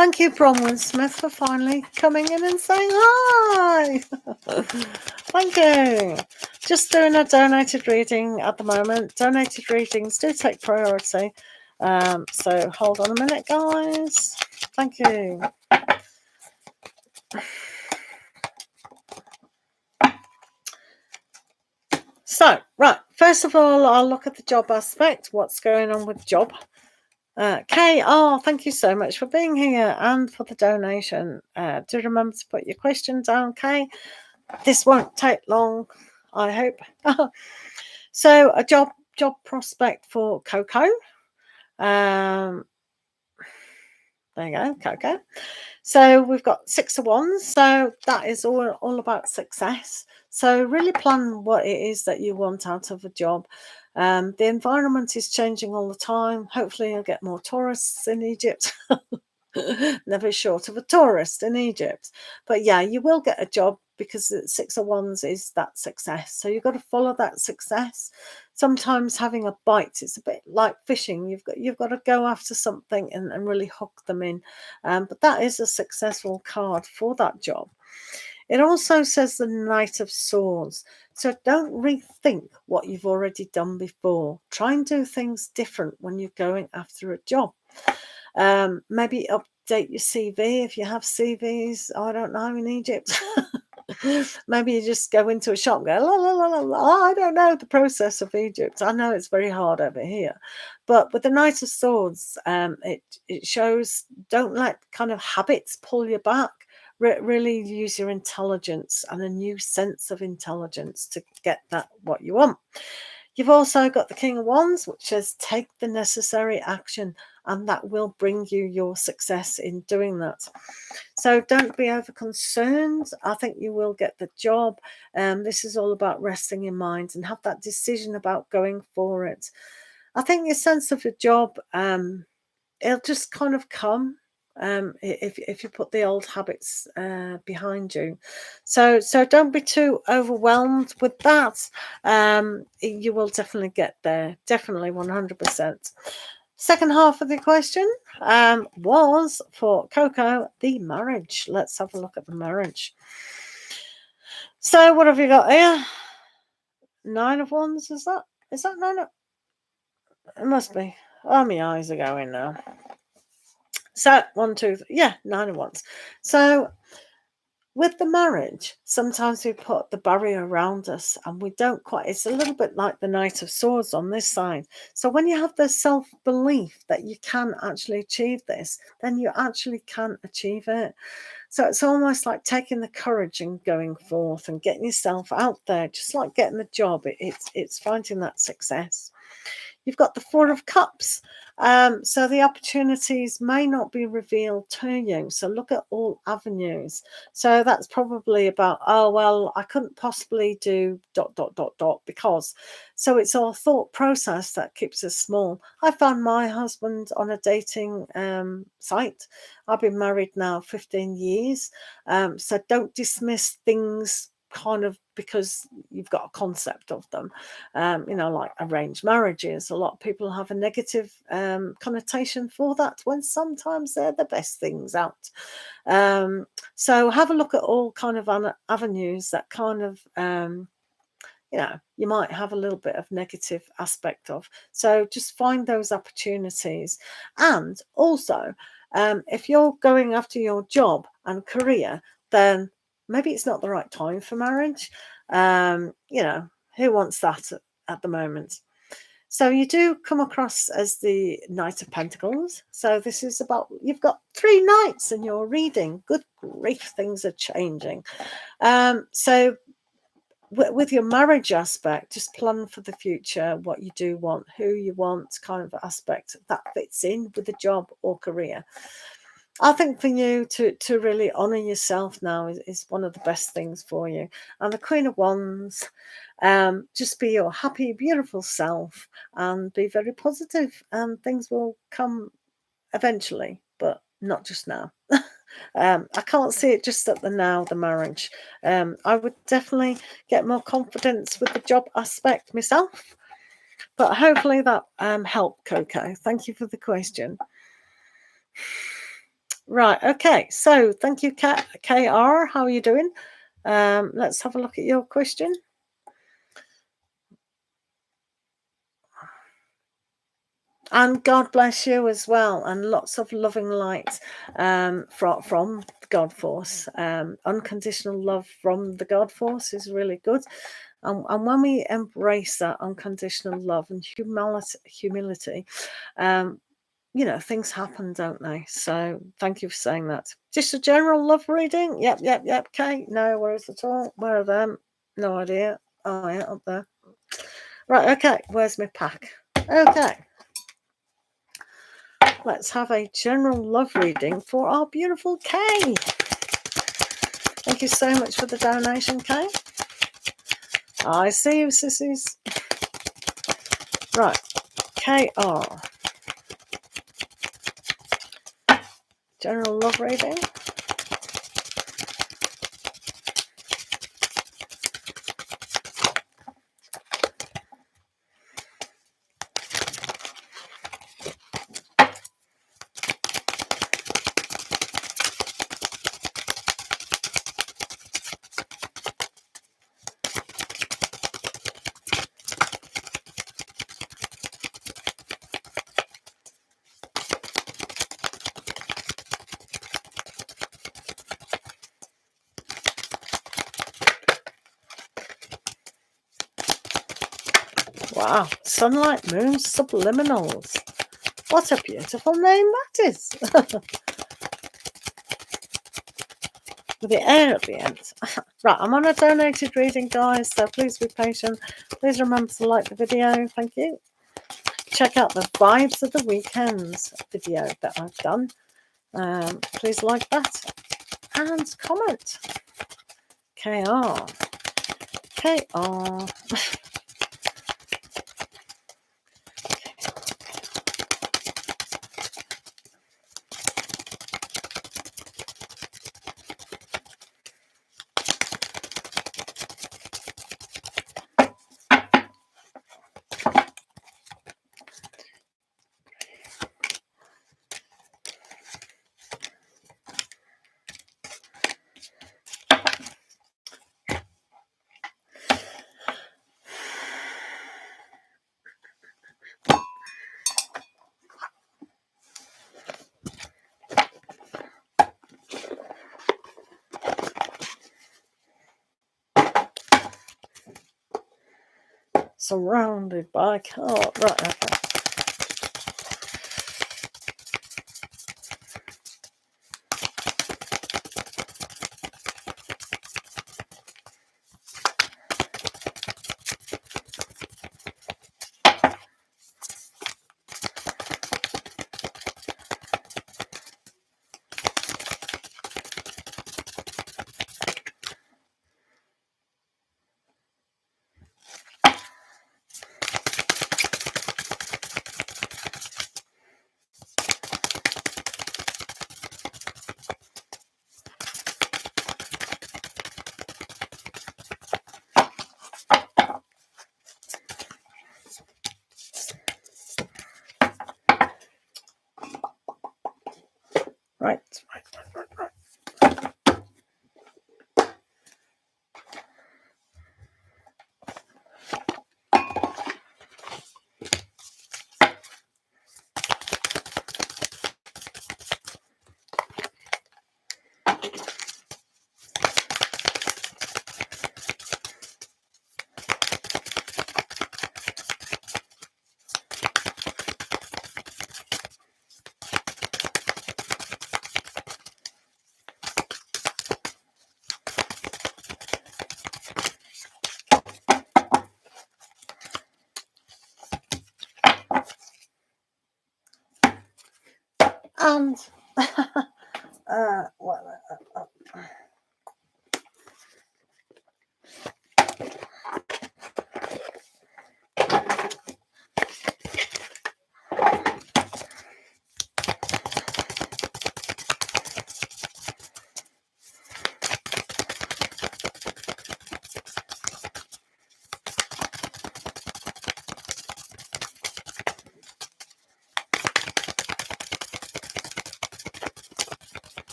Thank you, Bronwyn Smith, for finally coming in and saying hi. Thank you. Just doing a donated reading at the moment. Donated readings do take priority. So hold on a minute, guys. Thank you. So, right, first of all, I'll look at the job aspect. What's going on with job? Kay, thank you so much for being here and for the donation. Do remember to put your question down, Kay. This won't take long, I hope. So, a job prospect for Coco. There you go, Coco. So we've got 6 of Wands. So that is all about success. So really plan what it is that you want out of a job. The environment is changing all the time. Hopefully you'll get more tourists in Egypt. Never short of a tourist in Egypt. But yeah, you will get a job because the 6 of Wands is that success. So you've got to follow that success. Sometimes having a bite, it's a bit like fishing. You've got to go after something and really hook them in. But that is a successful card for that job. It also says the Knight of Swords. So don't rethink what you've already done before. Try and do things different when you're going after a job. Maybe update your CV if you have CVs. I don't know, in Egypt. Maybe you just go into a shop and go, la, la, la, la, la. I don't know the process of Egypt. I know it's very hard over here. But with the Knight of Swords, it shows don't let kind of habits pull you back. Really use your intelligence and a new sense of intelligence to get what you want. You've also got the King of Wands, which says take the necessary action, and that will bring you your success in doing that. So don't be over concerned. I think you will get the job. This is all about resting your mind and have that decision about going for it. I think your sense of the job, it'll just kind of come. If you put the old habits behind you, so don't be too overwhelmed with that. You will definitely get there, definitely 100%. Second half of the question was for Coco, the marriage. Let's have a look at the marriage. So what have you got here? 9 of Wands, is that 9 of... It must be. Oh, my eyes are going now. So 1, 2, 3, yeah, 9 of Wands. So with the marriage, sometimes we put the barrier around us and we don't quite. It's a little bit like the Knight of Swords on this side. So when you have the self-belief that you can actually achieve this, then you actually can achieve it. So it's almost like taking the courage and going forth and getting yourself out there, just like getting the job. It's finding that success. You've got the 4 of Cups. So the opportunities may not be revealed to you. So look at all avenues. So that's probably about, oh, well, I couldn't possibly do ... because. So it's our thought process that keeps us small. I found my husband on a dating site. I've been married now 15 years. So don't dismiss things kind of because you've got a concept of them, like arranged marriages. A lot of people have a negative connotation for that, when sometimes they're the best things out. So have a look at all kind of avenues that kind of you might have a little bit of negative aspect of. So just find those opportunities. And also if you're going after your job and career, then maybe it's not the right time for marriage. Who wants that at the moment? So you do come across as the Knight of Pentacles. So this is about, you've got 3 knights in your reading. Good grief, things are changing. So with your marriage aspect, just plan for the future, what you do want, who you want, kind of aspect that fits in with the job or career. I think for you to really honour yourself now is one of the best things for you. And the Queen of Wands, just be your happy, beautiful self and be very positive, and things will come eventually, but not just now. I can't see it just at the now, the marriage. I would definitely get more confidence with the job aspect myself. But hopefully that helped, Coco. Thank you for the question. Right, okay. So thank you, KR. How are you doing? Let's have a look at your question. And God bless you as well, and lots of loving light from God Force. Unconditional love from the God Force is really good. And when we embrace that unconditional love and humility, you know, things happen, don't they? So thank you for saying that. Just a general love reading? Yep. Okay, no worries at all. Where are them? No idea. Oh, yeah, up there. Right, okay. Where's my pack? Okay. Let's have a general love reading for our beautiful Kay. Thank you so much for the donation, Kay. I see you, sissies. Right, KR. General love reading. Wow, Sunlight Moon Subliminals. What a beautiful name that is. With the air at the end. Right, I'm on a donated reading, guys, so please be patient. Please remember to like the video. Thank you. Check out the Vibes of the Weekends video that I've done. Please like that and comment. KR. Surrounded by cards. Right, okay. Right. And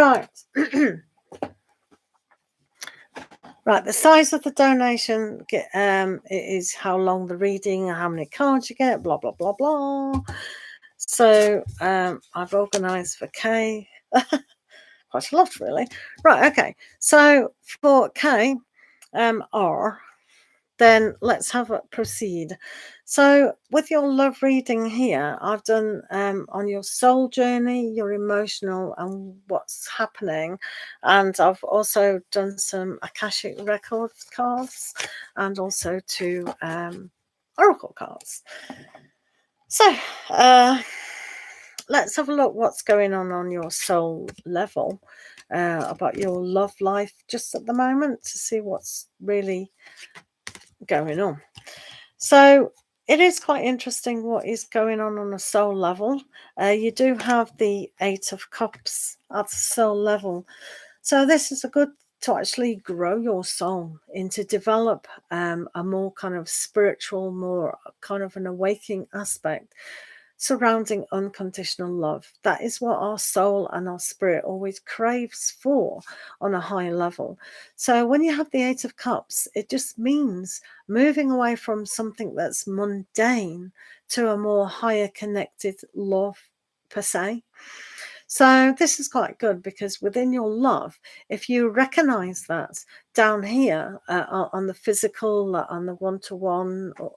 Right. Right, the size of the donation is how long the reading, how many cards you get, blah, blah, blah, blah. So I've organised for K. Quite a lot, really. Right, okay. So for K, R, then let's have a proceed. So with your love reading here, I've done on your soul journey, your emotional and what's happening. And I've also done some Akashic record cards and also two oracle cards. So let's have a look what's going on your soul level about your love life just at the moment to see what's really going on. So it is quite interesting what is going on a soul level. You do have the Eight of Cups at the soul level. So this is a good to actually grow your soul and to develop a more kind of spiritual, more kind of an awakening aspect surrounding unconditional love. That is what our soul and our spirit always craves for on a higher level. So when you have the Eight of Cups, it just means moving away from something that's mundane to a more higher connected love per se. So this is quite good because within your love, if you recognize that down here on the physical, on the one-to-one, or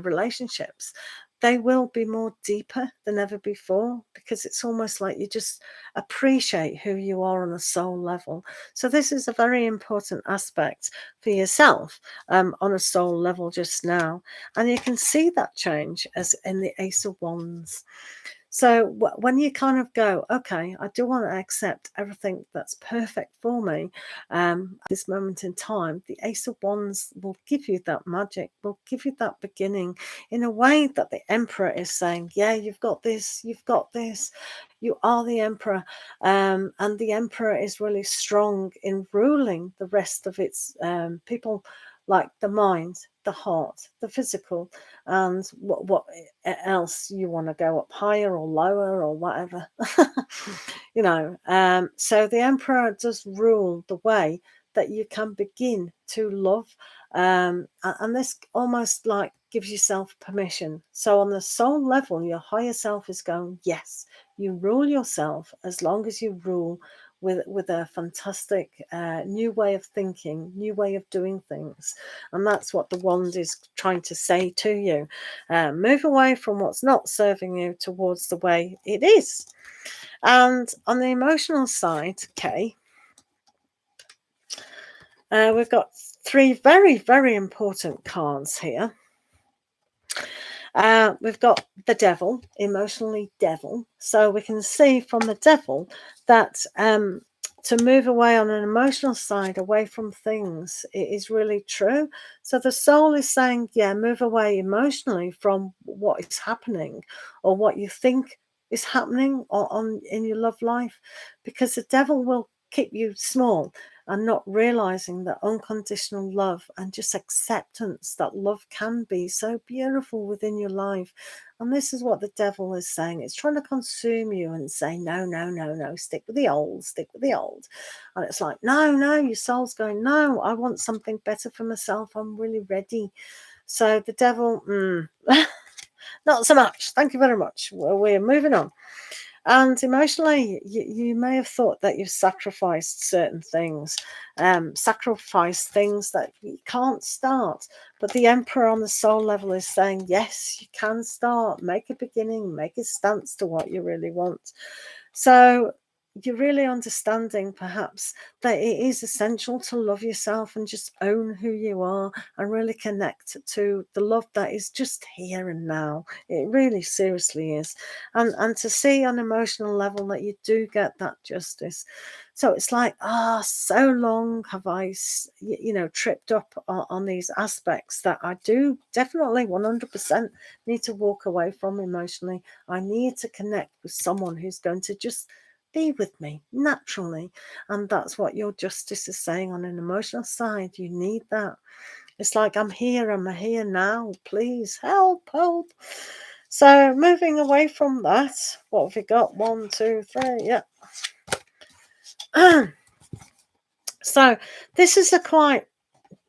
relationships, they will be more deeper than ever before because it's almost like you just appreciate who you are on a soul level. So this is a very important aspect for yourself on a soul level just now. And you can see that change as in the Ace of Wands. So when you kind of go, okay, I do want to accept everything that's perfect for me at this moment in time, the Ace of Wands will give you that magic, will give you that beginning in a way that the Emperor is saying, yeah, you've got this, you are the Emperor. And the Emperor is really strong in ruling the rest of its people, like the mind, the heart, the physical, and what else you want to go up higher or lower or whatever. So the Emperor does rule the way that you can begin to love, and this almost like gives yourself permission. So on the soul level, your higher self is going, yes, you rule yourself as long as you rule with a fantastic new way of thinking, new way of doing things. And that's what the wand is trying to say to you. Move away from what's not serving you towards the way it is. And on the emotional side, Kay, we've got three very, very important cards here. We've got the Devil, emotionally devil. So we can see from the Devil that to move away on an emotional side, away from things, it is really true. So the soul is saying, yeah, move away emotionally from what is happening or what you think is happening in your love life, because the Devil will keep you small and not realizing that unconditional love and just acceptance that love can be so beautiful within your life. And this is what the Devil is saying. It's trying to consume you and say, no, no, no, no, stick with the old, stick with the old. And it's like, no, no, your soul's going, no, I want something better for myself. I'm really ready. So the Devil, not so much. Thank you very much. Well, we're moving on. And emotionally, you may have thought that you've sacrificed certain things, sacrificed things that you can't start. But the Emperor on the soul level is saying, yes, you can start. Make a beginning, make a stance to what you really want. So you're really understanding perhaps that it is essential to love yourself and just own who you are and really connect to the love that is just here and now. It really seriously is. And to see on emotional level that you do get that justice. So it's like, so long have I, tripped up on these aspects that I do definitely 100% need to walk away from emotionally. I need to connect with someone who's going to just be with me naturally. And that's what your justice is saying on an emotional side. You need that. It's like, I'm here now. Please help. So moving away from that, what have we got? 1, 2, 3. Yeah. So this is a quite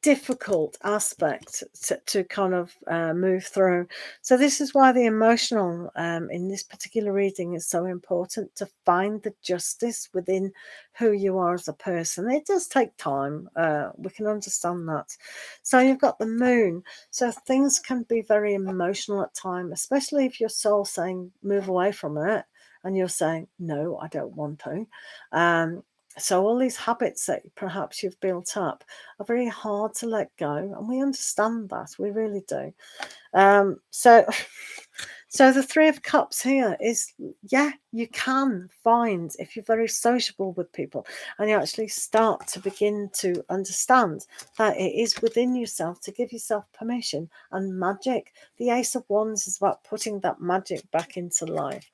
difficult aspect to kind of move through. So this is why the emotional in this particular reading is so important, to find the justice within who you are as a person. It does take time. We can understand that. So you've got the moon. So things can be very emotional at times, especially if your soul's saying move away from it and you're saying no, I don't want to. So all these habits that perhaps you've built up are very hard to let go, and we understand that. We really do. So the Three of Cups here is, yeah, you can find, if you're very sociable with people and you actually start to begin to understand that it is within yourself to give yourself permission and magic. The Ace of Wands is about putting that magic back into life.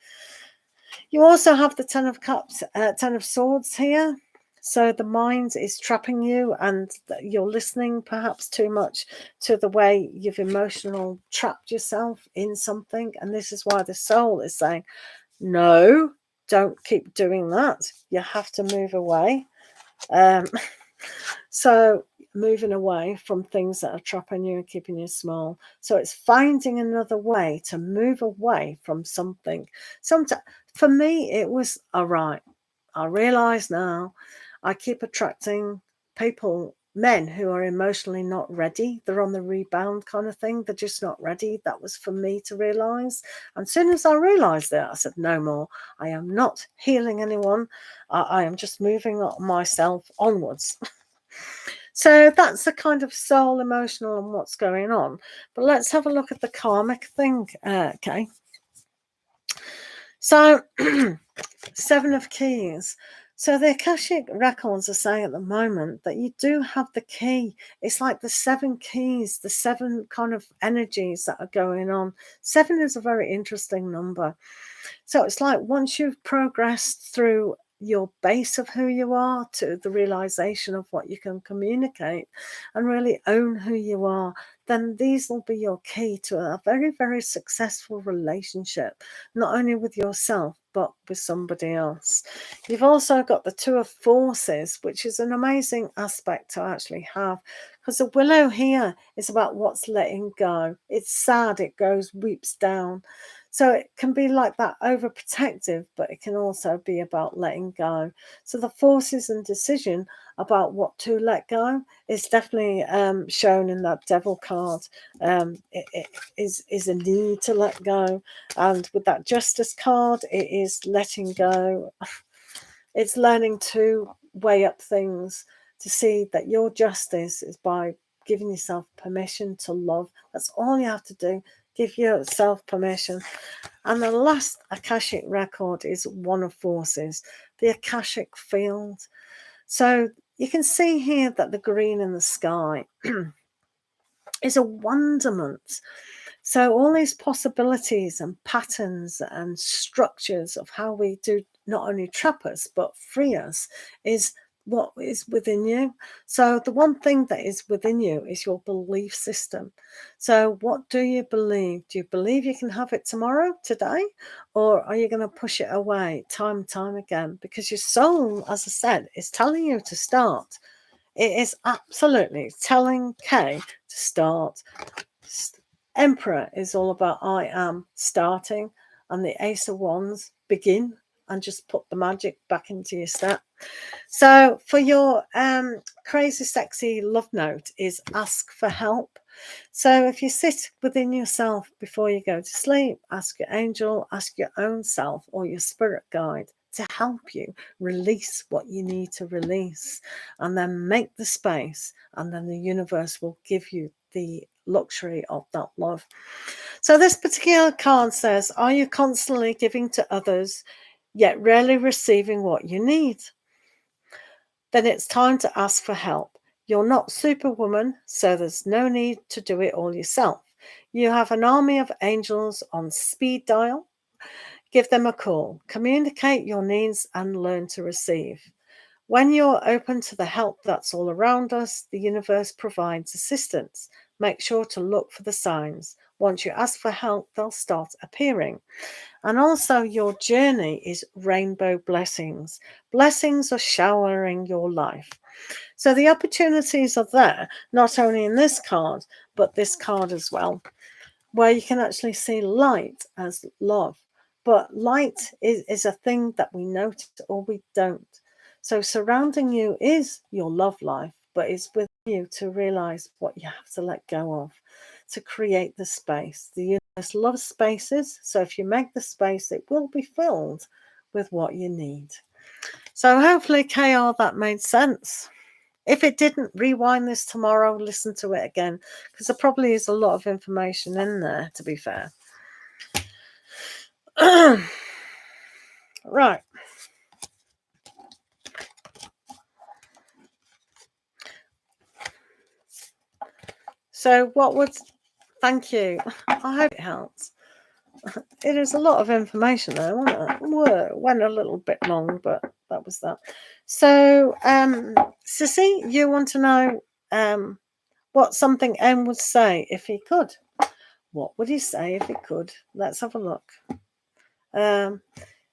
You also have the Ten of Cups, Ten of Swords here. So the mind is trapping you, and you're listening perhaps too much to the way you've emotional trapped yourself in something. And this is why the soul is saying, no, don't keep doing that. You have to move away. So moving away from things that are trapping you and keeping you small. So it's finding another way to move away from something. Sometimes, for me, it was, all right, I realise now I keep attracting people, men who are emotionally not ready. They're on the rebound kind of thing. They're just not ready. That was for me to realise. And as soon as I realised that, I said, no more. I am not healing anyone. I am just moving myself onwards. So that's the kind of soul, emotional, and what's going on. But let's have a look at the karmic thing, okay? So, Seven of Keys. So the Akashic records are saying at the moment that you do have the key. It's like the 7 keys, the 7 kind of energies that are going on. 7 is a very interesting number. So it's like once you've progressed through your base of who you are to the realization of what you can communicate and really own who you are, then these will be your key to a very, very successful relationship, not only with yourself, but with somebody else. You've also got the Two of Forces, which is an amazing aspect to actually have, because the Willow here is about what's letting go. It's sad, it goes, weeps down. So it can be like that overprotective, but it can also be about letting go. So the forces and decision about what to let go is definitely shown in that Devil card. It is a need to let go. And with that Justice card, it is letting go. It's learning to weigh up things, to see that your justice is by giving yourself permission to love. That's all you have to do. Give yourself permission. And the last Akashic record is One of Forces, the Akashic field. So you can see here that the green in the sky is a wonderment. So all these possibilities and patterns and structures of how we do not only trap us, but free us is what is within you. So the one thing that is within you is your belief system. So what do you believe? Do you believe you can have it tomorrow, today? Or are you going to push it away time and time again? Because your soul, as I said, is telling you to start. It is absolutely telling Kay to start. Emperor is all about I am starting, and the Ace of Wands, begin and just put the magic back into your step. So for your crazy sexy love note is ask for help. So if you sit within yourself before you go to sleep, ask your angel, ask your own self or your spirit guide to help you release what you need to release, and then make the space, and then the universe will give you the luxury of that love. So this particular card says, are you constantly giving to others yet rarely receiving what you need? Then it's time to ask for help. You're not Superwoman, so there's no need to do it all yourself. You have an army of angels on speed dial. Give them a call. Communicate your needs and learn to receive. When you're open to the help that's all around us, the universe provides assistance. Make sure to look for the signs. Once you ask for help, they'll start appearing. And also your journey is rainbow blessings. Blessings are showering your life. So the opportunities are there, not only in this card, but this card as well, where you can actually see light as love. But light is a thing that we notice or we don't. So surrounding you is your love life, but it's with you to realize what you have to let go of, to create the space. The universe loves spaces, so if you make the space, it will be filled with what you need. So hopefully, KR, that made sense. If it didn't, rewind this tomorrow, listen to it again, because there probably is a lot of information in there, to be fair. Right. So what would... Thank you. I hope it helps. It is a lot of information there, wasn't it? Went a little bit long, but that was that. So, Sissy, you want to know what something M would say if he could? What would he say if he could? Let's have a look.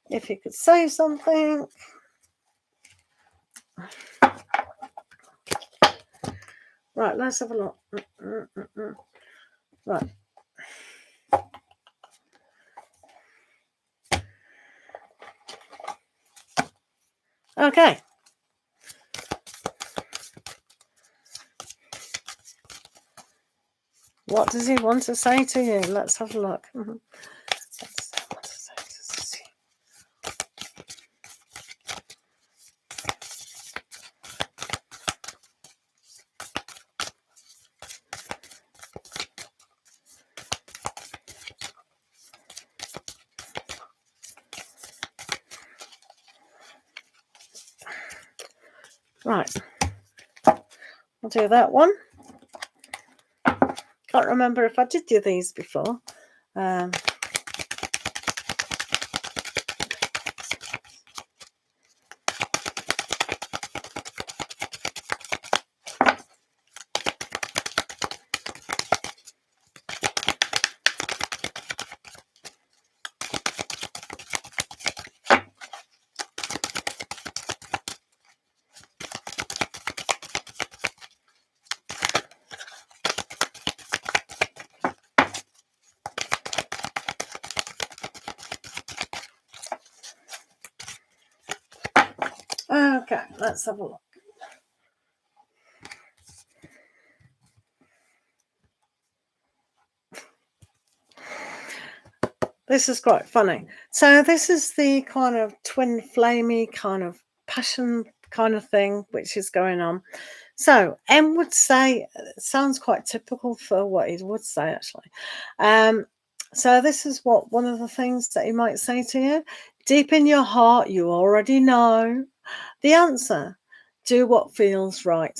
If he could say something. Right, let's have a look. Right. Okay. What does he want to say to you? Let's have a look. Right. I'll do that one. Can't remember if I did do these before. Okay, let's have a look. This is quite funny. So this is the kind of twin flamey kind of passion kind of thing which is going on. So M would say, it sounds quite typical for what he would say actually. So this is what one of the things that he might say to you. Deep in your heart, you already know the answer. Do what feels right.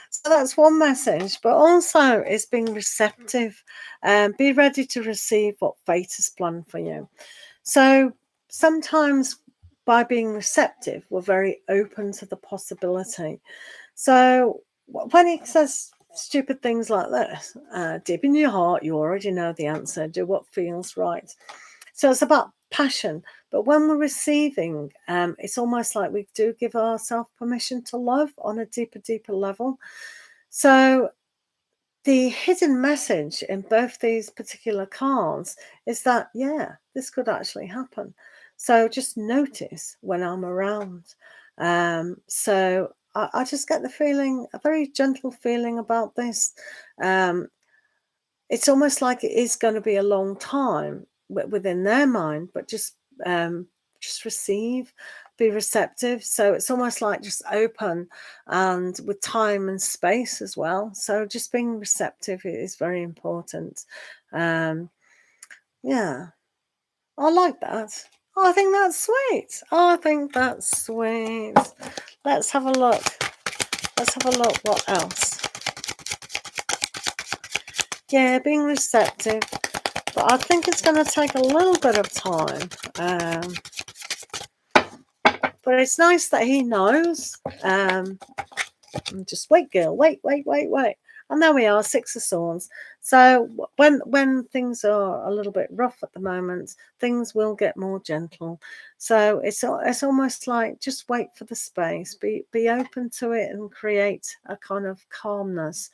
So that's one message, but also it's being receptive and be ready to receive what fate has planned for you. So sometimes by being receptive, we're very open to the possibility. So when he says stupid things like this, deep in your heart, you already know the answer. Do what feels right. So it's about passion. But when we're receiving, it's almost like we do give ourselves permission to love on a deeper level. So the hidden message in both these particular cards is that, yeah, this could actually happen. So just notice when I'm around. So I just get the feeling, a very gentle feeling about this. It's almost like it is going to be a long time within their mind, but just receive, be receptive. So it's almost like just open and with time and space as well. So just being receptive is very important. Yeah, I like that. I think that's sweet. I think that's sweet. Let's have a look. Let's have a look what else. Yeah, being receptive. But I think it's going to take a little bit of time. But it's nice that he knows. Just wait, girl. Wait. And there we are, Six of Swords. So when things are a little bit rough at the moment, things will get more gentle. So it's almost like just wait for the space, be open to it, and create a kind of calmness.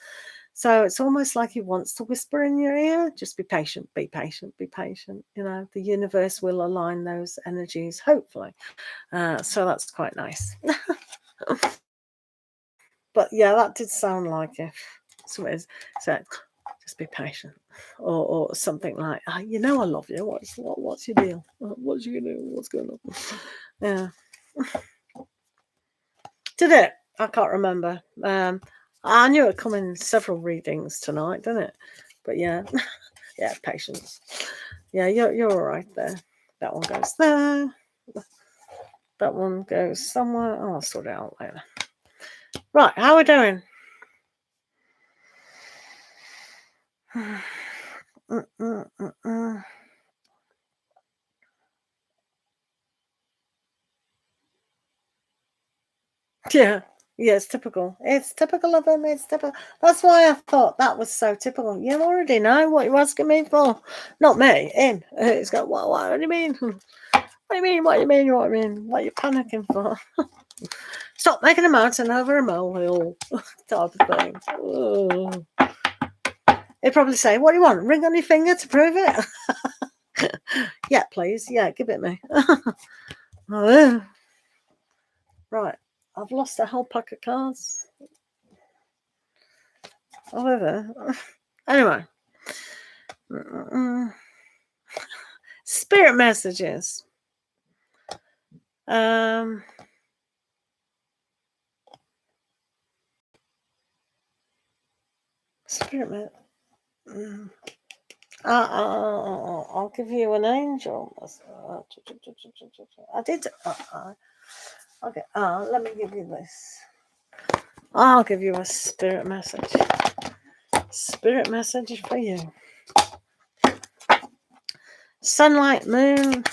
So it's almost like he wants to whisper in your ear, just be patient, be patient, be patient. You know, the universe will align those energies, hopefully. So that's quite nice. But yeah, that did sound like if somebody said, just be patient. Or something like, you know I love you. What's your deal? What's you gonna do? What's going on? Yeah. Did it? I can't remember. I knew it come in several readings tonight, didn't it? But yeah. Yeah, patience. Yeah, you're all right there. That one goes there. That one goes somewhere. Oh, I'll sort it out later. Right, how are we doing? Yeah, it's typical. It's typical of him. It's typical. That's why I thought that was so typical. You already know what you're asking me for. Not me, him. He's got, what do you mean? What do you mean? What do you mean? What do you mean? What are you panicking for? Stop making a mountain over a molehill type of thing. Oh. He'd probably say, what do you want? Ring on your finger to prove it? Yeah, please. Yeah, give it me. Right. I've lost a whole pack of cards. However, anyway. Spirit messages. Spirit I'll give you an angel. I did. Okay. Let me give you this. I'll give you a spirit message. Spirit message for you. Sunlight, moon.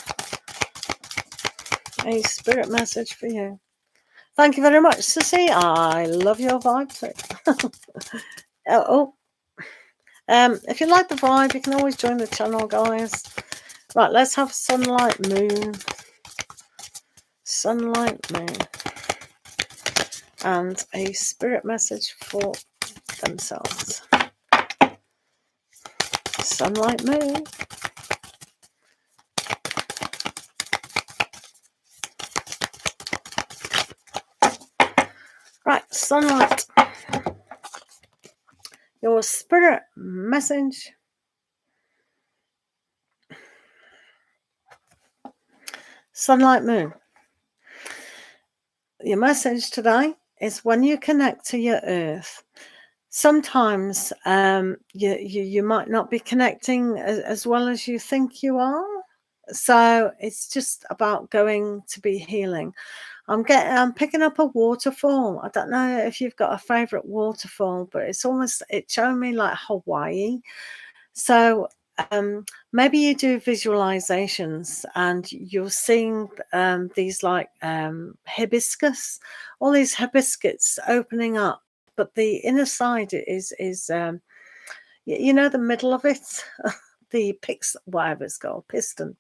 A spirit message for you. Thank you very much, Sissy. I love your vibe too. If you like the vibe, you can always join the channel, guys. Right, let's have sunlight, moon. Sunlight, moon. And a spirit message for themselves. Sunlight, moon. Right, sunlight. Your spirit message. Sunlight, moon. Your message today is when you connect to your earth, sometimes you might not be connecting as well as you think you are. So it's just about going to be healing. I'm picking up a waterfall. I don't know if you've got a favorite waterfall, but it's showing me like Hawaii. So maybe you do visualizations and you're seeing these like hibiscus, all these hibiscus opening up, but the inner side is you know, the middle of it, the whatever it's called, piston.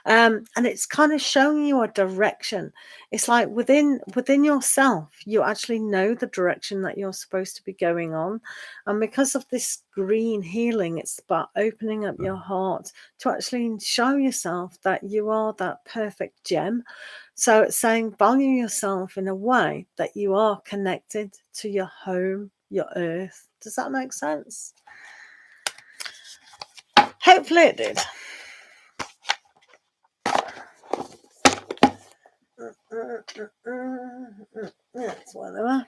And it's kind of showing you a direction. It's like within yourself, you actually know the direction that you're supposed to be going on. And because of this green healing, it's about opening up your heart to actually show yourself that you are that perfect gem. So it's saying value yourself in a way that you are connected to your home, your earth. Does that make sense? Hopefully it did. That's whatever.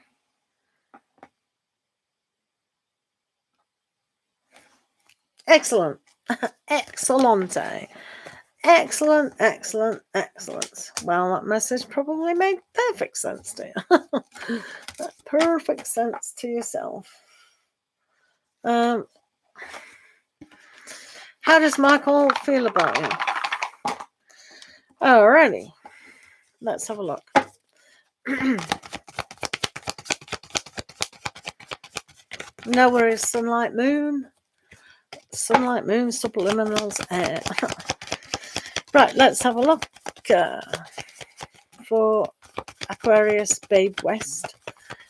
Excellent. Excellente. Excellent, excellent, excellent. Well, that message probably made perfect sense to you. Perfect sense to yourself. How does Michael feel about you? Alrighty. Let's have a look. No worries, sunlight, moon, subliminals, air. Right, let's have a look for Aquarius Babe West.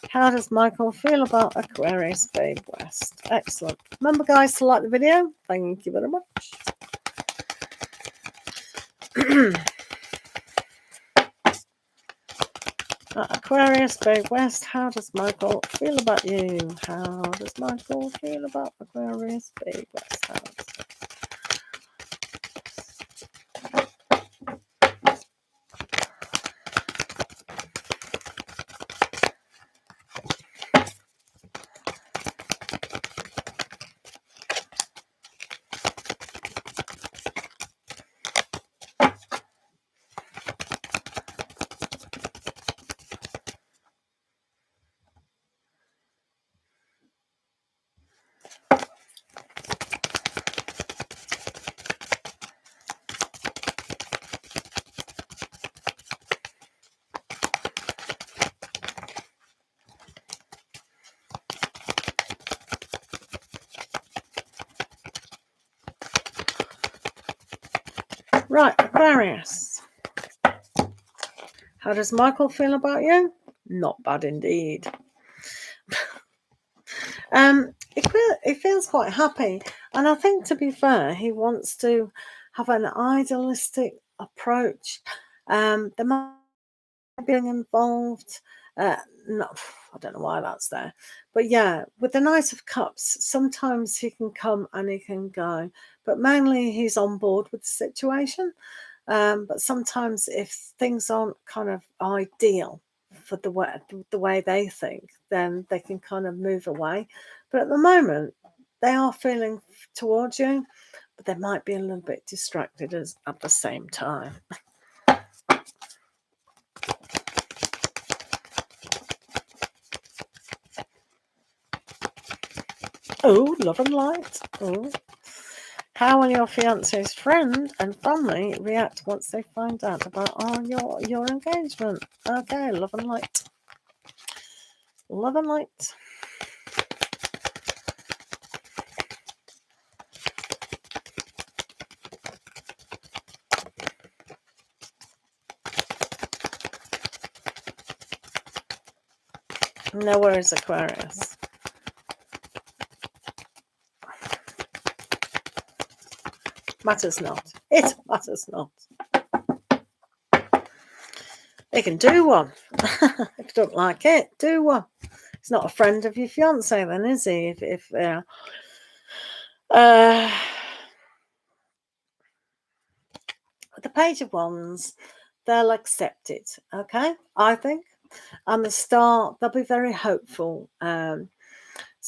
How does Michael feel about Aquarius Babe West? Excellent. Remember, guys, to like the video. Thank you very much. Aquarius Babe West, how does Michael feel about you? How does Michael feel about Aquarius Babe West? Right, Aquarius. How does Michael feel about you? Not bad indeed. He feels quite happy, and I think, to be fair, he wants to have an idealistic approach. There might be involved. No, I don't know why that's there, but yeah, with the Knight of Cups, sometimes he can come and he can go, but mainly he's on board with the situation. But sometimes if things aren't kind of ideal for the way they think, then they can kind of move away. But at the moment, they are feeling towards you, but they might be a little bit distracted at the same time. Oh, love and light. Oh. How will your fiance's friend and family react once they find out about your engagement? Okay, love and light. Love and light. No worries, Aquarius. Matters not. It matters not. They can do one. If you don't like it, do one. He's not a friend of your fiance, then, is he? If the Page of Wands, they'll accept it. Okay, I think. And the Star, they'll be very hopeful.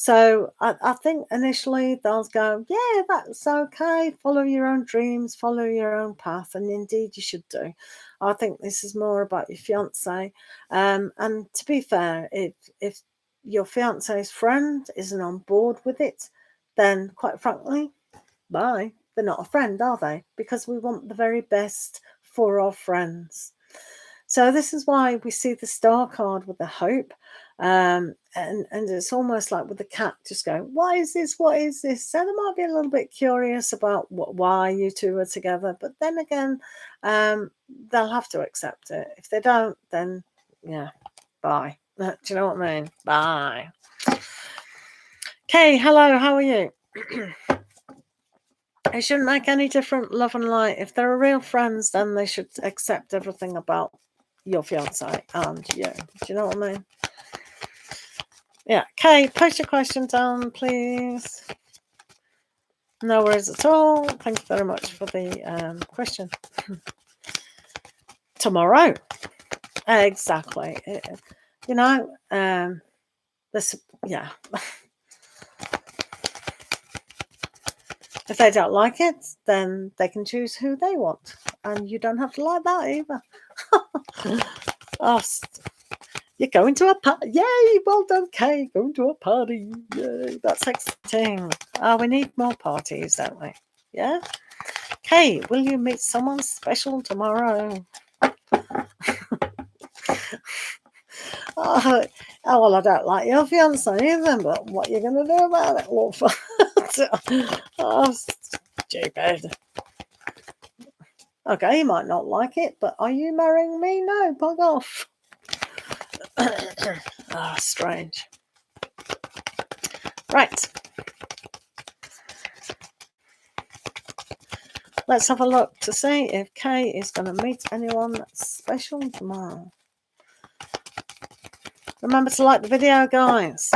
So I think initially they'll go, yeah, that's okay. Follow your own dreams, follow your own path, and indeed you should do. I think this is more about your fiance. And to be fair, if your fiance's friend isn't on board with it, then quite frankly, bye. They're not a friend, are they? Because we want the very best for our friends. So this is why we see the Star card with the hope. And it's almost like with the cat just going, what is this? What is this? So they might be a little bit curious about why you two are together. But then again, they'll have to accept it. If they don't, then yeah, bye. Do you know what I mean? Bye. Okay, hello, how are you? It shouldn't make any difference, love and light. If they're real friends, then they should accept everything about your fiance and you. Do you know what I mean? Yeah. Okay, post your question down, please. No worries at all. Thank you very much for the question. Tomorrow. Exactly. You know, this, yeah. If they don't like it, then they can choose who they want. And you don't have to like that either. Oh, you're going to a party. Yay, well done, Kay. Going to a party. Yay, that's exciting. Oh, we need more parties, don't we? Yeah? Kay, will you meet someone special tomorrow? Oh, Oh, well, I don't like your fiance either, but what are you going to do about it, love? Oh, stupid. Okay, you might not like it, but are you marrying me? No, bug off. Ah, strange. Right. Let's have a look to see if Kay is going to meet anyone special tomorrow. Remember to like the video, guys.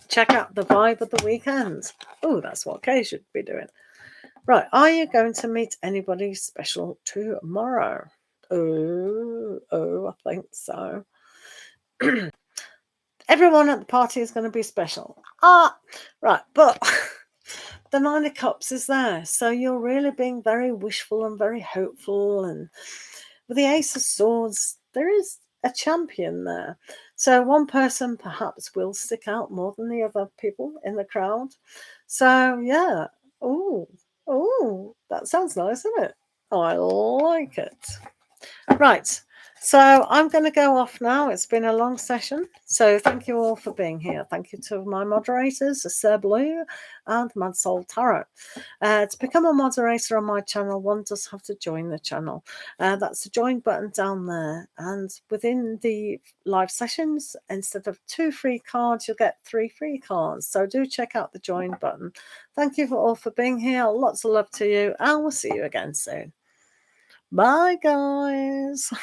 Check out the vibe of the weekend. Oh, that's what Kay should be doing. Right, are you going to meet anybody special tomorrow? Oh, I think so. Everyone at the party is going to be special. Right, but the Nine of Cups is there, so you're really being very wishful and very hopeful. And with the Ace of Swords, there is a champion there. So one person perhaps will stick out more than the other people in the crowd. So, yeah. Oh, that sounds nice, isn't it? I like it. Right. So I'm going to go off now. It's been a long session. So thank you all for being here. Thank you to my moderators, Sir Blue and Mad Soul Tarot. To become a moderator on my channel, one does have to join the channel. That's the join button down there. And within the live sessions, instead of 2 free cards, you'll get 3 free cards. So do check out the join button. Thank you all for being here. Lots of love to you. And we'll see you again soon. Bye, guys.